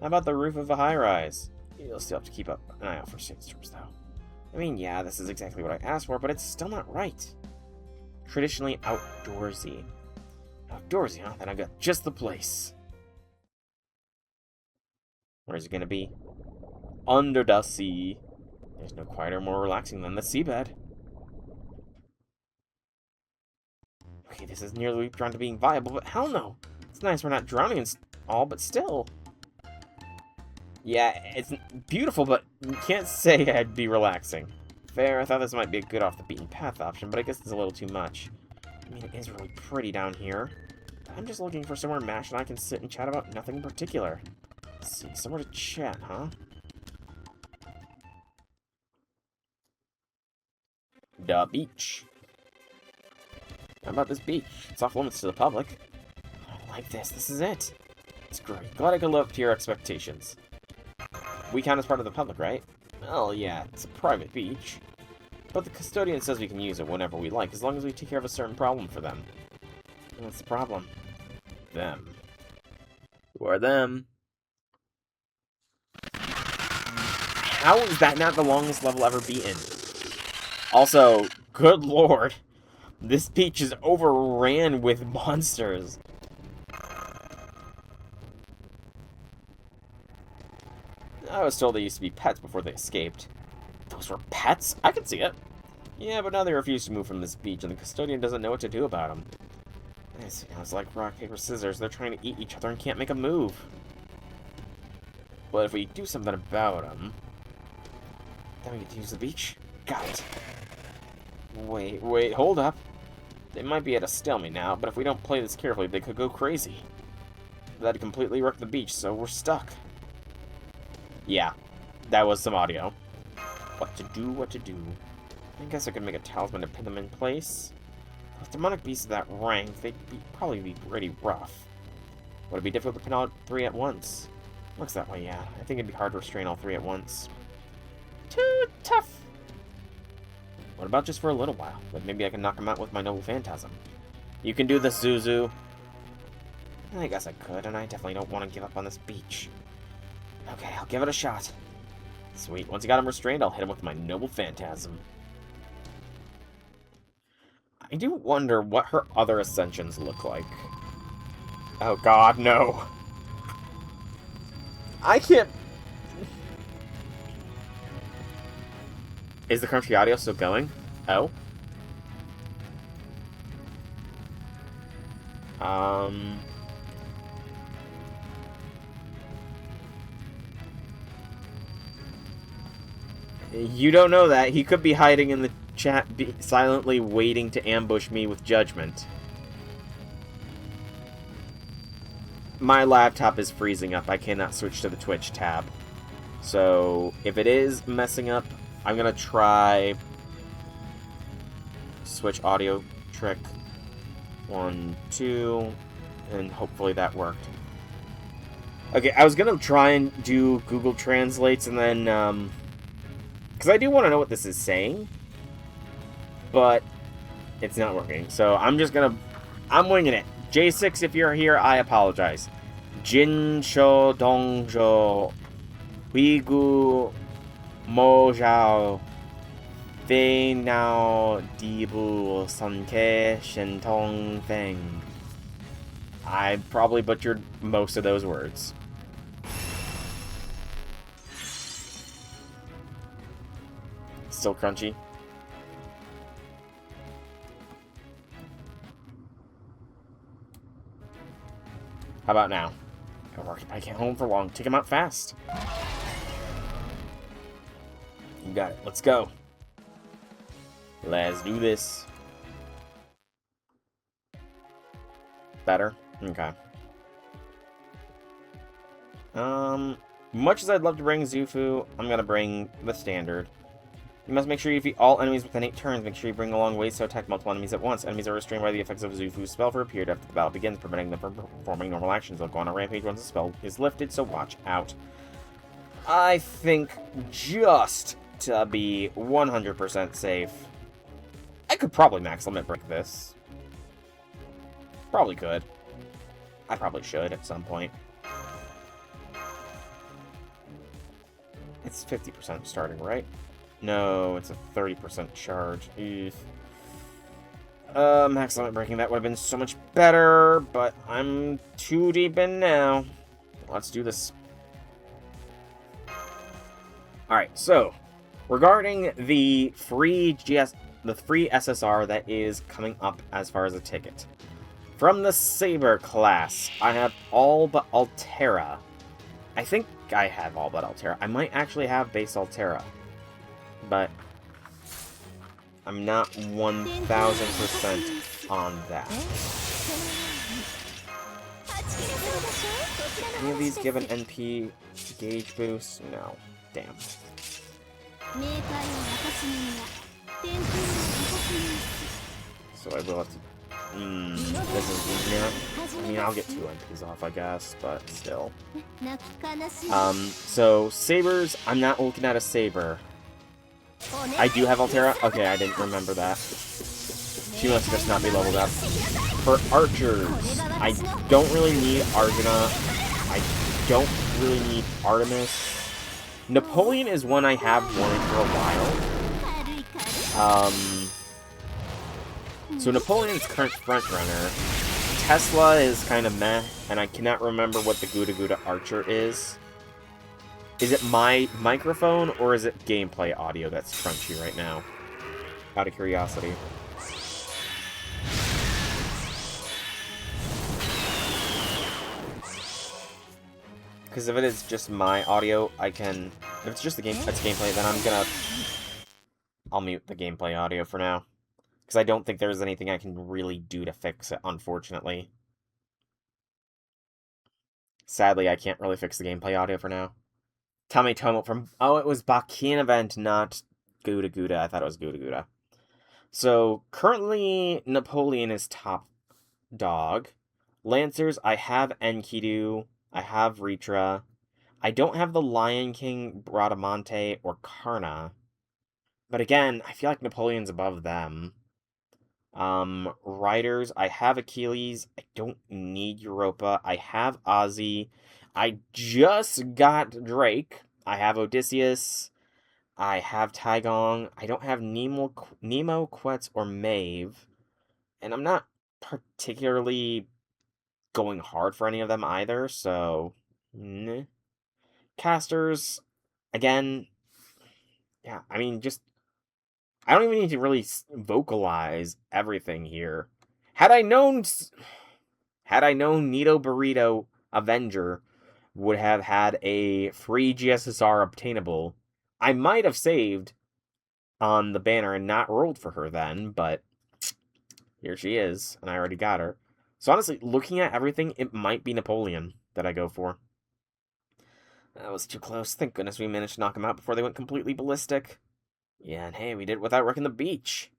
How about the roof of a high-rise? You'll still have to keep an eye out for sandstorms, though. I mean, yeah, this is exactly what I asked for, but it's still not right. Traditionally outdoorsy. Outdoorsy, huh? Then I've got just the place. Where's it gonna be? Under the sea. There's no quieter, more relaxing than the seabed. Okay, this is nearly drawn to being viable, but hell no! It's nice we're not drowning and all, but still. Yeah, it's beautiful, but you can't say I'd be relaxing. Fair, I thought this might be a good off-the-beaten-path option, but I guess it's a little too much. I mean, it is really pretty down here. But I'm just looking for somewhere Mash and I can sit and chat about nothing in particular. Let's see, somewhere to chat, huh? The beach. How about this beach? It's off limits to the public. I like this. This is it. It's great. Glad I could live up to your expectations. We count as part of the public, right? Well, yeah, it's a private beach. But the custodian says we can use it whenever we like, as long as we take care of a certain problem for them. And what's the problem? Them. Who are them? How is that not the longest level ever beaten? Also, good lord, this beach is overran with monsters. I was told they used to be pets before they escaped. Those were pets? I can see it. Yeah, but now they refuse to move from this beach, and the custodian doesn't know what to do about them. I see now, it's like rock, paper, scissors. They're trying to eat each other and can't make a move. But if we do something about them, then we get to use the beach. Got it. Wait, hold up. They might be at a stalemate now, but if we don't play this carefully, they could go crazy. That'd completely wreck the beach, so we're stuck. Yeah, that was some audio. What to do. I guess I could make a talisman to pin them in place. With demonic beasts of that rank, they'd probably be pretty rough. Would it be difficult to pin all three at once? Looks that way, yeah. I think it'd be hard to restrain all three at once. Too tough. What about just for a little while? But maybe I can knock them out with my noble phantasm. You can do the Zuzu. I guess I could, and I definitely don't want to give up on this beach. Okay, I'll give it a shot. Sweet. Once you got him restrained, I'll hit him with my Noble Phantasm. I do wonder what her other ascensions look like. Oh god, no. I can't... Is the crunchy audio still going? Oh? You don't know that. He could be hiding in the chat, silently waiting to ambush me with judgment. My laptop is freezing up. I cannot switch to the Twitch tab. So, if it is messing up, I'm gonna try... Switch audio trick. 1, 2, and hopefully that worked. Okay, I was gonna try and do Google Translates and then, because I do want to know what this is saying, but it's not working. So I'm just gonna... I'm winging it. J6, if you're here, I apologize. Jin Sho Dongzhou Huigu Mojao Fei Nao Dibu Sanke Shentong Feng. I probably butchered most of those words. Still crunchy. How about now? I can't hold him for long. Take him out fast. You got it. Let's go. Let's do this. Better? Okay. Much as I'd love to bring Zufu, I'm gonna bring the standard. You must make sure you defeat all enemies within 8 turns. Make sure you bring along ways to attack multiple enemies at once. Enemies are restrained by the effects of Zufu's spell for a period after the battle begins, preventing them from performing normal actions. They'll go on a rampage once the spell is lifted, so watch out. I think just to be 100% safe, I could probably max limit break this. Probably could. I probably should at some point. It's 50% starting, right? No, it's a 30% charge. Eef. Max limit breaking, that would have been so much better, but I'm too deep in now. Let's do this. Alright, so, regarding the free SSR that is coming up as far as a ticket. From the Saber class, I have all but Altera. I think I have all but Altera. I might actually have base Altera, but I'm not 1000% on that. Any of these give an NP gauge boost? No. Damn. So I will have to... this is not... I mean, I'll get 2 NPs off, I guess, but still. So, Sabers, I'm not looking at a Saber. I do have Altera? Okay, I didn't remember that. She must just not be leveled up. For Archers, I don't really need Arjuna. I don't really need Artemis. Napoleon is one I have wanted for a while. So Napoleon's current frontrunner. Tesla is kind of meh, and I cannot remember what the Gouda Gouda Archer is. Is it my microphone, or is it gameplay audio that's crunchy right now? Out of curiosity. Because if it is just my audio, I can... If it's just the gameplay, then I'm gonna... I'll mute the gameplay audio for now. Because I don't think there's anything I can really do to fix it, unfortunately. Sadly, I can't really fix the gameplay audio for now. Tommy Tomo from... Oh, it was Bakin event, not Gouda Gouda. I thought it was Gouda Gouda. So, currently, Napoleon is top dog. Lancers, I have Enkidu. I have Ritra. I don't have the Lion King, Bradamante, or Karna. But again, I feel like Napoleon's above them. Riders, I have Achilles. I don't need Europa. I have Ozzy. I just got Drake. I have Odysseus. I have Taigong. I don't have Nemo, Quetz, or Maeve. And I'm not particularly going hard for any of them either, so... Nah. Casters, again, yeah, I mean, just... I don't even need to really vocalize everything here. Had I known Nito Burrito Avenger would have had a free GSSR obtainable, I might have saved on the banner and not rolled for her then, but here she is, and I already got her. So honestly, looking at everything, it might be Napoleon that I go for. That was too close. Thank goodness we managed to knock them out before they went completely ballistic. Yeah, and hey, we did it without wrecking the beach.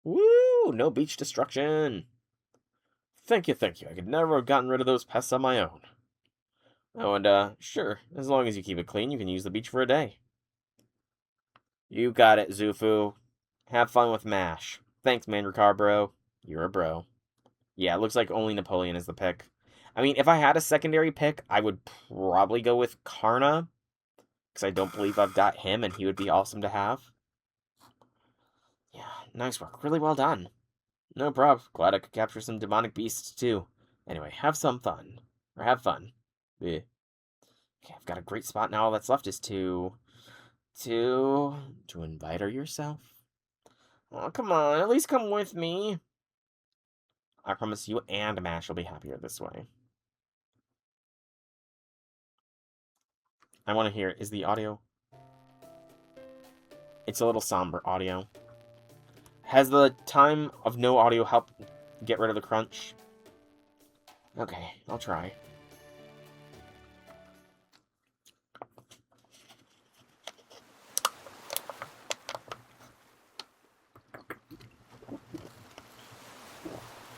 Woo! No beach destruction. Thank you, thank you. I could never have gotten rid of those pests on my own. Oh, and, sure, as long as you keep it clean, you can use the beach for a day. You got it, Zufu. Have fun with MASH. Thanks, Mandrakar, bro. You're a bro. Yeah, it looks like only Napoleon is the pick. I mean, if I had a secondary pick, I would probably go with Karna, because I don't believe I've got him, and he would be awesome to have. Yeah, nice work. Really well done. No prob. Glad I could capture some demonic beasts, too. Anyway, have some fun. Or have fun. Bleh. Okay, I've got a great spot now. All that's left is to invite her yourself. Oh, come on. At least come with me. I promise you and Mash will be happier this way. I want to hear, is the audio... It's a little somber audio. Has the time of no audio helped get rid of the crunch? Okay, I'll try.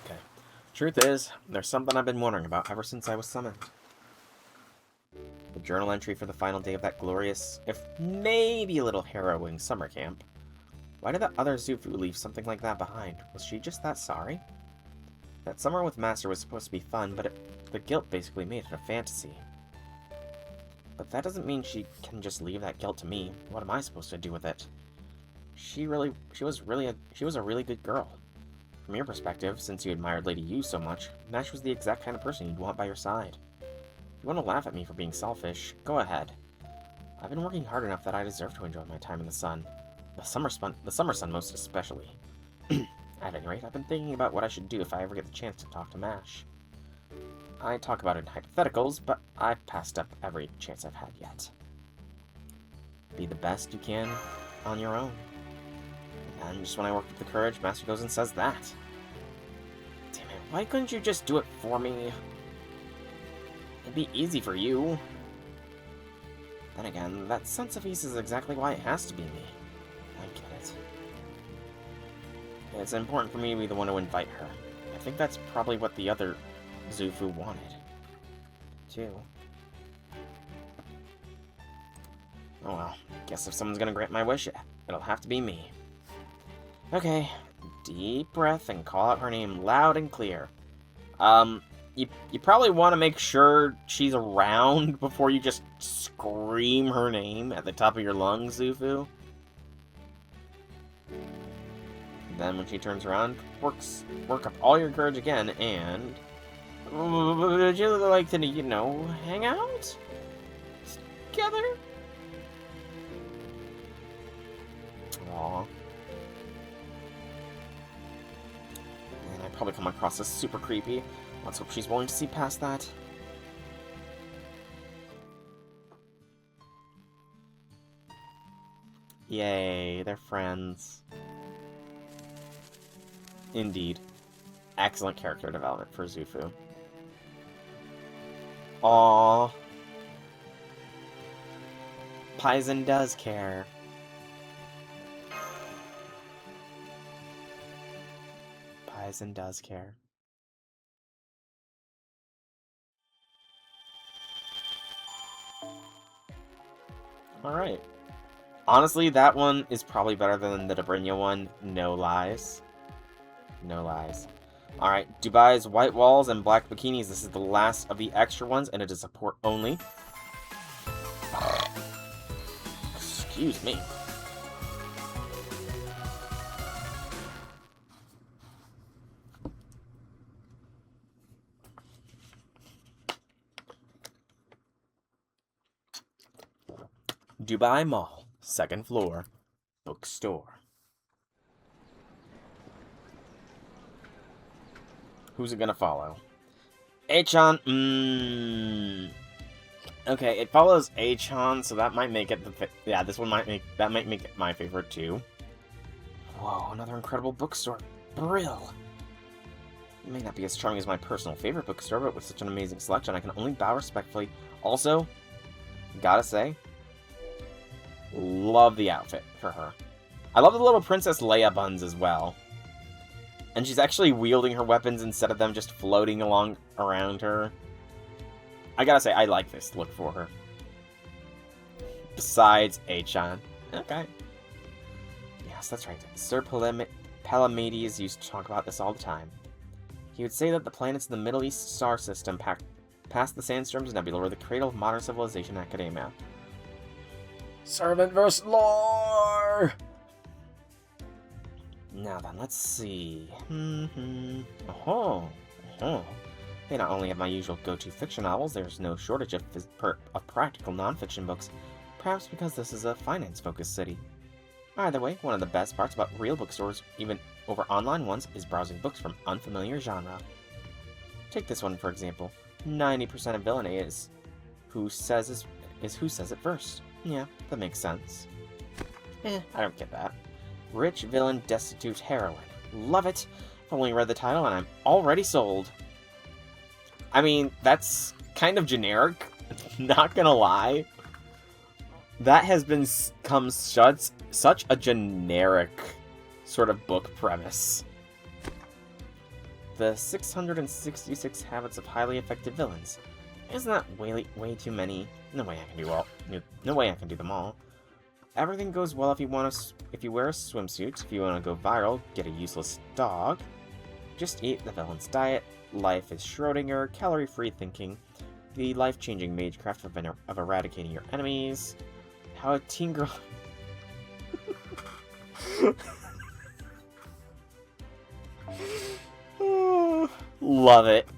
Okay. Truth is, there's something I've been wondering about ever since I was summoned. The journal entry for the final day of that glorious, if maybe a little harrowing summer camp. Why did the other Zufu leave something like that behind? Was she just that sorry? That summer with Master was supposed to be fun, but the guilt basically made it a fantasy. But that doesn't mean she can just leave that guilt to me. What am I supposed to do with it? She was a really good girl. From your perspective, since you admired Lady Yu so much, Nash was the exact kind of person you'd want by your side. If you want to laugh at me for being selfish, go ahead. I've been working hard enough that I deserve to enjoy my time in the sun. The summer sun most especially. At any rate, I've been thinking about what I should do if I ever get the chance to talk to Mash. I talk about it in hypotheticals, but I've passed up every chance I've had yet. Be the best you can on your own. And just when I work up the courage, Master goes and says that. Damn it, why couldn't you just do it for me? It'd be easy for you. Then again, that sense of ease is exactly why it has to be me. I get it. It's important for me to be the one to invite her. I think that's probably what the other Zufu wanted, too. Oh well, guess if someone's gonna grant my wish, it'll have to be me. Okay, deep breath and call out her name loud and clear. You probably want to make sure she's around before you just scream her name at the top of your lungs, Zufu. Then when she turns around, work up all your courage again, and... Would you like to, you know, hang out? Together? Aww. And I probably come across as super creepy. Let's hope she's willing to see past that. Yay, they're friends. Indeed. Excellent character development for Zufu. Aww. Paizen does care. Paizen does care. Alright. Honestly, that one is probably better than the Dobrynia one. No lies. No lies. Alright, Dubai's white walls and black bikinis. This is the last of the extra ones, and it is support only. Excuse me. Dubai Mall, 2nd floor, bookstore. Who's it gonna follow? Achan. Okay, it follows Achan, so that might make it yeah, this one might make it my favorite too. Whoa, another incredible bookstore. Brill. It may not be as charming as my personal favorite bookstore, but with such an amazing selection, I can only bow respectfully. Also, gotta say, love the outfit for her. I love the little Princess Leia buns as well. And she's actually wielding her weapons instead of them just floating along around her. I gotta say, I like this look for her. Besides Achan. Okay. Yes, that's right. Sir Palamedes used to talk about this all the time. He would say that the planets in the Middle East star system past the Sandstorms Nebula were the cradle of modern civilization and academia. Servant versus lore! Now then, let's see. They not only have my usual go-to fiction novels, there's no shortage of practical non-fiction books, perhaps because this is a finance-focused city. Either way, one of the best parts about real bookstores, even over online ones, is browsing books from unfamiliar genre. Take this one, for example. 90% of villainy is who says it first. Yeah, that makes sense. I don't get that. Rich villain, destitute heroine. Love it! I've only read the title and I'm already sold. I mean, that's kind of generic, not gonna lie. That has become such a generic sort of book premise. The 666 Habits of Highly Effective Villains. Isn't that way too many? No way I can do them all. Everything goes well if you wear a swimsuit. If you want to go viral, get a useless dog. Just eat the villain's diet. Life is Schrodinger. Calorie-free thinking. The life-changing magecraft of eradicating your enemies. How a teen girl... Love it.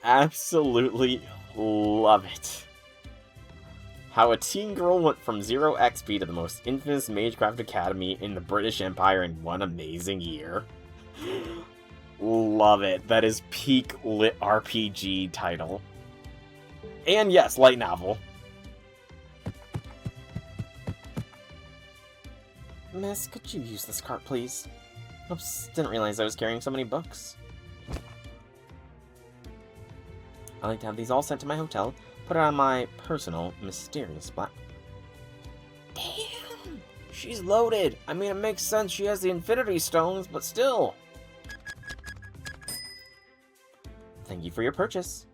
Absolutely love it. How a teen girl went from 0 XP to the most infamous Magecraft Academy in the British Empire in one amazing year. Love it. That is peak lit RPG title. And yes, light novel. Miss, could you use this cart, please? Oops, didn't realize I was carrying so many books. I like to have these all sent to my hotel, put it on my personal, mysterious black... Damn! She's loaded! I mean, it makes sense she has the Infinity Stones, but still! Thank you for your purchase.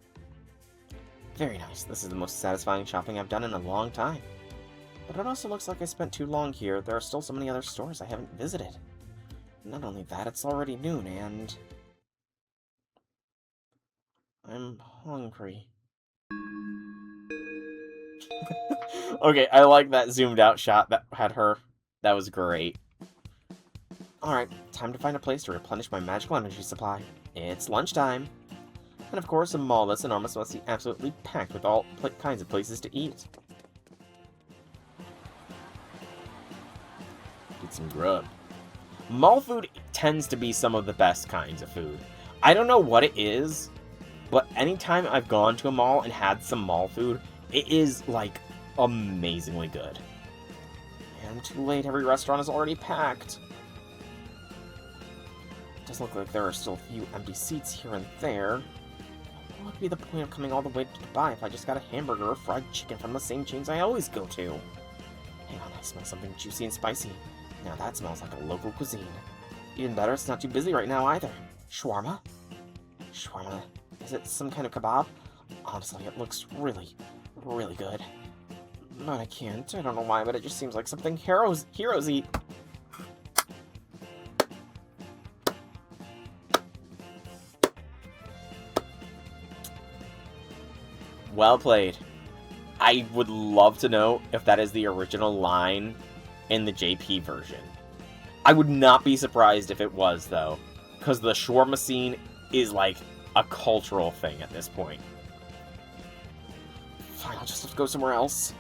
Very nice. This is the most satisfying shopping I've done in a long time. But it also looks like I spent too long here. There are still so many other stores I haven't visited. Not only that, it's already noon, and... I'm hungry. Okay, I like that zoomed out shot that had her. That was great. Alright, time to find a place to replenish my magical energy supply. It's lunchtime. And of course, a mall that's enormous must be absolutely packed with all kinds of places to eat. Get some grub. Mall food tends to be some of the best kinds of food. I don't know what it is, but anytime I've gone to a mall and had some mall food, it is, like, amazingly good. And too late, every restaurant is already packed. It does look like there are still a few empty seats here and there. What would be the point of coming all the way to Dubai if I just got a hamburger or fried chicken from the same chains I always go to? Hang on, I smell something juicy and spicy. Now that smells like a local cuisine. Even better, it's not too busy right now either. Shawarma? Shawarma. Is it some kind of kebab? Honestly, it looks really, really good. But I can't. I don't know why, but it just seems like something heroes eat. Well played. I would love to know if that is the original line in the JP version. I would not be surprised if it was, though, because the shawarma scene is like a cultural thing at this point. Fine, I'll just have to go somewhere else.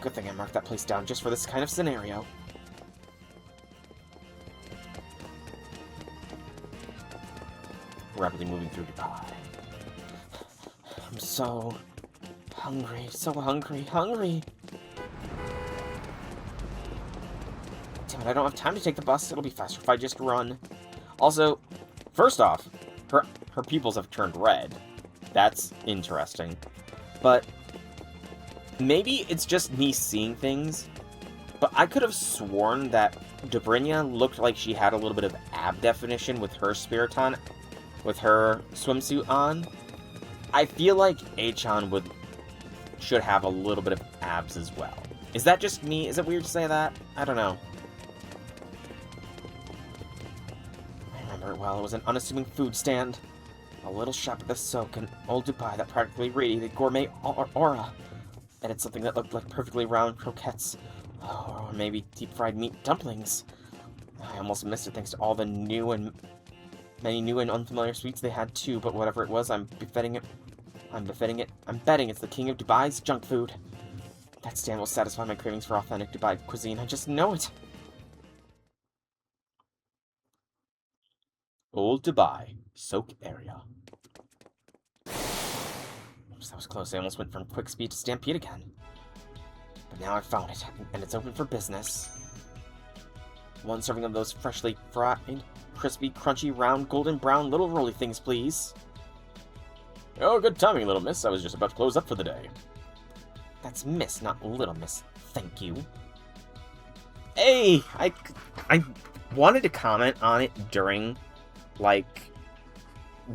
Good thing I marked that place down just for this kind of scenario. Rapidly moving through Dubai. I'm so hungry, hungry. Damn it, I don't have time to take the bus. It'll be faster if I just run. Also, first off, her pupils have turned red. That's interesting. But maybe it's just me seeing things, but I could have sworn that Dobrynya looked like she had a little bit of ab definition with her Spiriton, with her swimsuit on. I feel like Achan should have a little bit of abs as well. Is that just me? Is it weird to say that? I don't know. I remember it well. It was an unassuming food stand. A little shop at the soak in old Dubai that practically radiated gourmet aura. And it's something that looked like perfectly round croquettes. Or maybe deep-fried meat dumplings. I almost missed it thanks to all the many new and unfamiliar sweets they had too, but whatever it was, I'm betting it's the king of Dubai's junk food. That stand will satisfy my cravings for authentic Dubai cuisine. I just know it. Old Dubai, soak area. Oops, that was close. I almost went from quick speed to stampede again. But now I've found it, and it's open for business. One serving of those freshly fried, crispy, crunchy, round, golden brown little roly things, please. Oh, good timing, little miss. I was just about to close up for the day. That's miss, not little miss. Thank you. Hey, I wanted to comment on it during, like,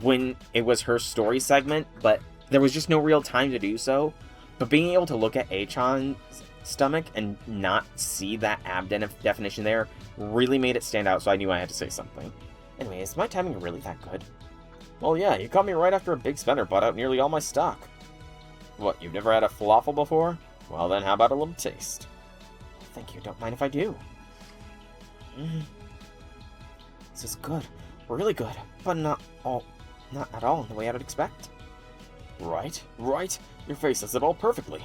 when it was her story segment, but there was just no real time to do so. But being able to look at Achan's stomach and not see that ab definition there really made it stand out, so I knew I had to say something. Anyway, is my timing really that good? Well, yeah, you caught me right after a big spender bought out nearly all my stock. What, you've never had a falafel before? Well then, how about a little taste? Thank you, don't mind if I do. This is good. Really good. But not at all in the way I would expect. Right. Your face says it all perfectly.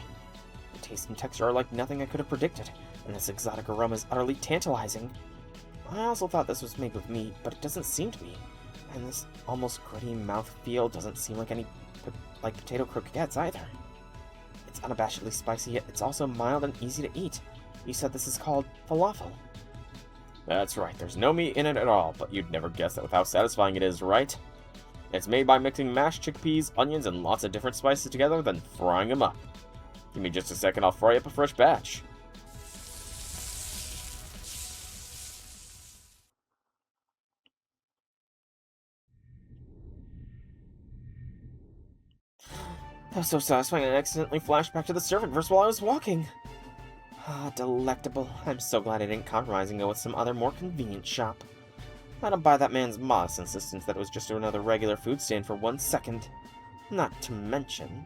The taste and texture are like nothing I could have predicted, and this exotic aroma is utterly tantalizing. I also thought this was made with meat, but it doesn't seem to be. And this almost gritty mouthfeel doesn't seem like any potato croquettes either. It's unabashedly spicy, yet it's also mild and easy to eat. You said this is called falafel. That's right, there's no meat in it at all, but you'd never guess that with how satisfying it is, right? It's made by mixing mashed chickpeas, onions, and lots of different spices together, then frying them up. Give me just a second, I'll fry up a fresh batch. That was so satisfying, I accidentally flashed back to the servant verse while I was walking. Ah, delectable. I'm so glad I didn't compromise and go with some other more convenient shop. I don't buy that man's modest insistence that it was just another regular food stand for 1 second. Not to mention,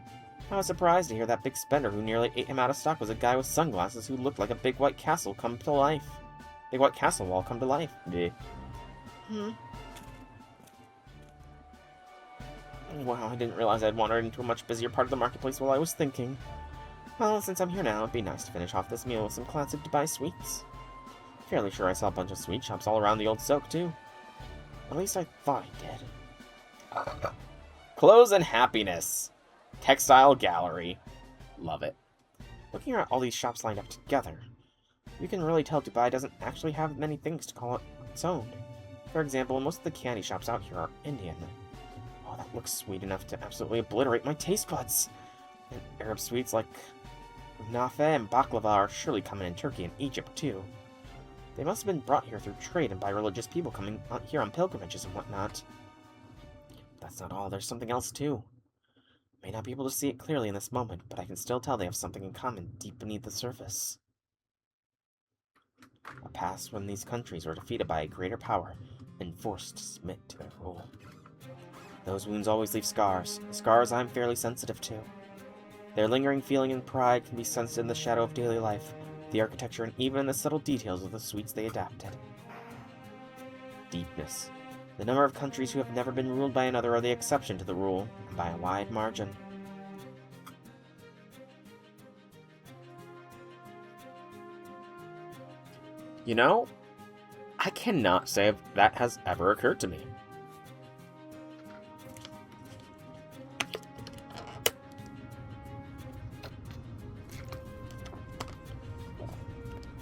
I was surprised to hear that big spender who nearly ate him out of stock was a guy with sunglasses who looked like a big white castle come to life. Big white castle wall come to life. Yeah. Wow, I didn't realize I'd wandered into a much busier part of the marketplace while I was thinking. Well, since I'm here now, it'd be nice to finish off this meal with some classic Dubai sweets. Fairly sure I saw a bunch of sweet shops all around the old soak, too. At least I thought I did. Clothes and happiness. Textile gallery. Love it. Looking at all these shops lined up together, you can really tell Dubai doesn't actually have many things to call it its own. For example, most of the candy shops out here are Indian. Oh, that looks sweet enough to absolutely obliterate my taste buds. And Arab sweets like nafe and baklava are surely common in Turkey and Egypt, too. They must have been brought here through trade and by religious people coming here on pilgrimages and whatnot. That's not all. There's something else, too. May not be able to see it clearly in this moment, but I can still tell they have something in common deep beneath the surface. A past when these countries were defeated by a greater power and forced to submit to their rule. Those wounds always leave scars, scars I'm fairly sensitive to. Their lingering feeling and pride can be sensed in the shadow of daily life, the architecture, and even in the subtle details of the sweets they adapted. Deepness. The number of countries who have never been ruled by another are the exception to the rule, and by a wide margin. You know, I cannot say if that has ever occurred to me.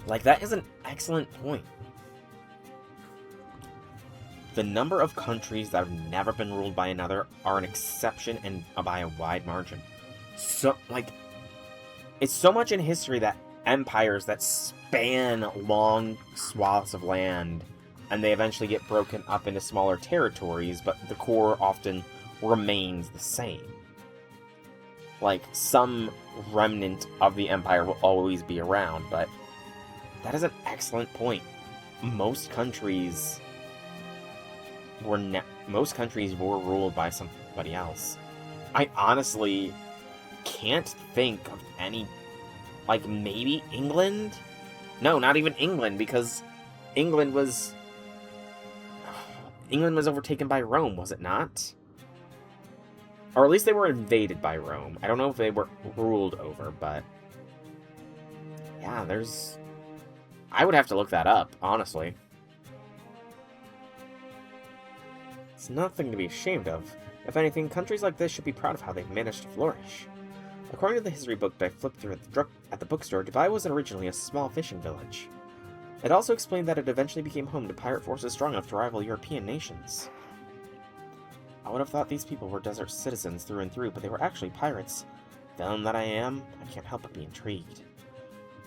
Like, that is an excellent point. The number of countries that have never been ruled by another are an exception and by a wide margin. So, like, it's so much in history that empires that span long swaths of land, and they eventually get broken up into smaller territories, but the core often remains the same. Like, some remnant of the empire will always be around, but that is an excellent point. Most countries were ruled by somebody else. I honestly can't think of any. Like, maybe England? No, not even England, because England was overtaken by Rome, was it not? Or at least they were invaded by Rome. I don't know if they were ruled over, but yeah, I would have to look that up, honestly. It's nothing to be ashamed of. If anything, countries like this should be proud of how they've managed to flourish. According to the history book that I flipped through at the bookstore, Dubai was originally a small fishing village. It also explained that it eventually became home to pirate forces strong enough to rival European nations. I would have thought these people were desert citizens through and through, but they were actually pirates. Villain that I am, I can't help but be intrigued.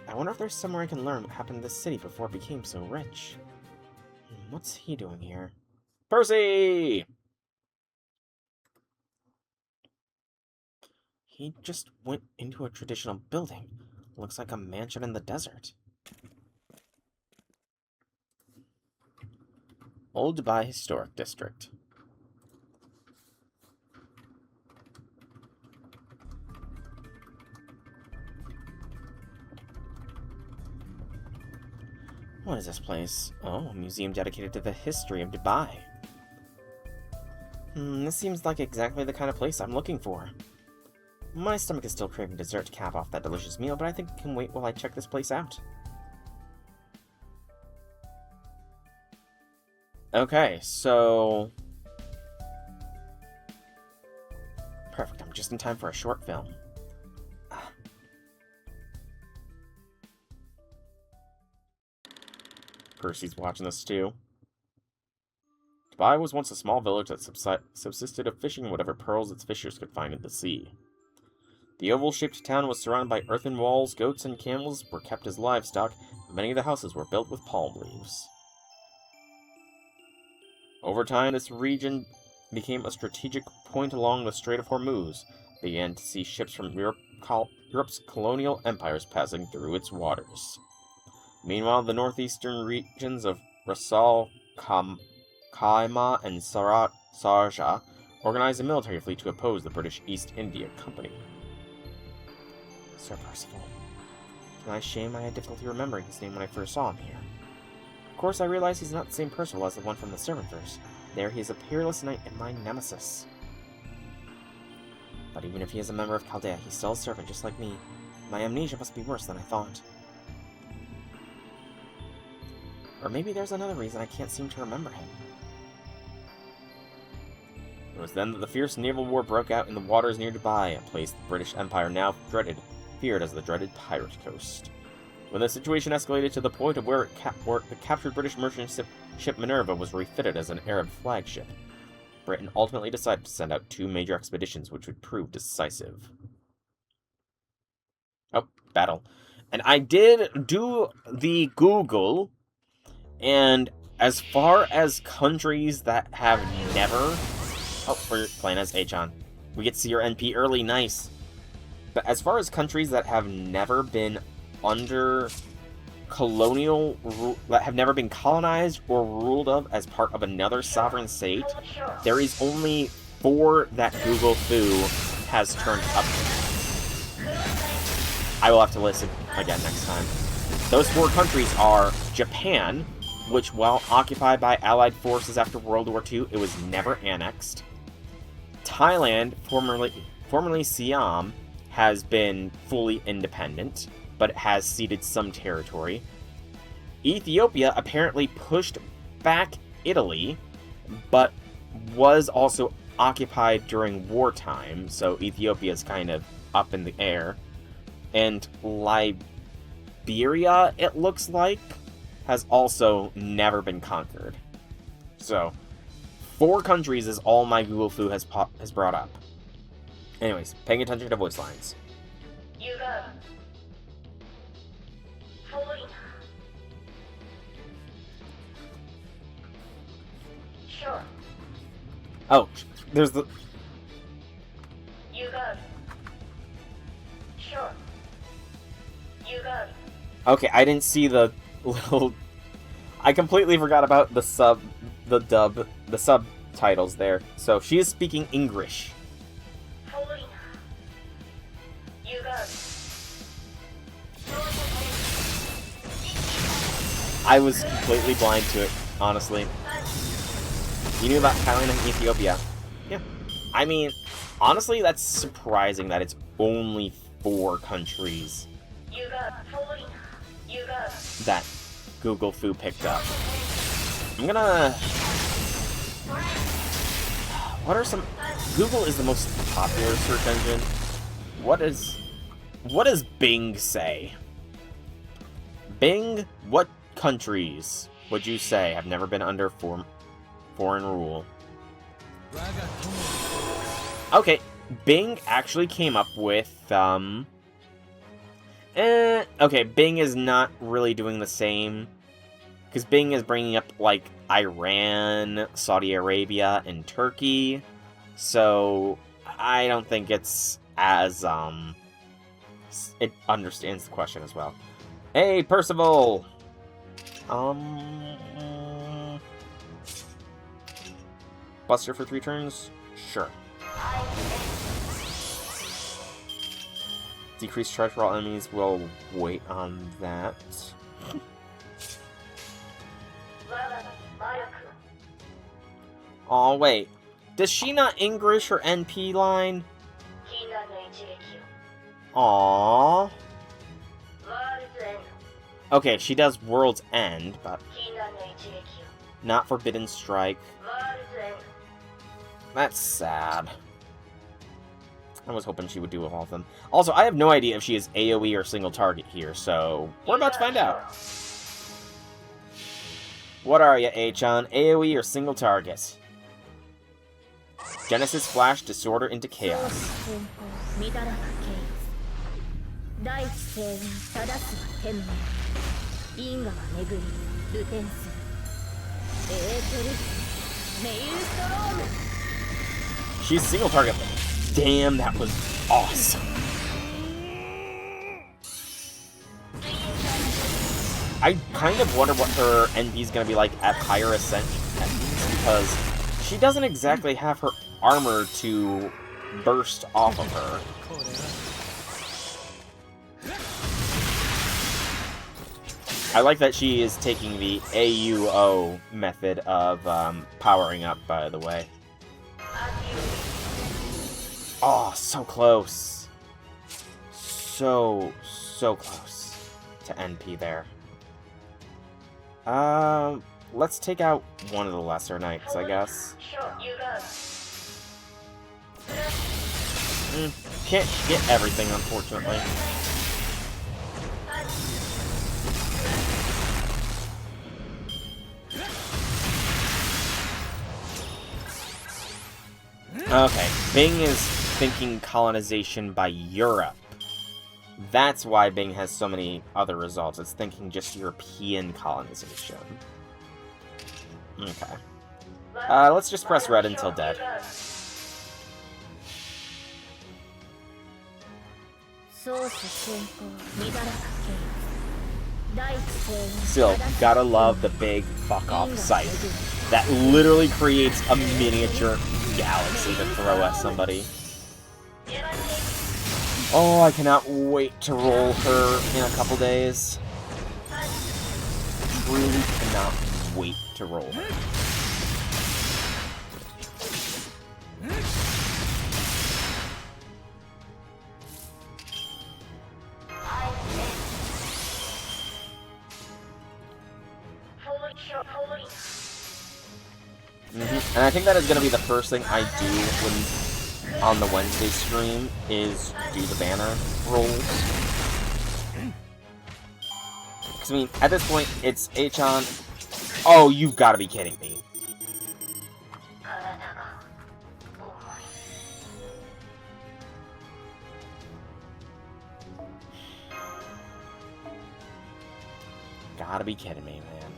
I wonder if there's somewhere I can learn what happened to this city before it became so rich. What's he doing here? Percy! He just went into a traditional building. Looks like a mansion in the desert. Old Dubai Historic District. What is this place? Oh, a museum dedicated to the history of Dubai. This seems like exactly the kind of place I'm looking for. My stomach is still craving dessert to cap off that delicious meal, but I think it can wait while I check this place out. Okay, so Perfect, I'm just in time for a short film. Percy's watching this too. Dubai was once a small village that subsisted of fishing and whatever pearls its fishers could find in the sea. The oval-shaped town was surrounded by earthen walls, goats and camels were kept as livestock, and many of the houses were built with palm leaves. Over time, this region became a strategic point along the Strait of Hormuz, began to see ships from Europe's colonial empires passing through its waters. Meanwhile, the northeastern regions of Ras Al Khaimah and Sharjah organized a military fleet to oppose the British East India Company. Sir Percival. To my shame, I had difficulty remembering his name when I first saw him here. Of course, I realize he's not the same Percival as the one from the Servantverse. There he is a peerless knight and my nemesis. But even if he is a member of Chaldea, he's still a servant just like me. My amnesia must be worse than I thought. Or maybe there's another reason I can't seem to remember him. It was then that the fierce naval war broke out in the waters near Dubai, a place the British Empire now feared as the dreaded Pirate Coast. When the situation escalated to the point of where the captured British merchant ship Minerva was refitted as an Arab flagship, Britain ultimately decided to send out 2 major expeditions which would prove decisive. Oh, battle. And I did do the Google, and as far as countries that have never... Oh, we're playing as Achan. We get to see your NP early, nice. But as far as countries that have never been under colonial that have never been colonized or ruled of as part of another sovereign state, there is only 4 that Google Fu has turned up. I will have to list it again next time. Those 4 countries are Japan, which, while occupied by Allied forces after World War II, it was never annexed. Thailand, formerly Siam, has been fully independent, but it has ceded some territory. Ethiopia apparently pushed back Italy, but was also occupied during wartime, so Ethiopia is kind of up in the air. And Liberia, it looks like, has also never been conquered. So, 4 countries is all my Google Fu has brought up. Anyways, paying attention to voice lines. Sure. Oh, there's the... You got it. Sure. You got it. Okay, I didn't see the little... I completely forgot about the subtitles there. So, she is speaking English. You got it. I was completely blind to it, honestly. You knew about Thailand and Ethiopia. Yeah. I mean, honestly, that's surprising that it's only 4 countries that Google Fu picked up. I'm gonna... What are some... Google is the most popular search engine. What does Bing say? Bing, what countries would you say have never been under foreign rule? Okay, Bing actually came up with, okay, Bing is not really doing the same, because Bing is bringing up, like, Iran, Saudi Arabia, and Turkey, so I don't think it's as, it understands the question as well. Hey, Percival! Buster for 3 turns? Sure. Decrease charge for all enemies, we'll wait on that. Oh wait. Does she not English her NP line? Aww. Okay, she does World's End, but not Forbidden Strike. That's sad. I was hoping she would do all of them. Also, I have no idea if she is AoE or single target here, so we're about to find out. What are you, Achan? AoE or single target? Genesis Flash, Disorder into Chaos. She's single target. Damn, that was awesome. I kind of wonder what her NP is going to be like at higher ascension, because she doesn't exactly have her armor to burst off of her. I like that she is taking the AUO method of powering up, by the way. Oh, so close. So close to NP there. Let's take out one of the lesser knights, I guess. Can't get everything, unfortunately. Okay, Bing is thinking colonization by Europe. That's why Bing has so many other results. It's thinking just European colonization. Okay. Let's just press red until dead. Still, gotta love the big fuck-off sight. That literally creates a miniature galaxy to throw at somebody. Oh, I cannot wait to roll her in a couple days. Truly cannot wait to roll her. And I think that is going to be the first thing I do when on the Wednesday stream is do the banner rolls. Because, I mean, at this point, it's Achan. Oh, you've got to be kidding me. Gotta be kidding me, man.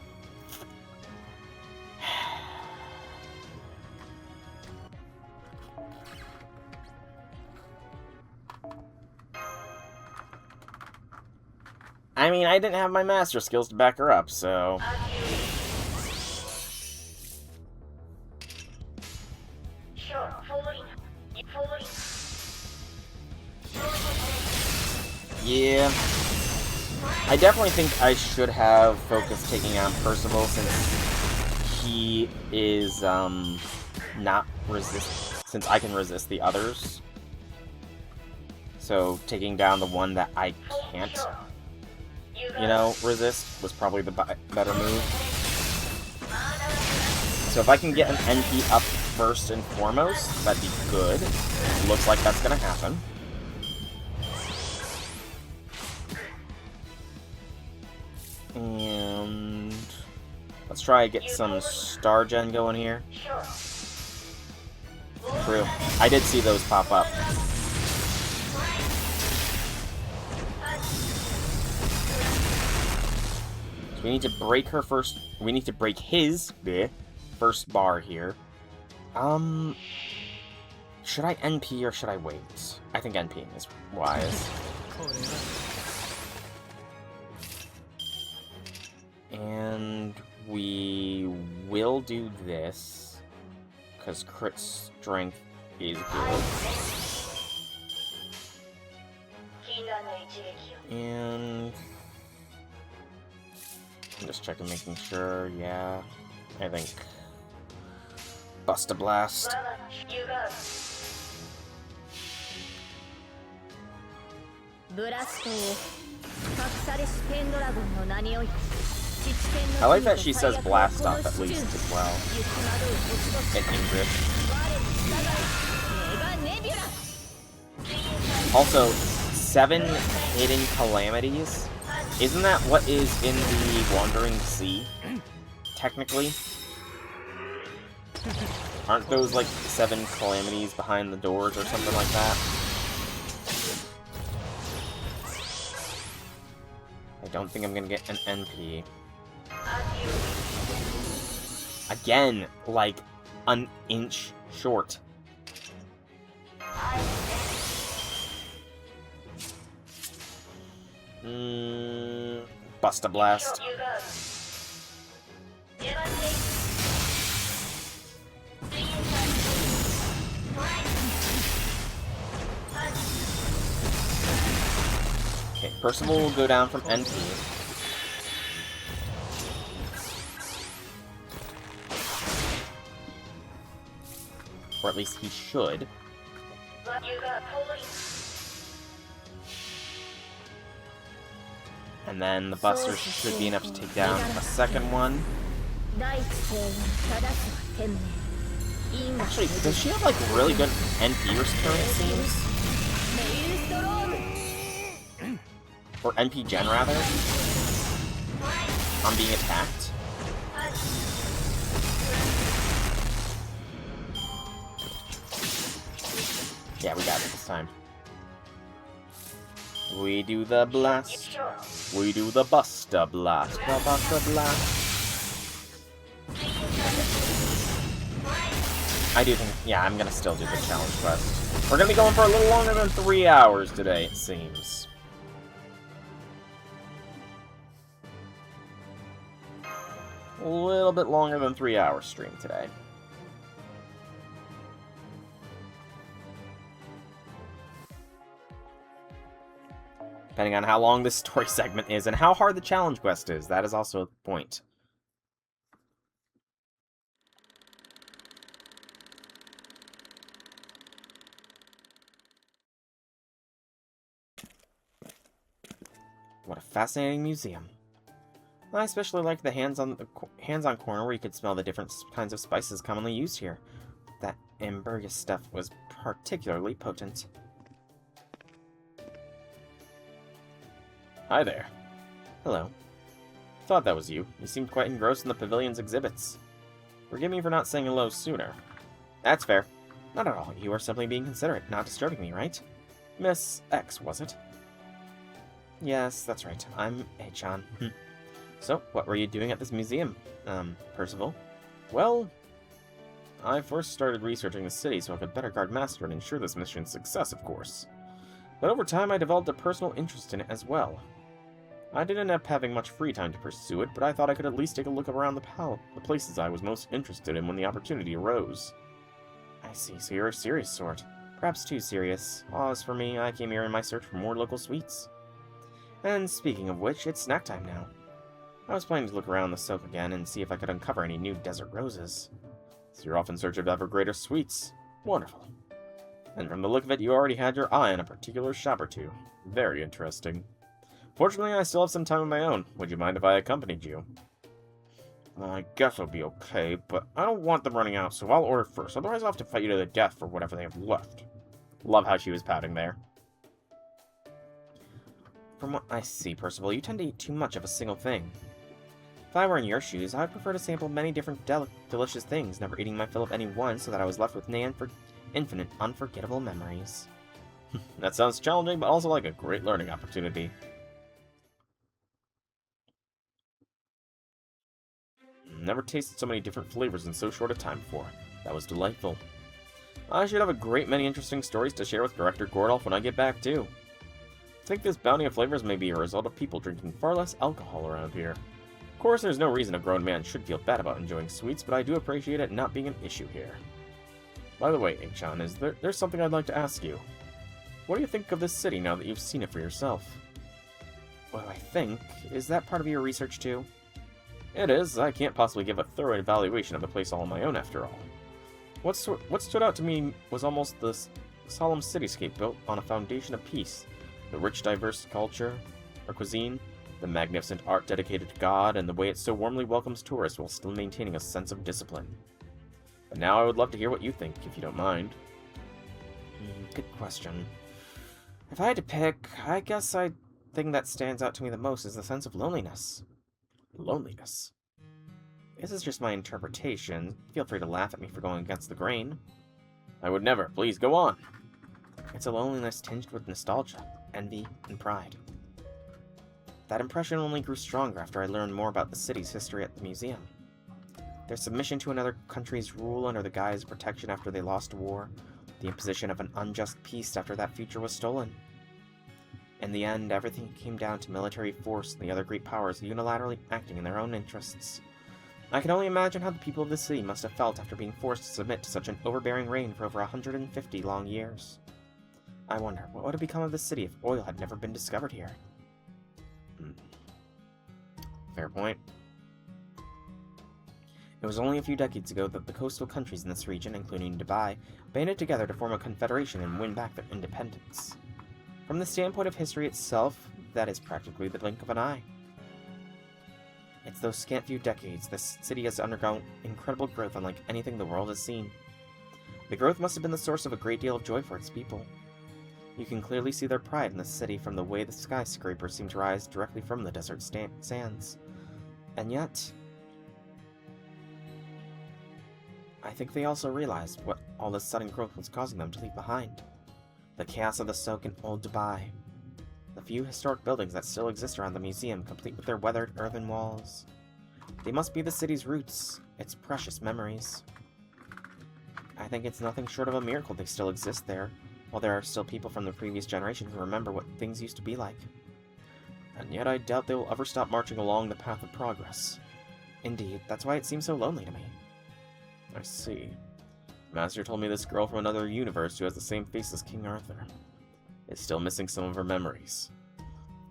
I mean, I didn't have my master skills to back her up, so... Yeah. I definitely think I should have focused taking on Percival, since he is, not resist... since I can resist the others. So, taking down the one that I can't, you know, resist was probably the better move. So if I can get an NP up first and foremost, that'd be good. Looks like that's gonna happen. And let's try to get some star gen going here. True. I did see those pop up. We need to break her first. We need to break his first bar here. Should I NP or should I wait? I think NPing is wise. And we will do this because crit strength is good. And I'm just checking, making sure, yeah. I think Bust a Blast. I like that she says blast off at least as well. In English. Also, 7 hidden calamities. Isn't that what is in the Wandering Sea? Technically? Aren't those like 7 calamities behind the doors or something like that? I don't think I'm gonna get an NP. Again, like an inch short. Bust a Blast. Okay, Percival will go down from NP. Or at least he should. And then the Buster should be enough to take down a second one. Actually, does she have like really good NP return, it seems? Or NP gen, rather? On being attacked? Yeah, we got it this time. We do the blast. We do the Buster Blast. The Buster Blast. I do think, yeah, I'm gonna still do the challenge quest. We're gonna be going for a little longer than 3 hours today, it seems. A little bit longer than 3 hours stream today. Depending on how long this story segment is and how hard the challenge quest is, that is also a point. What a fascinating museum. I especially like the hands-on corner where you could smell the different kinds of spices commonly used here. That ambergris stuff was particularly potent. Hi there. Hello. Thought that was you. You seemed quite engrossed in the pavilion's exhibits. Forgive me for not saying hello sooner. That's fair. Not at all. You are simply being considerate, not disturbing me, right? Miss X, was it? Yes, that's right. I'm Achan. So, what were you doing at this museum, Percival? Well, I first started researching the city so I could better guard Master and ensure this mission's success, of course. But over time, I developed a personal interest in it as well. I didn't end up having much free time to pursue it, but I thought I could at least take a look around the places I was most interested in when the opportunity arose. I see, so you're a serious sort. Perhaps too serious. As for me, I came here in my search for more local sweets. And speaking of which, it's snack time now. I was planning to look around the soak again and see if I could uncover any new desert roses. So you're off in search of ever greater sweets. Wonderful. And from the look of it, you already had your eye on a particular shop or two. Very interesting. Fortunately, I still have some time of my own. Would you mind if I accompanied you? I guess it'll be okay, but I don't want them running out, so I'll order first. Otherwise, I'll have to fight you to the death for whatever they have left. Love how she was pouting there. From what I see, Percival, you tend to eat too much of a single thing. If I were in your shoes, I'd prefer to sample many different delicious things, never eating my fill of any one, so that I was left with infinite, unforgettable memories. That sounds challenging, but also like a great learning opportunity. Never tasted so many different flavors in so short a time before. That was delightful. I should have a great many interesting stories to share with Director Gordolf when I get back, too. I think this bounty of flavors may be a result of people drinking far less alcohol around here. Of course, there's no reason a grown man should feel bad about enjoying sweets, but I do appreciate it not being an issue here. By the way, Achan, there's something I'd like to ask you. What do you think of this city now that you've seen it for yourself? What do I think? Is that part of your research, too? It is. I can't possibly give a thorough evaluation of the place all on my own, after all. What stood out to me was almost this solemn cityscape built on a foundation of peace. The rich, diverse culture, or cuisine, the magnificent art dedicated to God, and the way it so warmly welcomes tourists while still maintaining a sense of discipline. But now I would love to hear what you think, if you don't mind. Good question. If I had to pick, I guess the thing that stands out to me the most is the sense of loneliness. Loneliness? This is just my interpretation. Feel free to laugh at me for going against the grain. I would never. Please, go on. It's a loneliness tinged with nostalgia, envy, and pride. That impression only grew stronger after I learned more about the city's history at the museum. Their submission to another country's rule under the guise of protection after they lost a war, the imposition of an unjust peace after that future was stolen. In the end, everything came down to military force and the other great powers unilaterally acting in their own interests. I can only imagine how the people of the city must have felt after being forced to submit to such an overbearing reign for over 150 long years. I wonder, what would have become of the city if oil had never been discovered here? Fair point. It was only a few decades ago that the coastal countries in this region, including Dubai, banded together to form a confederation and win back their independence. From the standpoint of history itself, that is practically the blink of an eye. It's those scant few decades this city has undergone incredible growth unlike anything the world has seen. The growth must have been the source of a great deal of joy for its people. You can clearly see their pride in the city from the way the skyscrapers seem to rise directly from the desert sands. And yet, I think they also realized what all this sudden growth was causing them to leave behind. The chaos of the soak in old Dubai. The few historic buildings that still exist around the museum, complete with their weathered earthen walls. They must be the city's roots, its precious memories. I think it's nothing short of a miracle they still exist there, while there are still people from the previous generation who remember what things used to be like. And yet I doubt they will ever stop marching along the path of progress. Indeed, that's why it seems so lonely to me. I see. Master told me this girl from another universe who has the same face as King Arthur is still missing some of her memories.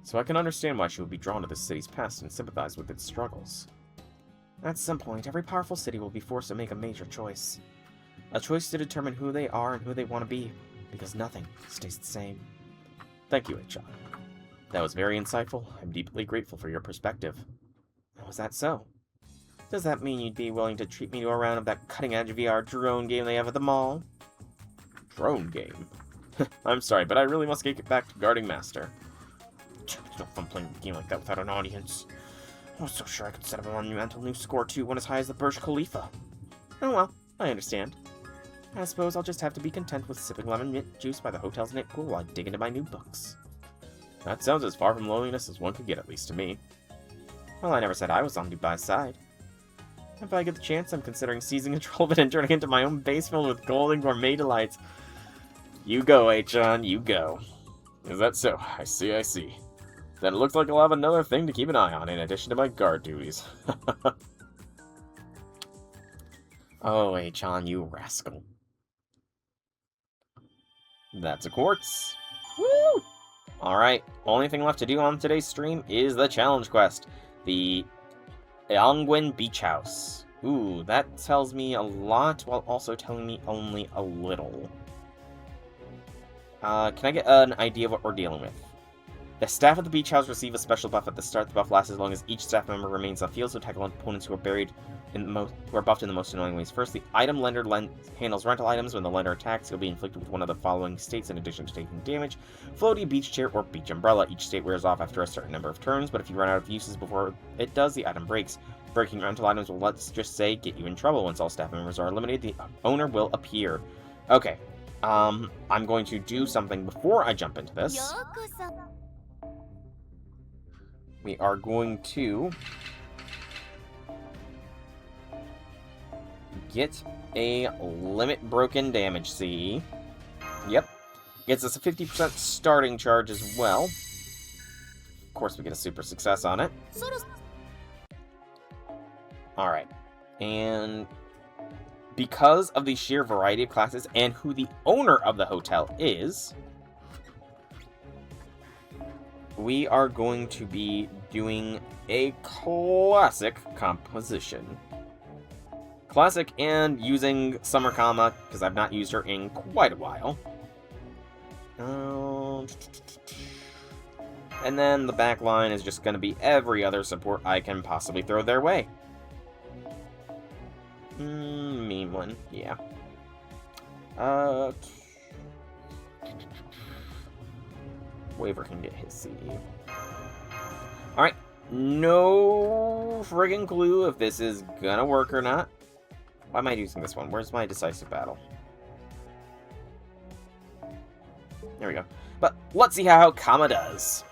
So I can understand why she would be drawn to this city's past and sympathize with its struggles. At some point, every powerful city will be forced to make a major choice. A choice to determine who they are and who they want to be, because nothing stays the same. Thank you, Achan. That was very insightful. I'm deeply grateful for your perspective. Was that so? Does that mean you'd be willing to treat me to a round of that cutting-edge VR drone game they have at the mall? Drone game? I'm sorry, but I really must get back to guarding Master. It's no fun playing a game like that without an audience. I was so sure I could set up a monumental new score too, one as high as the Burj Khalifa. Oh well, I understand. I suppose I'll just have to be content with sipping lemon mint juice by the hotel's knit pool while I dig into my new books. That sounds as far from loneliness as one could get, at least to me. Well, I never said I was on Dubai's side. If I get the chance, I'm considering seizing control of it and turning it into my own base filled with gold and gourmet delights. You go, Achan, you go. Is that so? I see, I see. Then it looks like I'll have another thing to keep an eye on in addition to my guard duties. Oh, Achan, you rascal. That's a quartz. Woo! Alright, only thing left to do on today's stream is the challenge quest. The Eongwin Beach House. Ooh, that tells me a lot while also telling me only a little. Can I get an idea of what we're dealing with? The staff of the beach house receive a special buff at the start. The buff lasts as long as each staff member remains on field, so tackle opponents who are buried in the who are buffed in the most annoying ways. First, the item lender handles rental items. When the lender attacks, he'll be inflicted with one of the following states in addition to taking damage: floaty, beach chair, or beach umbrella. Each state wears off after a certain number of turns, but if you run out of uses before it does, the item breaks. Breaking rental items will, let's just say, get you in trouble. Once all staff members are eliminated, the owner will appear. Okay, I'm going to do something before I jump into this. We are going to get a limit broken damage C. Yep. Gets us a 50% starting charge as well. Of course, we get a super success on it. Alright. And because of the sheer variety of classes and who the owner of the hotel is, we are going to be doing a classic composition. Classic and using Summer Kama, because I've not used her in quite a while. And then the back line is just going to be every other support I can possibly throw their way. Mean one, yeah. Waver can get his CD. Alright, no friggin' clue if this is gonna work or not. Why am I using this one? Where's my decisive battle? There we go. But let's see how Kama does.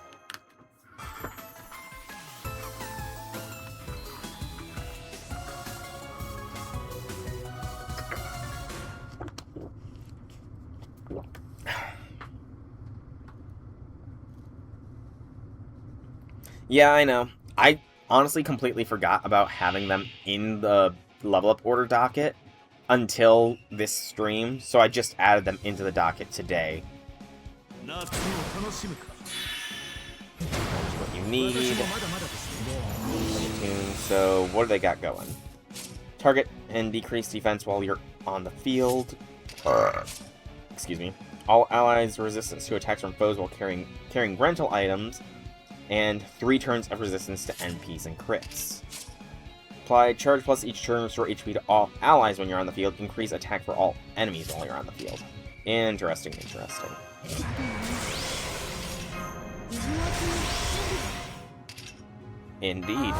Yeah, I know. I honestly completely forgot about having them in the level up order docket until this stream, so I just added them into the docket today. What you need. So, what do they got going? Target and decrease defense while you're on the field. Excuse me. All allies resistance to attacks from foes while carrying rental items. And 3 turns of resistance to NPs and crits. Apply charge plus each turn, restore HP to all allies when you're on the field. Increase attack for all enemies while you're on the field. Interesting, interesting. Indeed.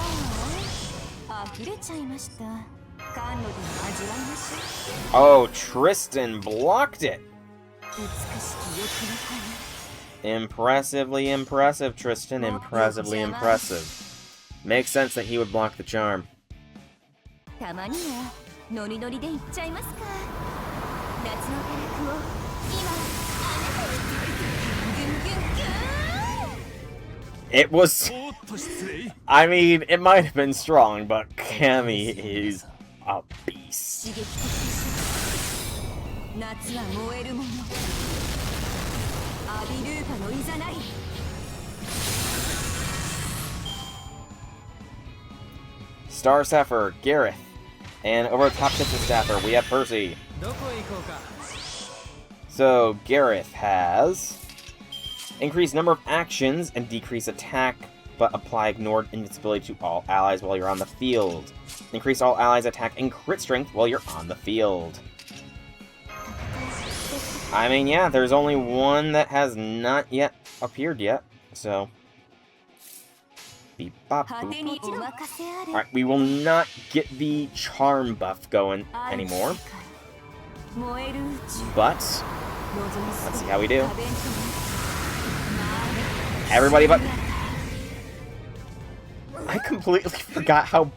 Oh, Tristan blocked it! Impressively impressive, Tristan. Impressively impressive. Makes sense that he would block the charm. It was... I mean, it might have been strong, but Cammy is a beast. Star Sapphire, Gareth. And over the top Kitchen Staffer, we have Percy. So, Gareth has increased number of actions and decrease attack, but apply ignored invincibility to all allies while you're on the field. Increase all allies' attack and crit strength while you're on the field. I mean, yeah, there's only one that has not yet appeared yet, so... Beep, bop, boop. Alright, we will not get the charm buff going anymore. But, let's see how we do. Everybody but... I completely forgot how...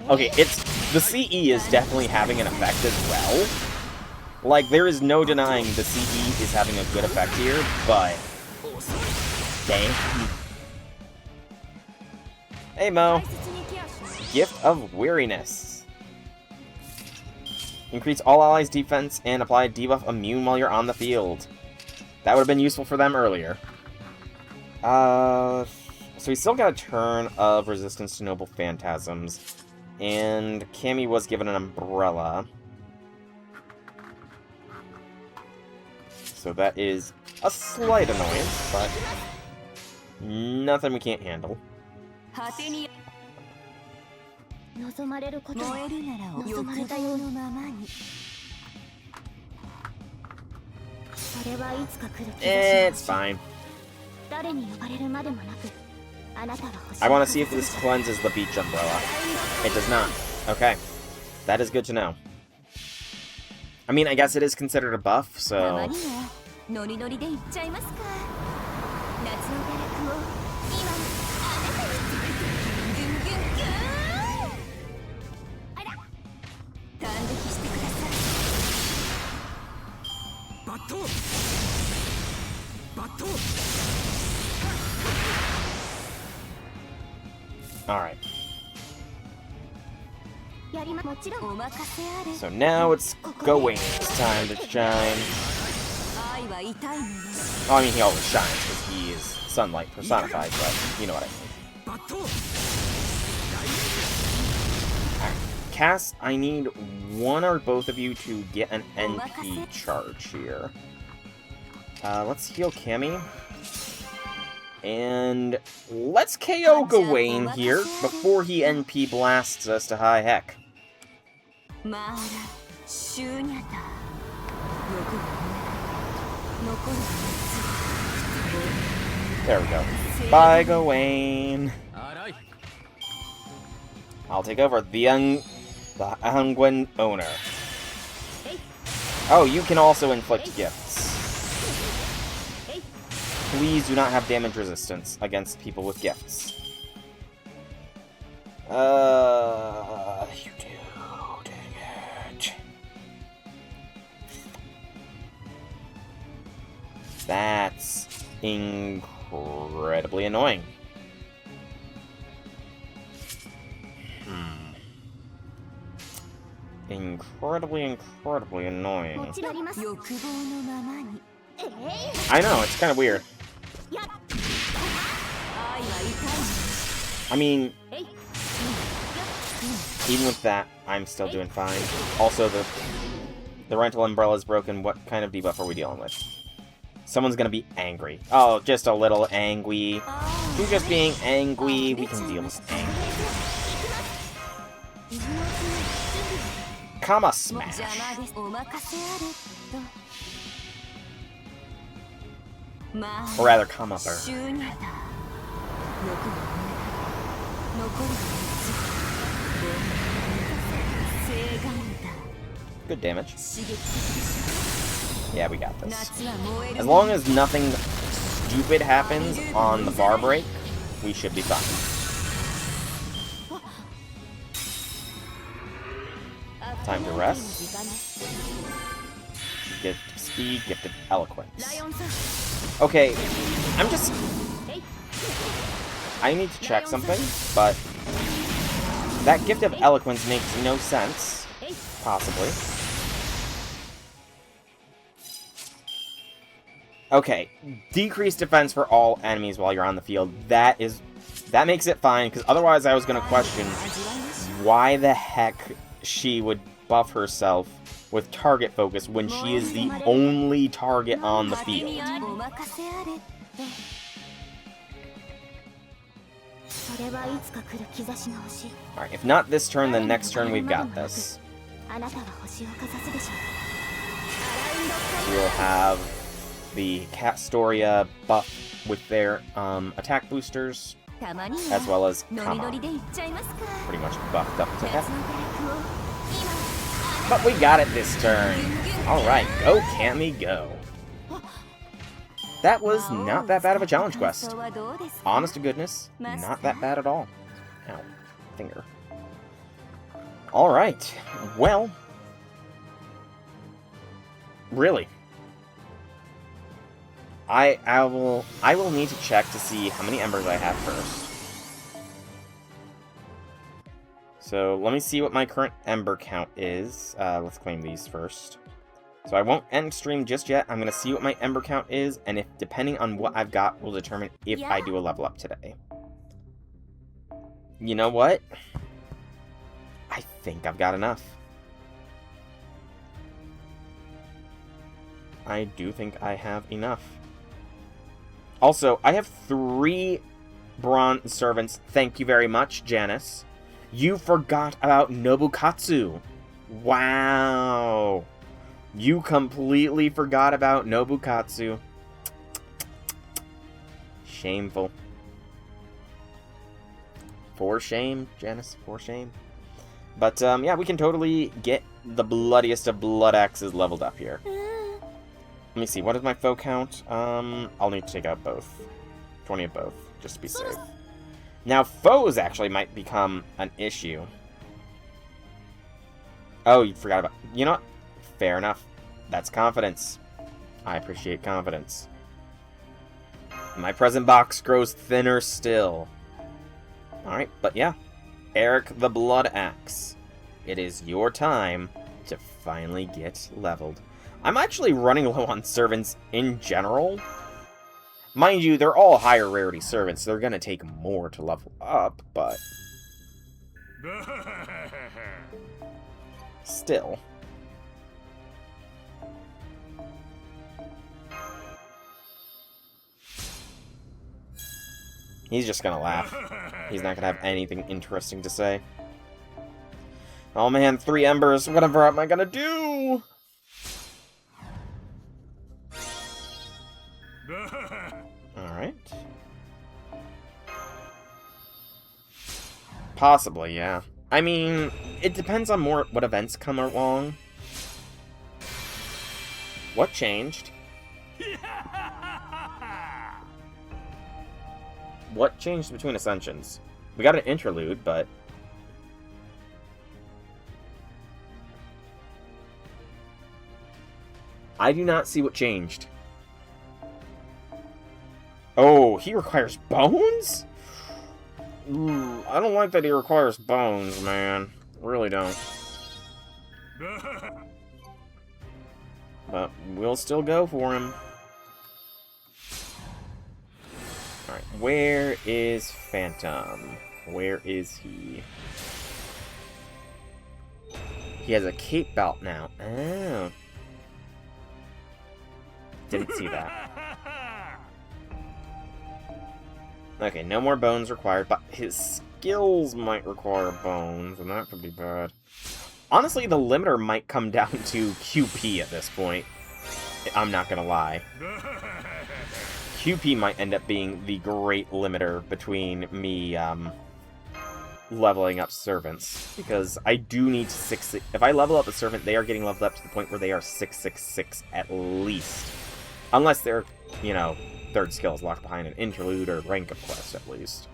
Okay, it's... The CE is definitely having an effect as well. Like, there is no denying the CE is having a good effect here, but... Dang. Hey, Mo. Gift of Weariness. Increase all allies' defense and apply a debuff immune while you're on the field. That would have been useful for them earlier. So we still got a turn of resistance to noble phantasms. And Cammy was given an umbrella. So that is a slight annoyance, but nothing we can't handle. It's fine. I want to see if this cleanses the beach umbrella. It does not. Okay. That is good to know. I mean, I guess it is considered a buff, so... Alright. So now it's Gawain's time to shine. Oh, I mean, he always shines because he is sunlight personified, but you know what I mean. Alright. Cass, I need one or both of you to get an NP charge here. Let's heal Cammy. And let's KO Gawain here before he NP blasts us to high heck. There we go. Bye, Gawain. I'll take over the Angwen owner. Oh, you can also inflict gifts. Please do not have damage resistance against people with gifts. You do. Dang it. That's incredibly annoying. Incredibly annoying. I know, it's kind of weird. I mean, even with that, I'm still doing fine. Also, the rental umbrella is broken. What kind of debuff are we dealing with? Someone's gonna be angry. Oh, just a little angry. Who's just being angry? We can deal with angry. Comma smash. Or rather, comma burn. Good damage. Yeah, we got this. As long as nothing stupid happens on the bar break, we should be fine. Time to rest. Gift of speed, gift of eloquence. Okay, I need to check something, but that gift of eloquence makes no sense. Possibly. Okay, decreased defense for all enemies while you're on the field. That makes it fine, because otherwise I was going to question why the heck she would buff herself with target focus when she is the only target on the field. Alright, if not this turn, then next turn we've got this. We'll have the Castoria buff with their attack boosters, as well as Kama. Pretty much buffed up to heaven. But we got it this turn. Alright, go Cammy, go. That was not that bad of a challenge quest. Honest to goodness, not that bad at all. Ow, finger. Alright, well, really. I will need to check to see how many embers I have first. So let me see what my current ember count is. Let's claim these first. So I won't end stream just yet. I'm going to see what my ember count is, and if depending on what I've got will determine if I do a level up today. You know what? I think I've got enough. I do think I have enough. Also, I have 3 bronze servants. Thank you very much, Janice. You forgot about Nobukatsu. Wow. You completely forgot about Nobukatsu. Shameful. For shame, Janice, for shame. But, yeah, we can totally get the bloodiest of blood axes leveled up here. Let me see, what is my foe count? I'll need to take out both. 20 of both, just to be safe. Now, foes actually might become an issue. Oh, you forgot about... You know what? Fair enough. That's confidence. I appreciate confidence. My present box grows thinner still. Alright, but yeah. Eric the Blood Axe. It is your time to finally get leveled. I'm actually running low on servants in general. Mind you, they're all higher rarity servants. So they're going to take more to level up, but... Still. He's just going to laugh. He's not going to have anything interesting to say. Oh man, 3 embers. Whatever am I going to do? Alright. Possibly, yeah. I mean, it depends on what events come along. What changed? What changed between Ascensions? We got an interlude, but... I do not see what changed. Oh, he requires bones? I don't like that he requires bones, man. Really don't. But we'll still go for him. Alright, where is Phantom? Where is he? He has a cape belt now. Oh. Didn't see that. Okay, no more bones required, but his skills might require bones, and that could be bad. Honestly, the limiter might come down to QP at this point. I'm not gonna lie. QP might end up being the great limiter between me, leveling up servants. Because I do need to if I level up a servant, they are getting leveled up to the point where they are 666 at least. Unless they're, you know, third skill is locked behind an interlude or rank of quest, at least.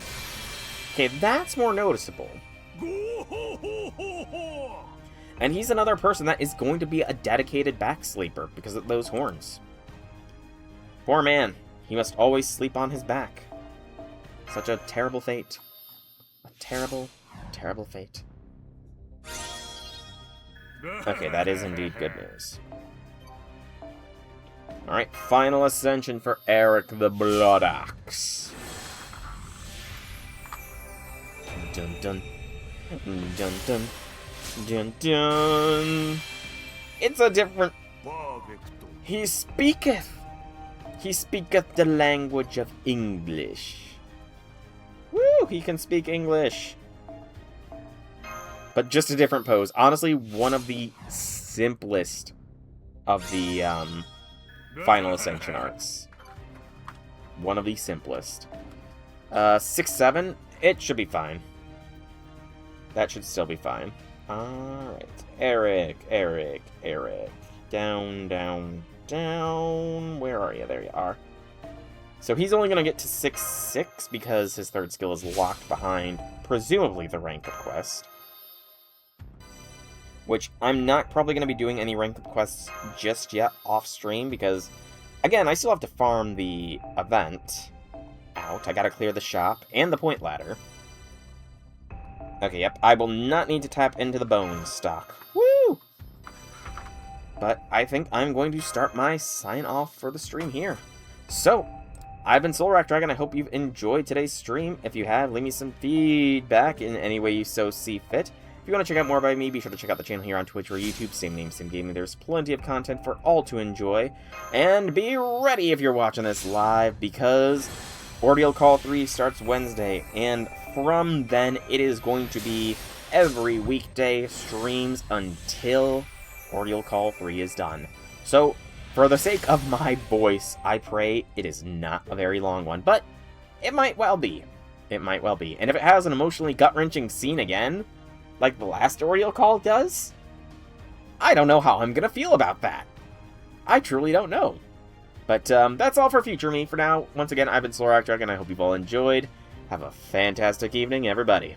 Okay, that's more noticeable. And he's another person that is going to be a dedicated back sleeper because of those horns. Poor man. He must always sleep on his back. Such a terrible fate. A terrible, terrible fate. Okay, that is indeed good news. Alright, final ascension for Eric the Blood Axe. Dun dun. Dun dun. Dun dun. It's a different... He speaketh the language of English. Woo! He can speak English. But just a different pose. Honestly, one of the simplest of the Final Ascension arcs. One of the simplest. 6-7, it should be fine. That should still be fine. Alright. Eric. Down, down, down. Where are you? There you are. So he's only going to get to 6-6 because his third skill is locked behind, presumably, the rank up quest. Which I'm not probably going to be doing any rank up quests just yet off stream because, again, I still have to farm the event out. I got to clear the shop and the point ladder. Okay, yep, I will not need to tap into the bone stock. Woo! But I think I'm going to start my sign-off for the stream here. So, I've been Soulrack Dragon. I hope you've enjoyed today's stream. If you have, leave me some feedback in any way you so see fit. If you want to check out more about me, be sure to check out the channel here on Twitch or YouTube. Same name, same gaming. There's plenty of content for all to enjoy. And be ready if you're watching this live, because Ordeal Call 3 starts Wednesday. And from then, it is going to be every weekday streams until Ordeal Call 3 is done. So, for the sake of my voice, I pray it is not a very long one. But it might well be. It might well be. And if it has an emotionally gut-wrenching scene again, like the last Ordeal Call does, I don't know how I'm gonna feel about that. I truly don't know. But that's all for future me for now. Once again, I've been Soulrack Dragon. I hope you've all enjoyed. Have a fantastic evening, everybody.